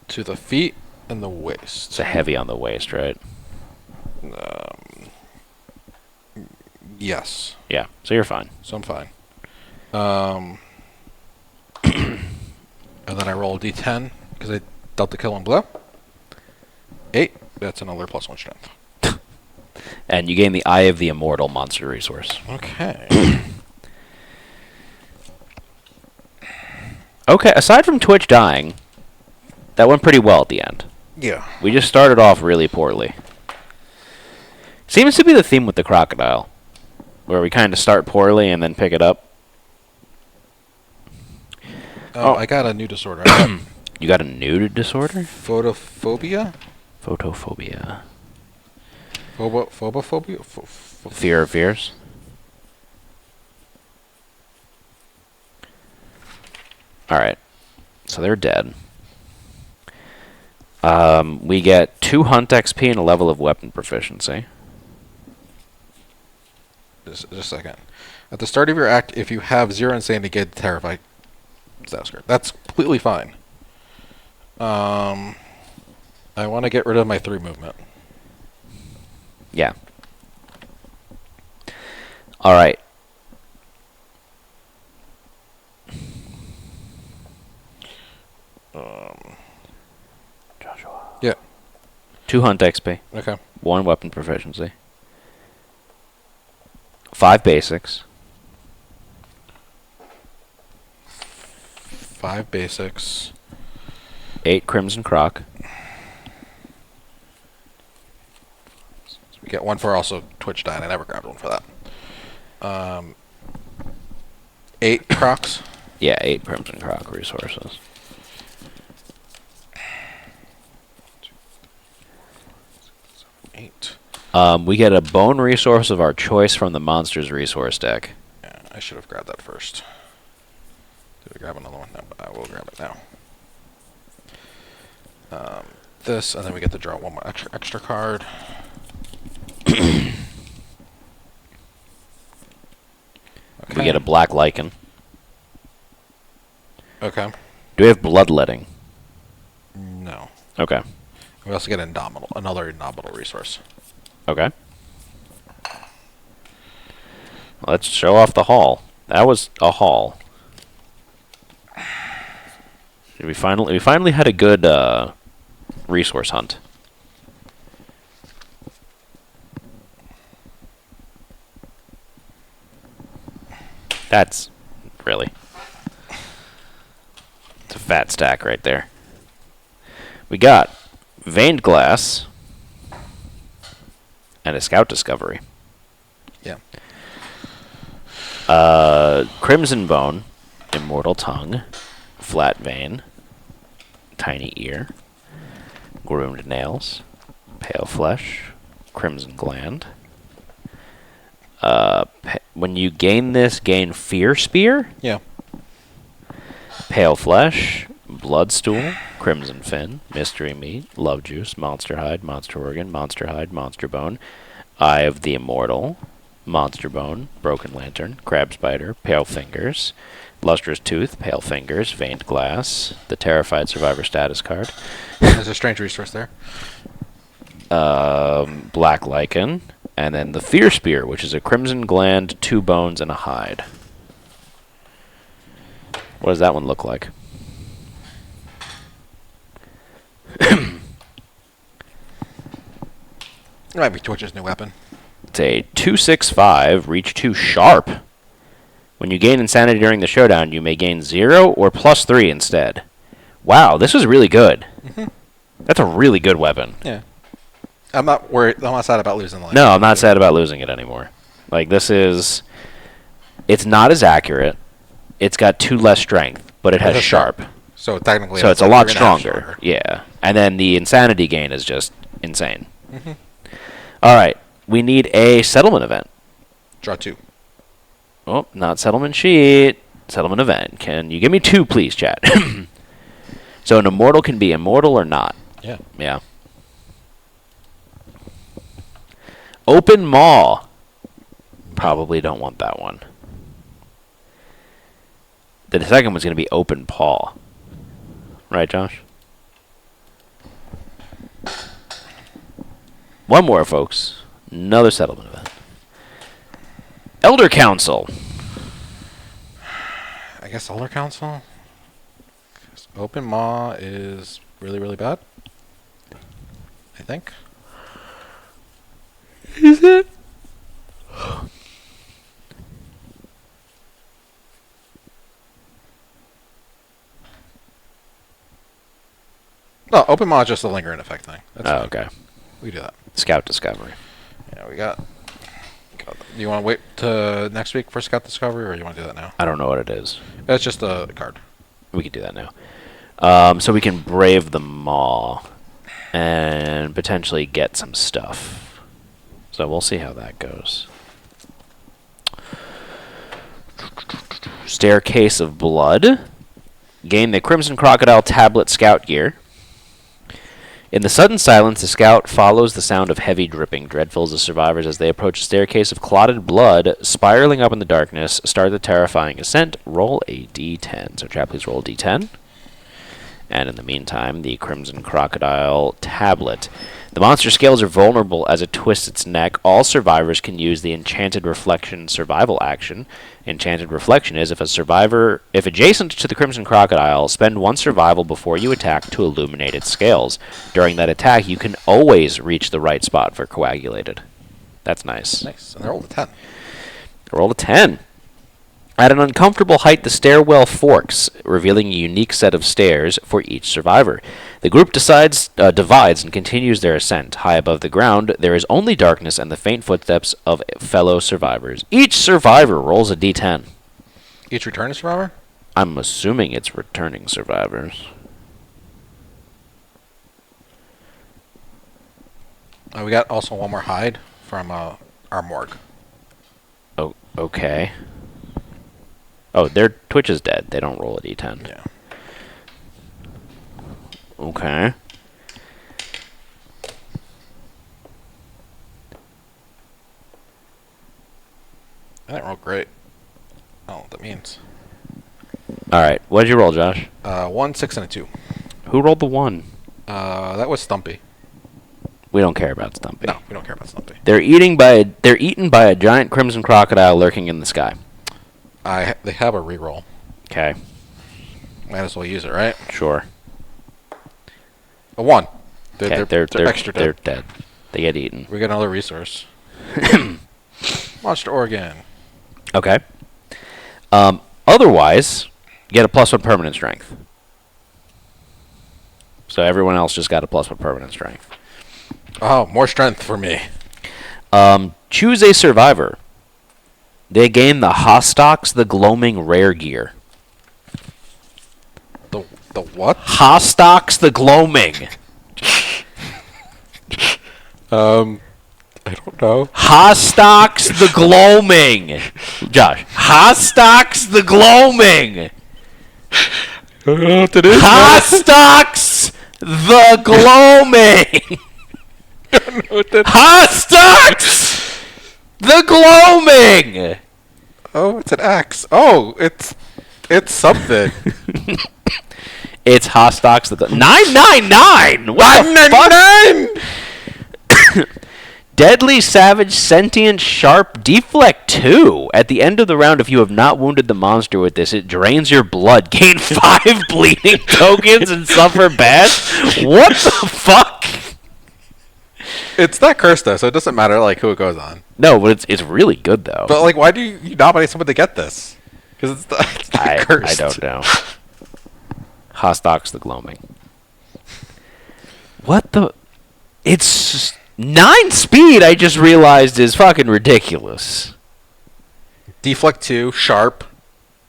To the feet and the waist. It's a heavy on the waist, right? Yes. Yeah, so you're fine. So I'm fine. And then I roll a D10 because I dealt the killing blow. 8. That's another +1 strength. And you gain the Eye of the Immortal monster resource. Okay. Okay, aside from Twitch dying, that went pretty well at the end. Yeah. We just started off really poorly. Seems to be the theme with the Crocodile, where we kind of start poorly and then pick it up. Oh, I got a new disorder. I got You got a nude disorder? photophobia? Photophobia. Phobophobia? Fear of fears? Alright. So they're dead. We get 2 hunt XP and a level of weapon proficiency. Just a second. At the start of your act, if you have 0 insanity, get terrified status card. That's completely fine. I want to get rid of my 3 movement. Yeah. Alright. Joshua. Yeah. 2 hunt XP. Okay. 1 weapon proficiency. 5 basics. 5 basics. 8 Crimson Croc. We get 1 for also Twitch dying. I never grabbed 1 for that. 8 Crocs. Yeah, 8 Crimson Croc resources. Eight. We get a bone resource of our choice from the monster's resource deck. Yeah, I should have grabbed that first. Did I grab another one? No, but I will grab it now. This, and then we get to draw 1 more extra card. Okay. We get a black lichen. Okay. Do we have bloodletting? No. Okay. We also get another indomitable resource. Okay. Let's show off the haul. That was a haul. We finally had a good resource hunt. That's really. It's a fat stack right there. We got veined glass and a scout discovery. Yeah. Crimson bone, immortal tongue, flat vein, tiny ear, groomed nails, pale flesh, crimson gland. When you gain this, gain fear spear. Yeah. Pale flesh, blood stool, crimson fin, mystery meat, love juice, monster hide, monster organ, monster hide, monster bone, eye of the immortal, monster bone, broken lantern, crab spider, pale fingers, lustrous tooth, pale fingers, veined glass, the terrified survivor status card, There's a strange resource there. black lichen, and then the fear spear, which is a crimson gland, 2 bones, and a hide. What does that one look like? It might be Twitch's new weapon. It's a 2/6/5, reach 2 sharp. When you gain insanity during the showdown, you may gain 0 or +3 instead. Wow, this is really good. That's a really good weapon. Yeah. I'm not worried. I'm not sad about losing the No, I'm not sad about losing it anymore. Like, this is... It's not as accurate. It's got 2 less strength, but it has sharp. So technically, So it's a lot stronger. Yeah. And then the insanity gain is just insane. All right. We need a settlement event. Draw 2. Oh, not settlement sheet. Settlement event. Can you give me 2, please, chat? So an immortal can be immortal or not. Yeah. Yeah. Open maw. Probably don't want that one. The second one's going to be open paw. Right, Josh? One more, folks. Another settlement event. Elder Council. I guess Elder Council. Open Maw is really, really bad. I think. Is it? No, Open Maw is just a lingering effect thing. That's fine. Okay. We do that. Scout Discovery. Yeah, we got. Do you want to wait to next week for Scout Discovery, or you want to do that now? I don't know what it is. It's just a card. We can do that now. So we can brave the maw and potentially get some stuff. So we'll see how that goes. Staircase of Blood. Gain the Crimson Crocodile tablet scout gear. In the sudden silence, the scout follows the sound of heavy dripping. Dread fills the survivors as they approach a staircase of clotted blood, spiraling up in the darkness. Start the terrifying ascent. Roll a d10. So, chat, please roll a d10. And in the meantime, the Crimson Crocodile tablet. The monster scales are vulnerable as it twists its neck. All survivors can use the Enchanted Reflection survival action. Enchanted Reflection is if adjacent to the Crimson Crocodile, spend 1 survival before you attack to illuminate its scales. During that attack, you can always reach the right spot for Coagulated. That's nice. Nice. And I rolled a 10. Roll a 10. At an uncomfortable height, the stairwell forks, revealing a unique set of stairs for each survivor. The group divides and continues their ascent. High above the ground, there is only darkness and the faint footsteps of fellow survivors. Each survivor rolls a d10. Each returning survivor? I'm assuming it's returning survivors. We got also one more hide from our morgue. Oh, okay. Oh, their Twitch is dead. They don't roll a d10. Yeah. Okay. I didn't roll great. I don't know what that means. Alright, what did you roll, Josh? 1, 6, and a 2. Who rolled the 1? That was Stumpy. We don't care about Stumpy. No, we don't care about Stumpy. They're eaten by a giant crimson crocodile lurking in the sky. They have a reroll. Okay. Might as well use it, right? Sure. A 1. Okay, They're extra dead. They're dead. They get eaten. We get another resource. Monster organ. Okay. Otherwise, get a +1 permanent strength. So everyone else just got a +1 permanent strength. Oh, more strength for me. Choose a survivor. They gain the Hostox the Gloaming rare gear. The what? Hostox the Gloaming. I don't know. Hostox the Gloaming. Josh. Hostox the Gloaming. I don't know what it is. Hostox the Gloaming. I don't know what that Hostox the Gloaming. Oh, it's an axe. Oh, it's something. It's Hostox the 999. What the fuck? Deadly Savage Sentient Sharp Deflect 2. At the end of the round, if you have not wounded the monster with this, it drains your blood. Gain 5 bleeding tokens and suffer bad. What the fuck? It's not cursed though, so it doesn't matter like who it goes on. No, but it's really good though. But like, why do you nominate someone to get this? Because it's not cursed. I don't know. Hostox the Gloaming. What the? It's 9 speed. I just realized is fucking ridiculous. Deflect 2, sharp,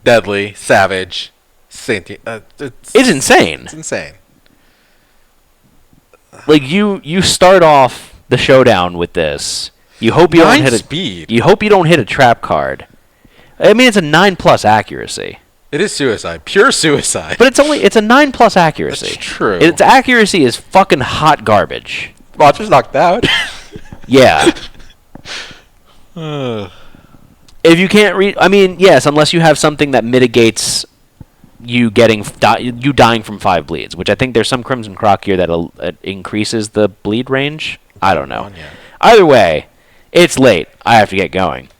deadly, savage, sentient. It's insane. It's insane. Like you start off the showdown with this. You hope you don't hit a speed. You hope you don't hit a trap card. I mean, it's a 9+ accuracy. It is suicide, pure suicide. But it's a 9+ accuracy. That's true. Its accuracy is fucking hot garbage. Monster's knocked out. Yeah. If you can't read, I mean, yes, unless you have something that mitigates you dying from 5 bleeds, which I think there's some Crimson Croc here that increases the bleed range. I don't know. Either way, it's late. I have to get going.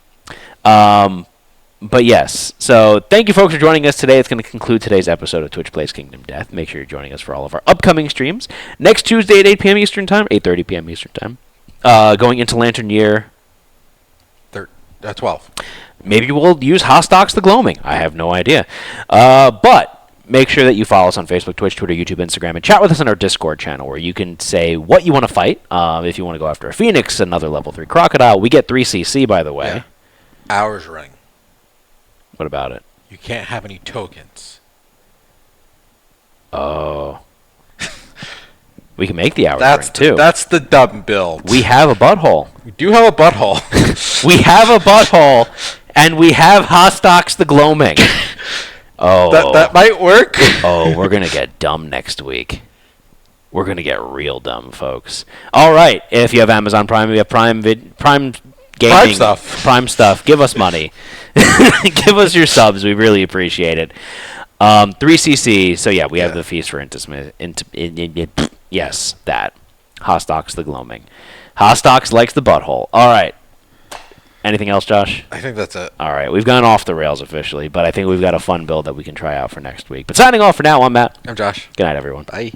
But yes, so thank you folks for joining us today. It's going to conclude today's episode of Twitch Plays Kingdom Death. Make sure you're joining us for all of our upcoming streams. Next Tuesday at 8 p.m. Eastern Time, 8:30 p.m. Eastern Time. Going into Lantern Year 12. Maybe we'll use Hostox the Gloaming. I have no idea. But make sure that you follow us on Facebook, Twitch, Twitter, YouTube, Instagram, and chat with us on our Discord channel where you can say what you want to fight. If you want to go after a Phoenix, another level 3 Crocodile. We get 3 CC, by the way. Yeah. Hours ring. What about it? You can't have any tokens. Oh. We can make the hour That's drink, too. That's the dumb build. We have a butthole. We do have a butthole. We have a butthole, and we have Hostox the Gloaming. Oh. That might work. Oh, we're going to get dumb next week. We're going to get real dumb, folks. All right. If you have Amazon Prime, we have Prime Gaming. Prime stuff. Prime stuff. Give us money. Give us your subs. We really appreciate it. 3cc. So, yeah, we have the Feast for yes, that. Hostox the Gloaming. Hostox likes the butthole. All right. Anything else, Josh? I think that's it. All right. We've gone off the rails officially, but I think we've got a fun build that we can try out for next week. But signing off for now, I'm Matt. I'm Josh. Good night, everyone. Bye.